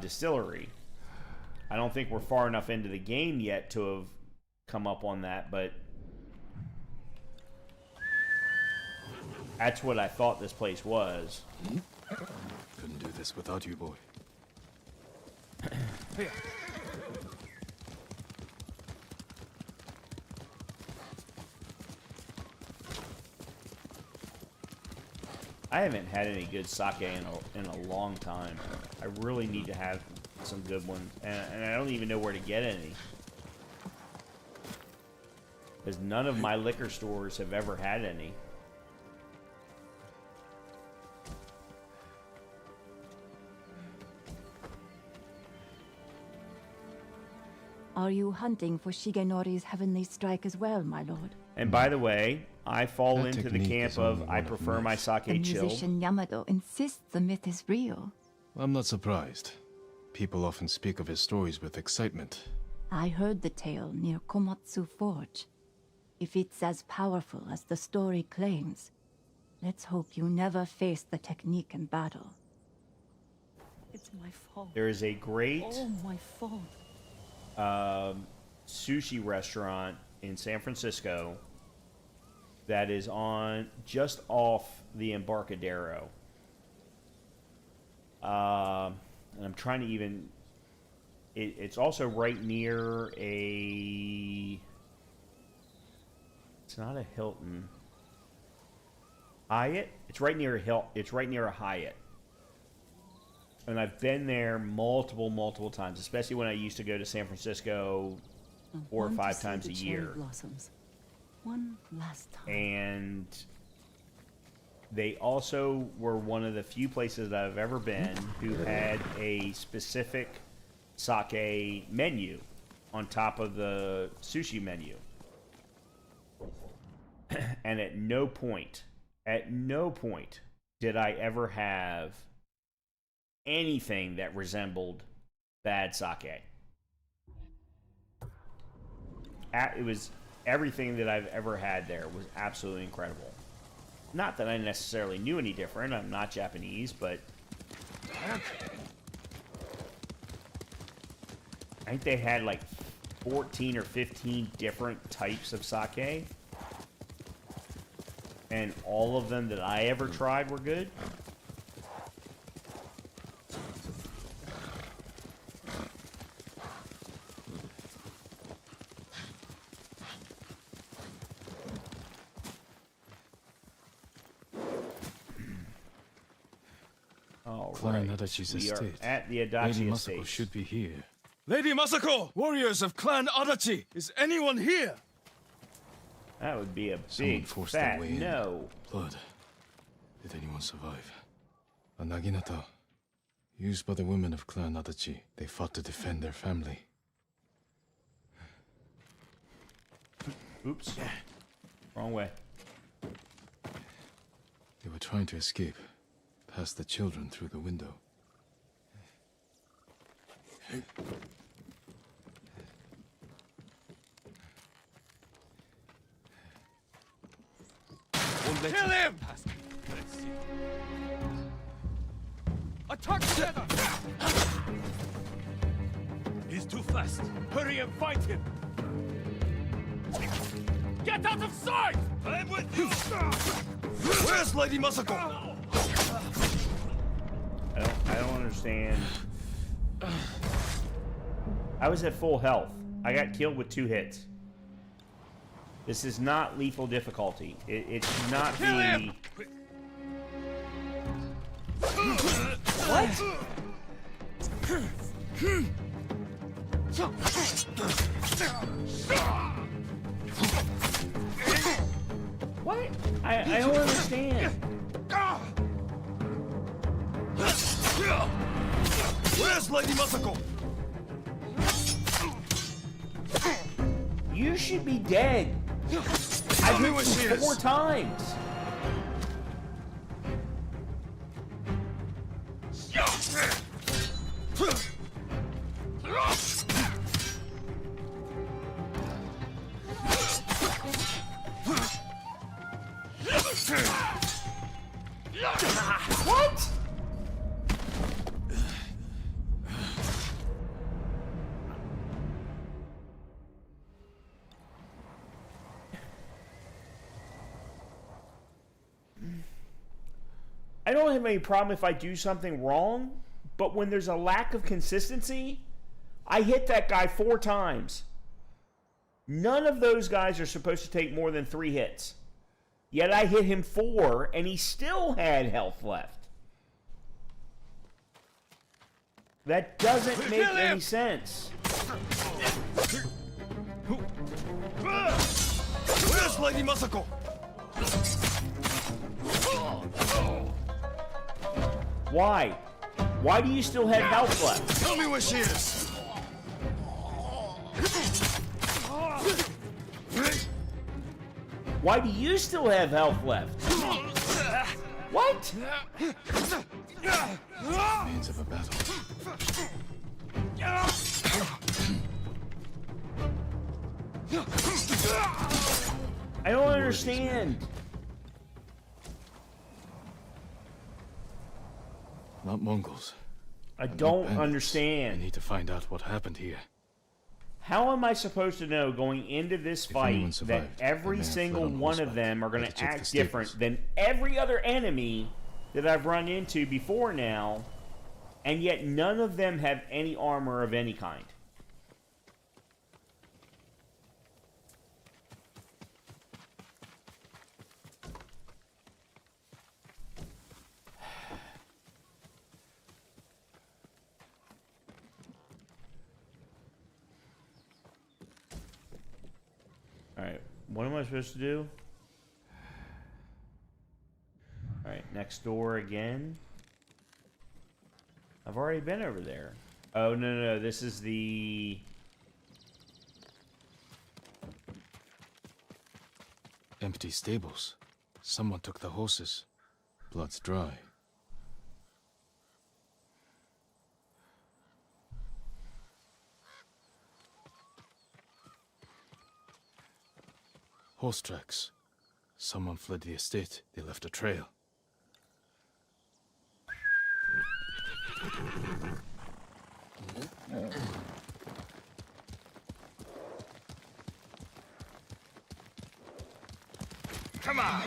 distillery. I don't think we're far enough into the game yet to have come up on that, but that's what I thought this place was. Couldn't do this without you, boy. I haven't had any good sake in a long time. I really need to have some good ones, and I don't even know where to get any. Because none of my liquor stores have ever had any. Are you hunting for Shigenori's heavenly strike as well, my lord? And by the way, I fall into the camp of I prefer my sake The chilled. musician Yamato insists the myth is real. I'm not surprised. People often speak of his stories with excitement. I heard the tale near Komatsu Forge. If it's as powerful as the story claims, let's hope you never face the technique in battle. It's my fault. There is a great Oh, my fault. sushi restaurant in San Francisco that is on just off the Embarcadero. And I'm trying to even... It's also right near a... It's not a Hilton. Hyatt? It's right near a Hyatt. And I've been there multiple times, especially when I used to go to San Francisco 4 or 5 times a year. Blossoms. One last time. And they also were one of the few places that I've ever been who had a specific sake menu on top of the sushi menu. And at no point did I ever have anything that resembled bad sake. It was everything that I've ever had there was absolutely incredible. Not that I necessarily knew any different. I'm not Japanese, but I think they had like 14 or 15 different types of sake. And all of them that I ever tried were good. Clan Adachi's We are estate. at the Lady Adachi Masako estate. should be here. Lady Masako! Warriors of Clan Adachi! Is anyone here? That would be a Someone big forced their fat way in. no. Blood. Did anyone survive? A naginata. Used by the women of Clan Adachi. They fought to defend their family. Oops. Wrong way. They were trying to escape, past the children through the window. Kill him! Let's see. Attack together! He's too fast. Hurry and fight him! Get out of sight! I'm with you! Where's Lady Masako? I don't understand. I was at full health. I got killed with 2 hits. This is not lethal difficulty. It should not be... What? What? I don't understand. Where's Lady Masako? You should be dead. I've hit you 4 times. What? I don't have any problem if I do something wrong, but when there's a lack of consistency, I hit that guy 4 times. None of those guys are supposed to take more than 3 hits. Yet I hit him 4, and he still had health left. That doesn't make any sense. Where's Lady Masako? Why? Why do you still have health left? Tell me where she is. Why do you still have health left? What? Remains of a battle. I don't understand. Not Mongols. I don't understand. I need to find out what happened here. How am I supposed to know going into this fight that every single one of them are going to act different than every other enemy that I've run into before now, and yet none of them have any armor of any kind? Alright, what am I supposed to do? Alright, next door again. I've already been over there. Oh, no, this is the... Empty stables. Someone took the horses. Blood's dry. Horse tracks. Someone fled the estate. They left a trail. Come on!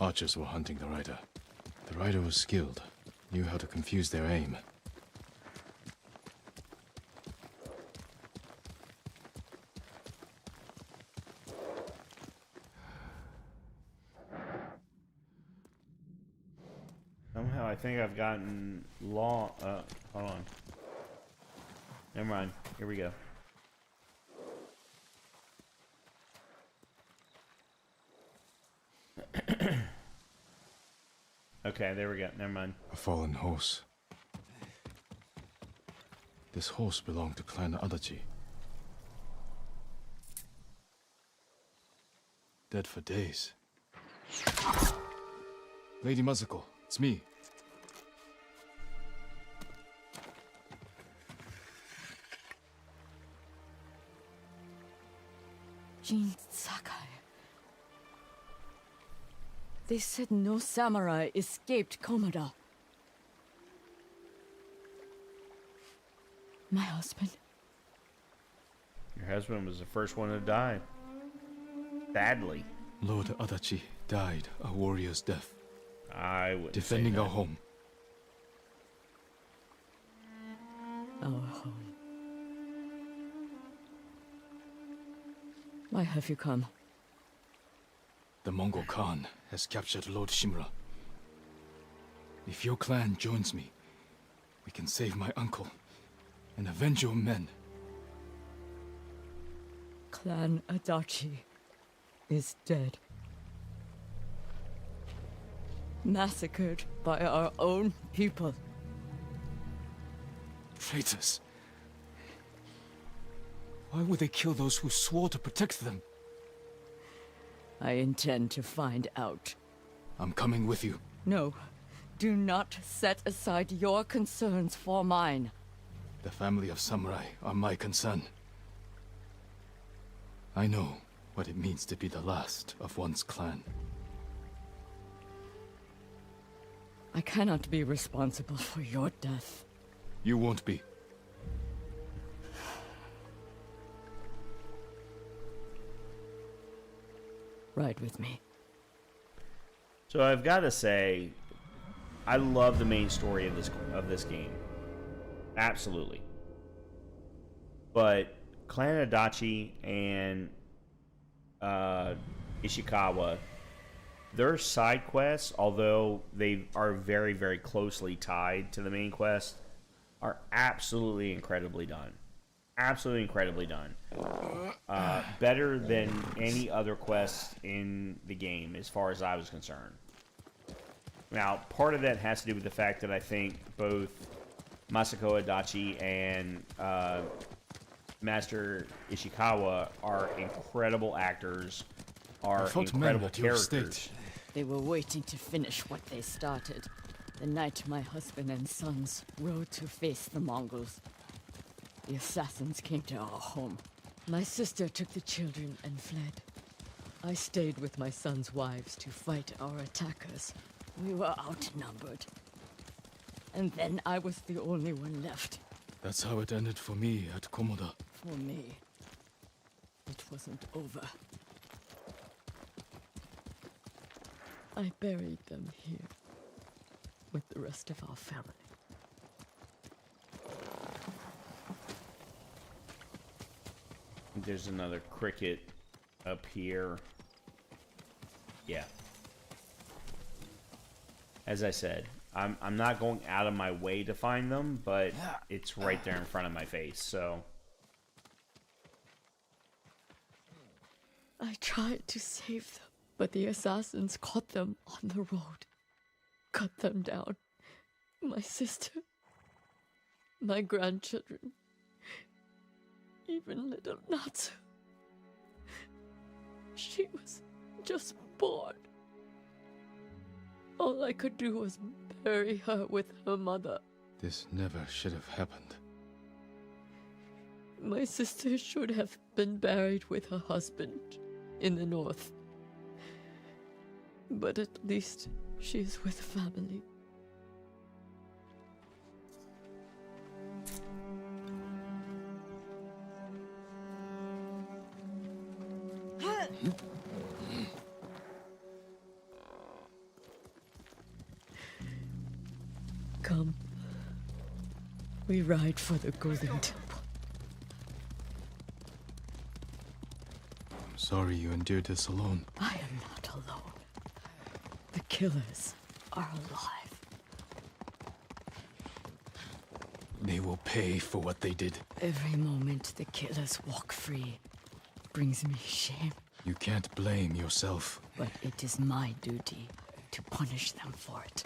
Archers were hunting the rider. The rider was skilled, knew how to confuse their aim. Somehow I think I've gotten hold on. Never mind. Here we go. Okay, there we go. Never mind. A fallen horse. This horse belonged to Clan Adachi. Dead for days. Lady Mazuko, it's me. Jin Sakai. They said no samurai escaped Komoda. My husband. Your husband was the first one to die. Sadly. Lord Adachi died a warrior's death. I would defending our home. Our home. Why have you come? The Mongol Khan has captured Lord Shimura. If your clan joins me, we can save my uncle and avenge your men. Clan Adachi is dead. Massacred by our own people. Traitors. Why would they kill those who swore to protect them? I intend to find out. I'm coming with you. No, do not set aside your concerns for mine. The family of samurai are my concern. I know what it means to be the last of one's clan. I cannot be responsible for your death. You won't be. Ride with me. So I've got to say, I love the main story of this game. Absolutely. But Clan Adachi and Ishikawa, their side quests, although they are very, very closely tied to the main quest, are absolutely incredibly done. Absolutely incredibly done. Better than any other quest in the game, as far as I was concerned. Now, part of that has to do with the fact that I think both Masako Adachi and Master Ishikawa are incredible actors, are incredible characters. They were waiting to finish what they started. The night my husband and sons rode to face the Mongols. The assassins came to our home. My sister took the children and fled. I stayed with my sons' wives to fight our attackers. We were outnumbered. And then I was the only one left. That's how it ended for me at Komoda. For me, it wasn't over. I buried them here with the rest of our family. There's another cricket up here. Yeah. As I said, I'm not going out of my way to find them, but it's right there in front of my face, so. I tried to save them, but the assassins caught them on the road. Cut them down. My sister. My grandchildren. Even little Natsu. She was just born. All I could do was bury her with her mother. This never should have happened. My sister should have been buried with her husband in the north. But at least she is with family. Come. We ride for the Golden Temple. I'm sorry you endured this alone. I am not alone. The killers are alive. They will pay for what they did. Every moment the killers walk free brings me shame. You can't blame yourself. But it is my duty to punish them for it.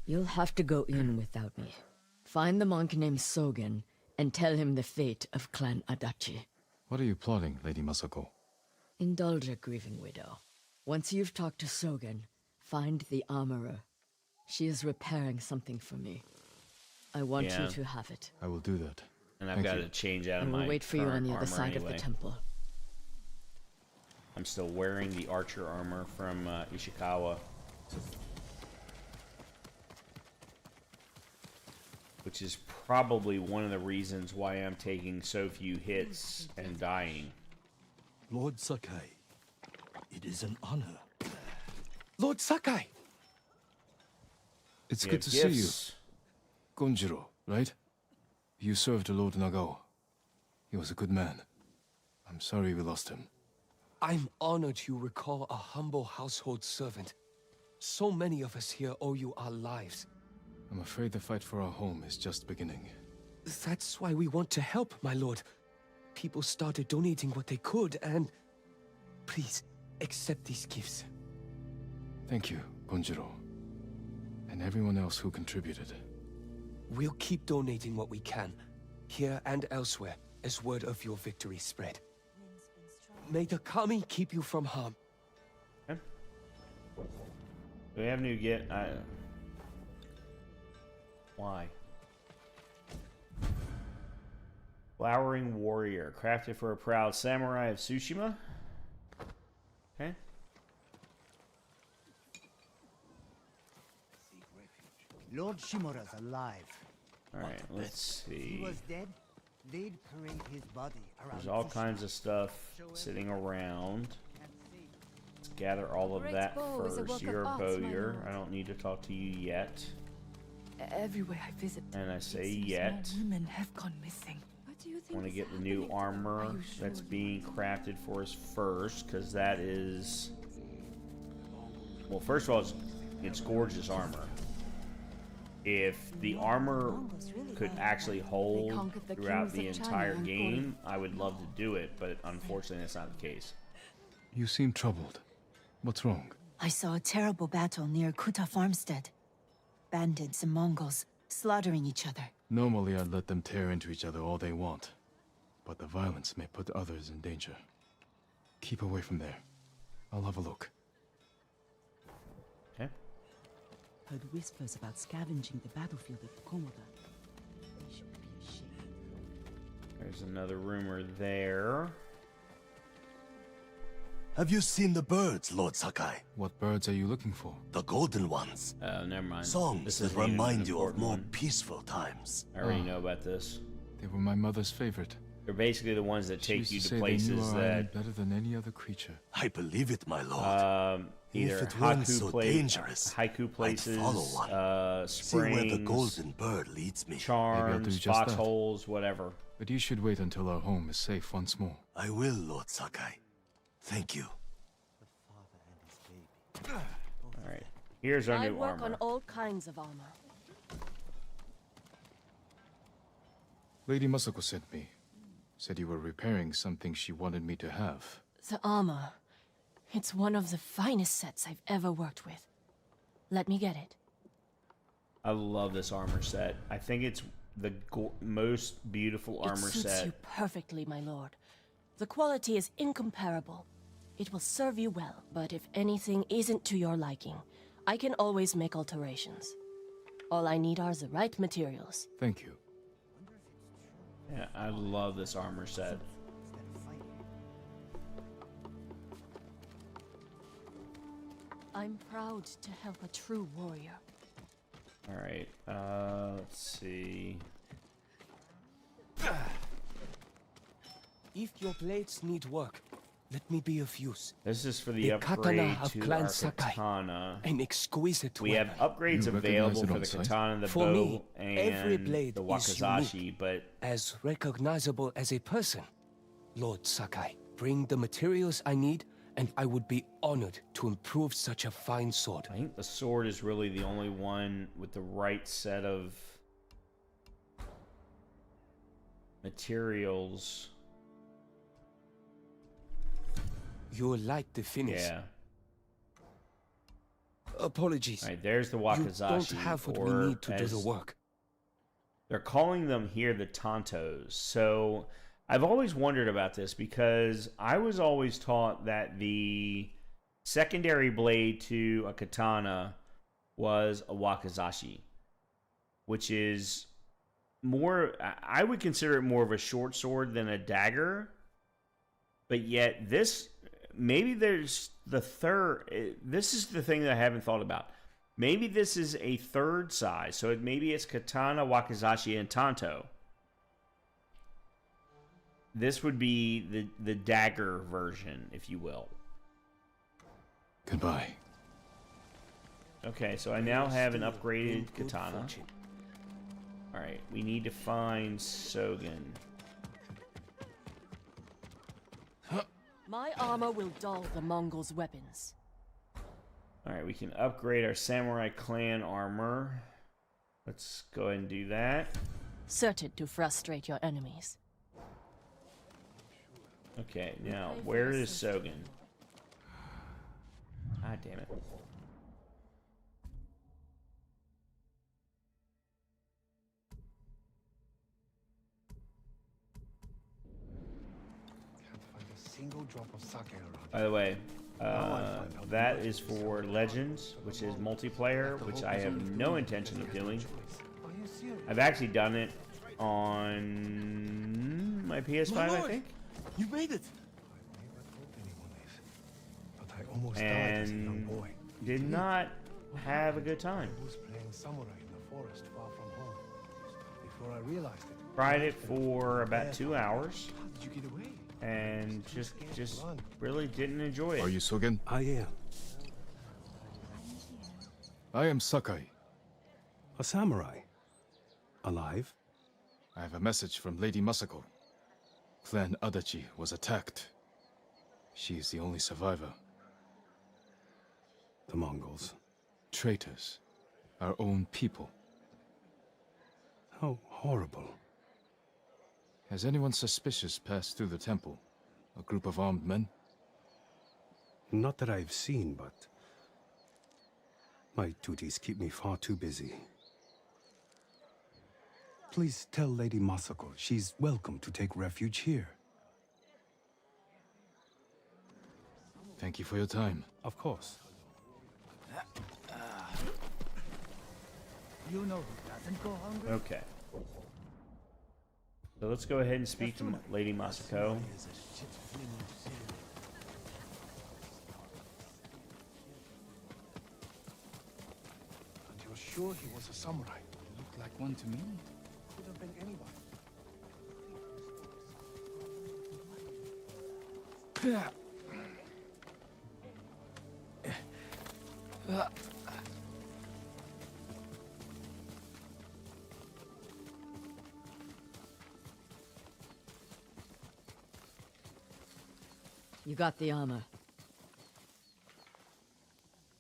You'll have to go in without me. Find the monk named Sogen and tell him the fate of Clan Adachi. What are you plotting, Lady Masako? Indulge a grieving widow. Once you've talked to Sogen, find the armorer. She is repairing something for me. I want you to have it. I will do that. And I've got to change out of my I will wait for you on the other side anyway. of the temple. I'm still wearing the archer armor from Ishikawa. Which is probably one of the reasons why I'm taking so few hits and dying. Lord Sakai, it is an honor. Lord Sakai! It's You good have to gifts. see you. Gonjiro, right? You served Lord Nagao. He was a good man. I'm sorry we lost him. I'm honored you recall a humble household servant. So many of us here owe you our lives. I'm afraid the fight for our home is just beginning. That's why we want to help, my lord. People started donating what they could, and... Please, accept these gifts. Thank you, Gonjiro. And everyone else who contributed. We'll keep donating what we can, here and elsewhere, as word of your victory spread. May the Kami keep you from harm. Okay. Do we have new get? Why? Flowering warrior, crafted for a proud samurai of Tsushima. Okay. Lord Shimura's alive. Alright, let's If see. he was dead, they'd parade his body around. There's all Tsushima. kinds of stuff sitting around. Let's gather all of Great that bow is a first. work of You're a art, my bowyer. lord. I don't need to talk to you yet. Everywhere I visit, And I say it seems yet. more women have gone missing. What do you I think want to is get the new happening? armor Are you that's sure? being crafted for us first, because that is... Well, first of all, it's gorgeous armor. If the armor could actually hold conquered the throughout the kings of entire China and game, I would love to do it, but unfortunately that's not the case. You seem troubled. What's wrong? I saw a terrible battle near Kuta Farmstead. Bandits and Mongols slaughtering each other. Normally I'd let them tear into each other all they want. But the violence may put others in danger. Keep away from there. I'll have a look. Okay. Heard whispers about scavenging the battlefield at Komoda. They should be ashamed. There's another rumor there. Have you seen the birds, Lord Sakai? What birds are you looking for? The golden ones. Oh, never mind. Songs This that isn't even an remind you of important more one. peaceful times. I already know about this. They were my mother's favorite. They're basically the ones that She take used you to to say places they knew our island that better than any other creature. I believe it, my lord. either if it weren't haiku so dangerous, haiku places, I'd follow one. springs, See where the golden bird leads me. Maybe I'll do charms, just that. foxholes, whatever. But you should wait until our home is safe once more. I will, Lord Sakai. Thank you. Alright, here's our I new work armor. on all kinds of armor. Lady Masako sent me. Said you were repairing something she wanted me to have. The armor. It's one of the finest sets I've ever worked with. Let me get it. I love this armor set. I think it's the most beautiful armor It suits set. you perfectly, my lord. The quality is incomparable. It will serve you well, but if anything isn't to your liking, I can always make alterations. All I need are the right materials. Thank you. Yeah, I love this armor set. I'm proud to help a true warrior. Alright, let's see. If your blades need work, let me be of use. This is for the upgrade katana of to Clan our Sakai. katana. An exquisite We have weapon. upgrades You recognize available it for on the sight? katana, the For bow, me, every and blade the is wakizashi, unique. but As recognizable as a person. Lord Sakai, bring the materials I need, and I would be honored to improve such a fine sword. I think the sword is really the only one with the right set of materials. You'll like the finish. Yeah. Apologies. All right, there's the You Wakizashi. don't have what we or need to do the as work. They're calling them here the Tontos. So I've always wondered about this because I was always taught that the secondary blade to a katana was a Wakizashi, which is more, I would consider it more of a short sword than a dagger. But yet this, maybe there's the third, this is the thing that I haven't thought about. Maybe this is a third size, so maybe it's katana, wakizashi, and tanto. This would be the dagger version, if you will. Goodbye. Okay, so I now have an upgraded katana. Alright, we need to find Sogen. My armor will dull the Mongols' weapons. Alright, we can upgrade our Samurai Clan armor. Let's go ahead and do that. Certain to frustrate your enemies. Okay, now, where is Sogen? Ah, damn it. Single drop of sake around. By the way, that is for Legends, which is multiplayer, which I have no intention of doing. I've actually done it on my PS5, I think. You made it. And did not have a good time. I was playing samurai in the forest far from home. Before I realized it. Tried it for about 2 hours. How did you get away? And just really didn't enjoy it. Are you Sogen? I am. I am Sakai. A samurai. Alive? I have a message from Lady Masako. Clan Adachi was attacked. She is the only survivor. The Mongols. Traitors. Our own people. How horrible. Has anyone suspicious passed through the temple? A group of armed men? Not that I've seen, but my duties keep me far too busy. Please tell Lady Masako she's welcome to take refuge here. Thank you for your time. Of course. You know who doesn't go hungry? Okay. So let's go ahead and speak to Lady Masako. And you're sure he was a samurai? Looked like one to me. Could have been anybody. You got the armor.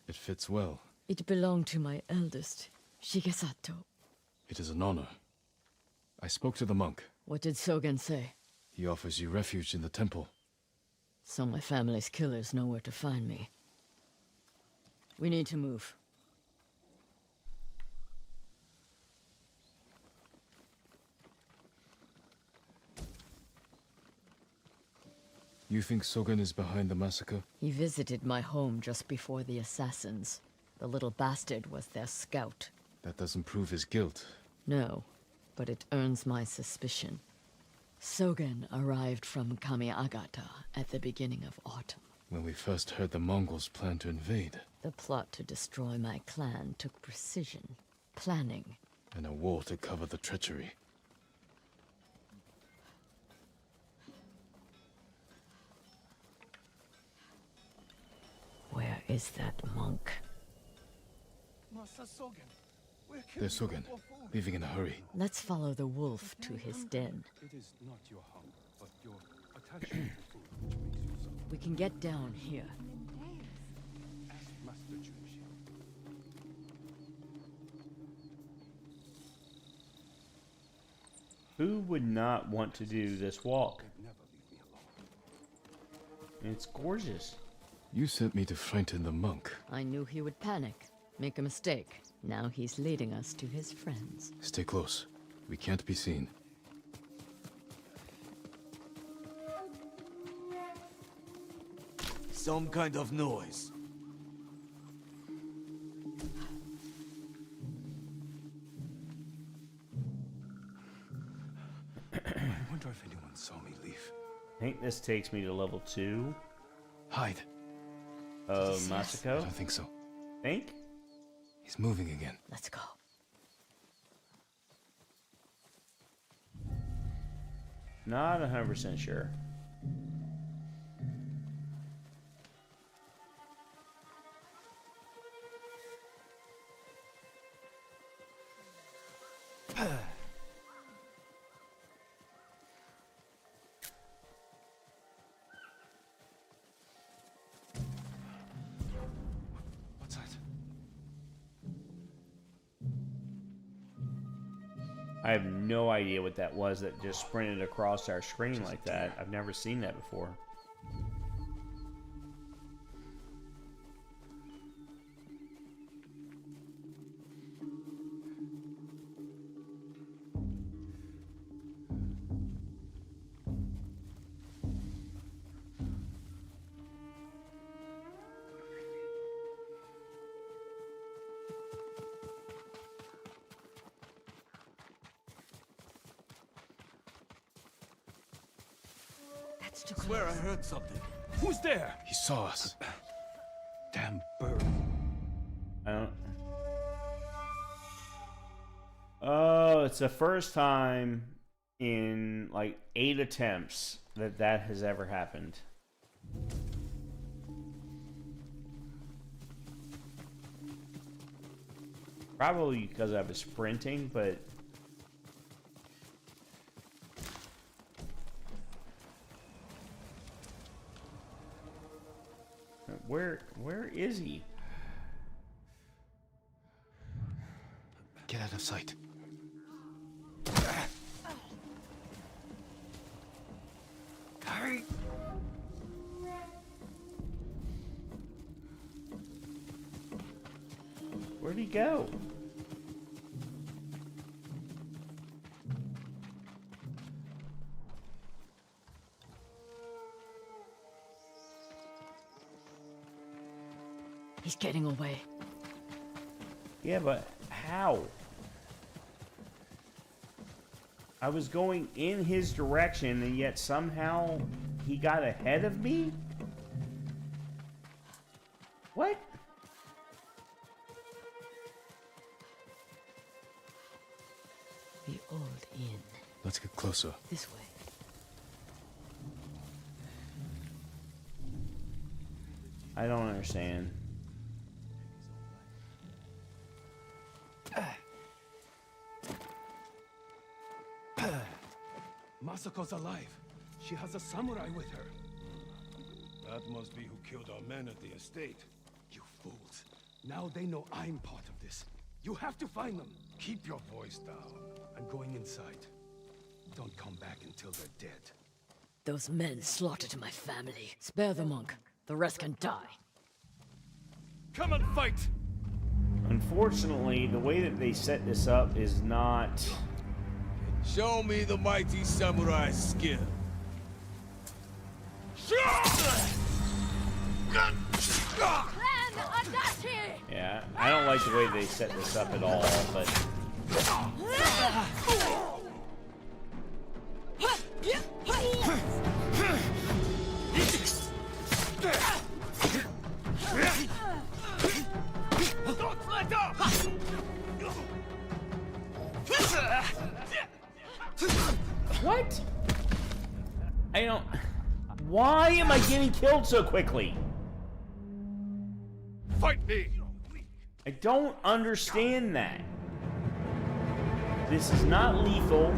It fits well. It belonged to my eldest, Shigesato. It is an honor. I spoke to the monk. What did Sogen say? He offers you refuge in the temple. So my family's killers know where to find me. We need to move. You think Sogen is behind the massacre? He visited my home just before the assassins. The little bastard was their scout. That doesn't prove his guilt. No, but it earns my suspicion. Sogen arrived from Kamiagata at the beginning of autumn. When we first heard the Mongols plan to invade. The plot to destroy my clan took precision, planning, And a war to cover the treachery. Where is that monk? Master Sogen, we're There's killing Sogen, you for food. leaving in a hurry. Let's follow the wolf to his den. It is not your hunger, but your attachment to food which makes you so. We can get down here. Ask Master Junichi. Who would not want to do this walk? It's gorgeous. You sent me to frighten the monk. I knew he would panic, make a mistake. Now he's leading us to his friends. Stay close. We can't be seen. Some kind of noise. I wonder if anyone saw me leave. I think this takes me to level 2. Hide. Masako? I don't think so. Think? He's moving again. Let's go. Not 100% sure. What's that? I have no idea what that was that just sprinted across our screen like that. I've never seen that before. I swear I heard something. Who's there? He saw us. Damn bird. I don't... Oh, it's the first time in like 8 attempts that that has ever happened. Probably because I was sprinting, but... Where is he? Get out of sight. Hurry! Where'd he go? He's getting away. Yeah, but how? I was going in his direction, and yet somehow he got ahead of me? What? The old inn. Let's get closer. This way. I don't understand. Masako's alive. She has a samurai with her. That must be who killed our men at the estate. You fools. Now they know I'm part of this. You have to find them. Keep your voice down. I'm going inside. Don't come back until they're dead. Those men slaughtered my family. Spare the monk. The rest can die. Come and fight! Unfortunately, the way that they set this up is not... Show me the mighty samurai skill. Yeah, I don't like the way they set this up at all, but... Don't let up! What? I don't... Why am I getting killed so quickly? Fight me! I don't understand that. This is not lethal.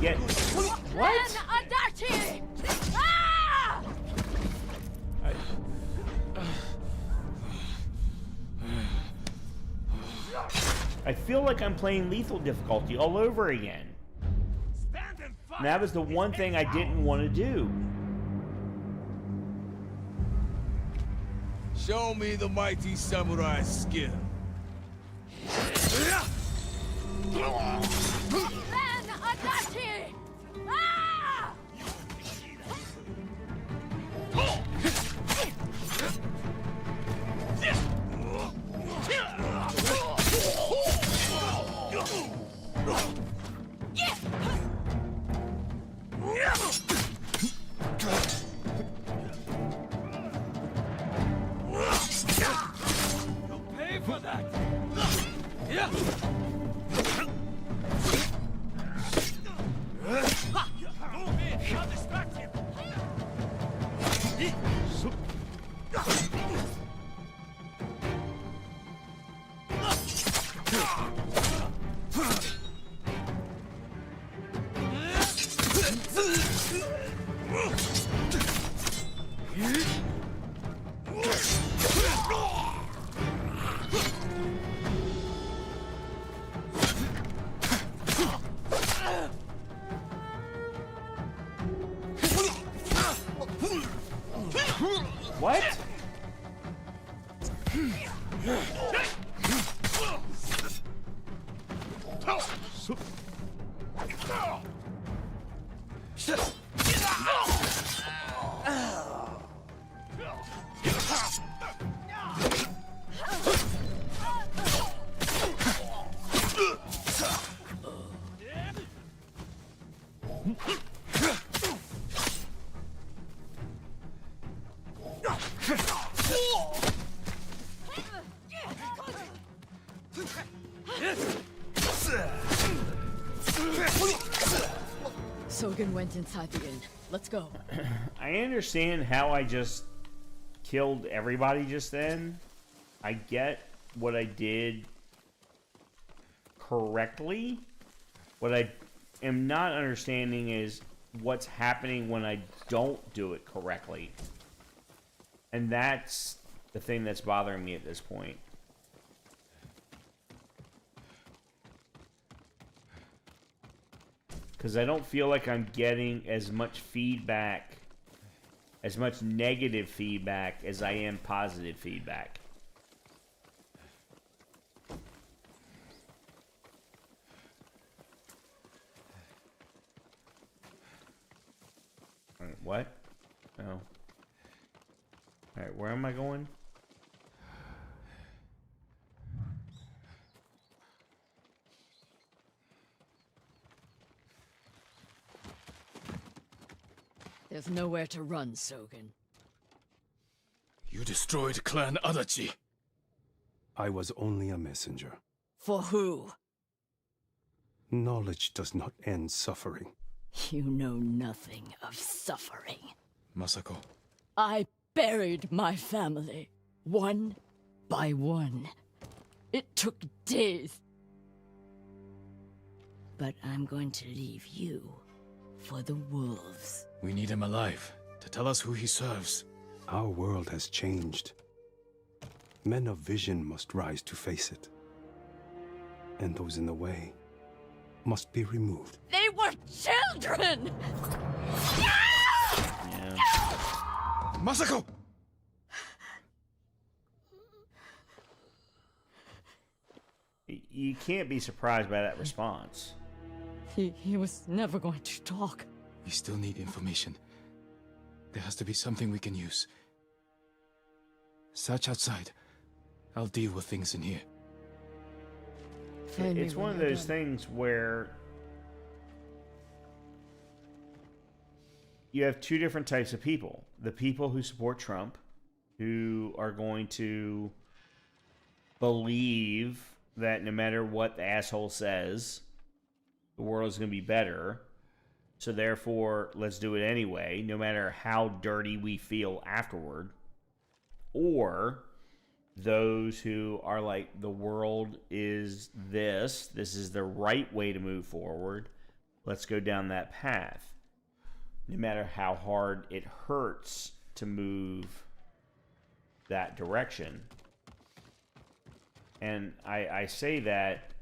Yet... What? I feel like I'm playing lethal difficulty all over again. And that was the one thing I didn't want to do. Show me the mighty samurai skill. Then Adachi! Ah! You'll pay for that. Yeah. Move in. I'll distract him. What? Sogen went inside the inn. Let's go. I understand how I just killed everybody just then. I get what I did correctly. What I am not understanding is what's happening when I don't do it correctly. And that's the thing that's bothering me at this point. Because I don't feel like I'm getting as much feedback, as much negative feedback as I am positive feedback. Alright, what? Oh. Alright, where am I going? There's nowhere to run, Sogen. You destroyed Clan Adachi. I was only a messenger. For who? Knowledge does not end suffering. You know nothing of suffering. Masako. I buried my family, one by one. It took days. But I'm going to leave you for the wolves. We need him alive to tell us who he serves. Our world has changed. Men of vision must rise to face it. And those in the way must be removed. They were children! Yeah. Masako! You can't be surprised by that response. He was never going to talk. We still need information. There has to be something we can use. Search outside. I'll deal with things in here. It's one of those things where you have two different types of people. The people who support Trump, who are going to believe that no matter what the asshole says, the world is going to be better. So therefore, let's do it anyway, no matter how dirty we feel afterward. Or those who are like, the world is this is the right way to move forward. Let's go down that path. No matter how hard it hurts to move that direction. And I say that...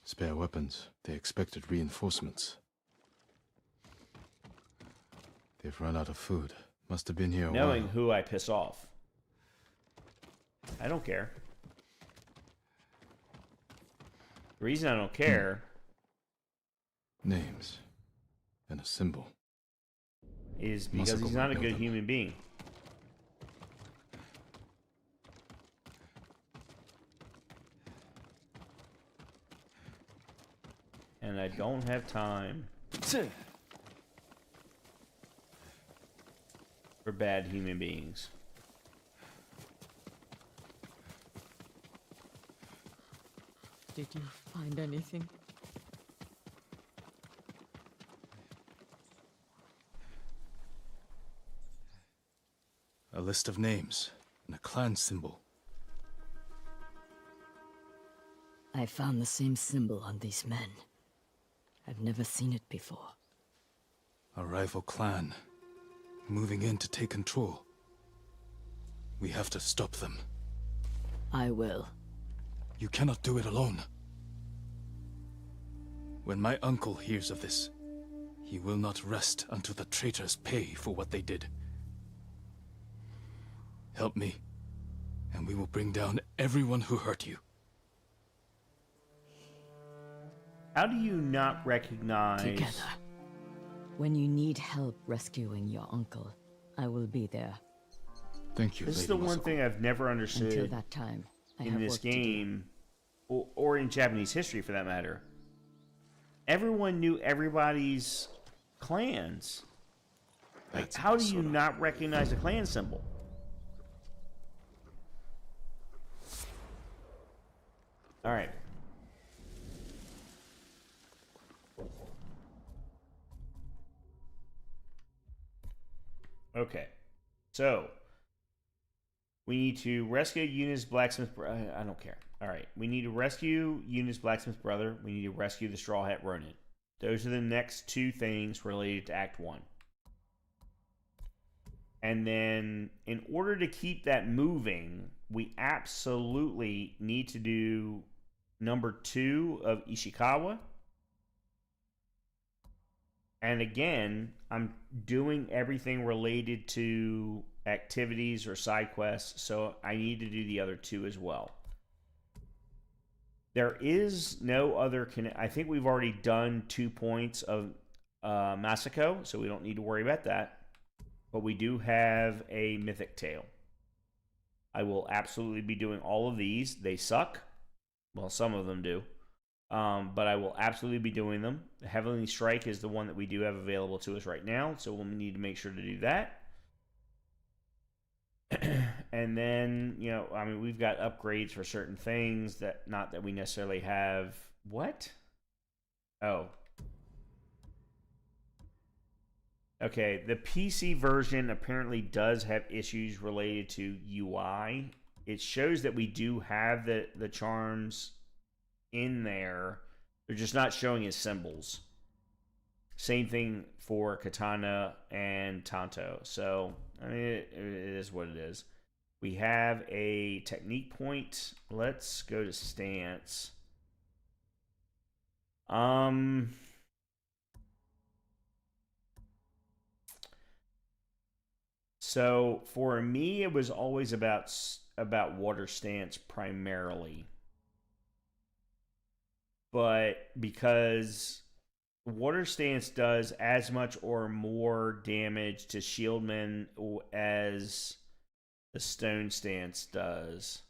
Spare weapons. They expected reinforcements. They've run out of food. Must have been here a knowing while. who I piss off. I don't care. The reason I don't care Names and a symbol. Is because he's not a good human being. And I don't have time for bad human beings. Did you find anything? A list of names and a clan symbol. I found the same symbol on these men. I've never seen it before. A rival clan, moving in to take control. We have to stop them. I will. You cannot do it alone. When my uncle hears of this, he will not rest until the traitors pay for what they did. Help me, and we will bring down everyone who hurt you. How do you not recognize... Together. When you need help rescuing your uncle, I will be there. Thank you, This is the one thing I've never understood Until that time, I in have this work to do. game, or in Japanese history for that matter. Everyone knew everybody's clans. Like, how do you not recognize a clan symbol? All right. Okay. So, we need to rescue Eunice Blacksmith. I don't care. All right. We need to rescue Eunice Blacksmith's brother. We need to rescue the Straw Hat Ronin. Those are the next two things related to Act 1. And then, in order to keep that moving, we absolutely need to do number 2 of Ishikawa. And again, I'm doing everything related to activities or side quests, so I need to do the other 2 as well. There is no other... I think we've already done 2 points of Masako, so we don't need to worry about that. But we do have a Mythic Tale. I will absolutely be doing all of these. They suck. Well, some of them do. But I will absolutely be doing them. The Heavenly Strike is the one that we do have available to us right now, so we'll need to make sure to do that. And then, you know, I mean, we've got upgrades for certain things that, not that we necessarily have. What? Oh. Okay, the PC version apparently does have issues related to UI. It shows that we do have the charms in there. They're just not showing as symbols. Same thing for Katana and Tanto. So, I mean, it is what it is. We have a technique point. Let's go to stance. So for me, it was always about water stance primarily. But because water stance does as much or more damage to shieldmen as the stone stance does.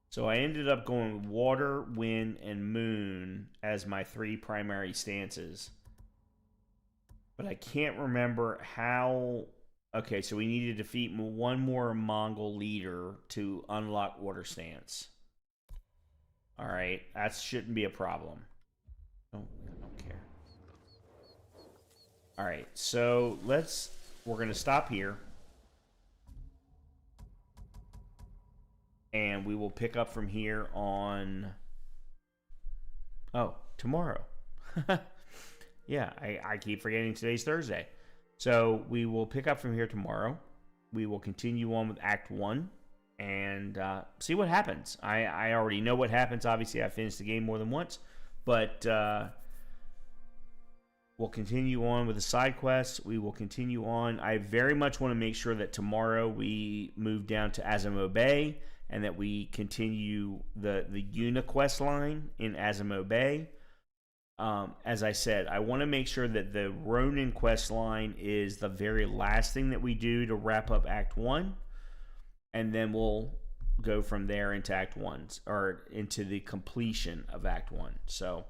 So I ended up going with water, wind, and moon as my 3 primary stances. But I can't remember how... Okay, so we need to defeat 1 more Mongol leader to unlock water stance. Alright, that shouldn't be a problem. I don't care. Alright, so we're going to stop here. And we will pick up from here on... Oh, tomorrow. Yeah, I keep forgetting today's Thursday. So we will pick up from here tomorrow. We will continue on with Act 1 and see what happens. I already know what happens. Obviously, I finished the game more than once. But We'll continue on with the side quests. We will continue on. I very much want to make sure that tomorrow we move down to Azamo Bay and that we continue the Yuna quest line in Azamo Bay. As I said, I want to make sure that the Ronin quest line is the very last thing that we do to wrap up Act 1. And then we'll go from there into Act 1, or into the completion of Act 1. So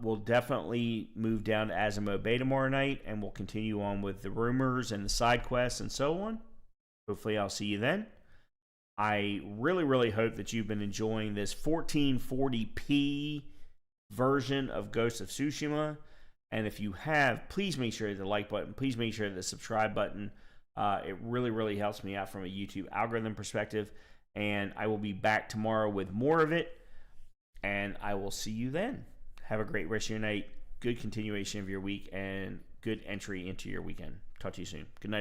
we'll definitely move down to Azamo Bay tomorrow night, and we'll continue on with the rumors and the side quests and so on. Hopefully I'll see you then. I really, really hope that you've been enjoying this 1440p version of Ghost of Tsushima. And if you have, please make sure to hit the like button. Please make sure to hit the subscribe button. It really, really helps me out from a YouTube algorithm perspective. And I will be back tomorrow with more of it. And I will see you then. Have a great rest of your night. Good continuation of your week. And good entry into your weekend. Talk to you soon. Good night, everyone.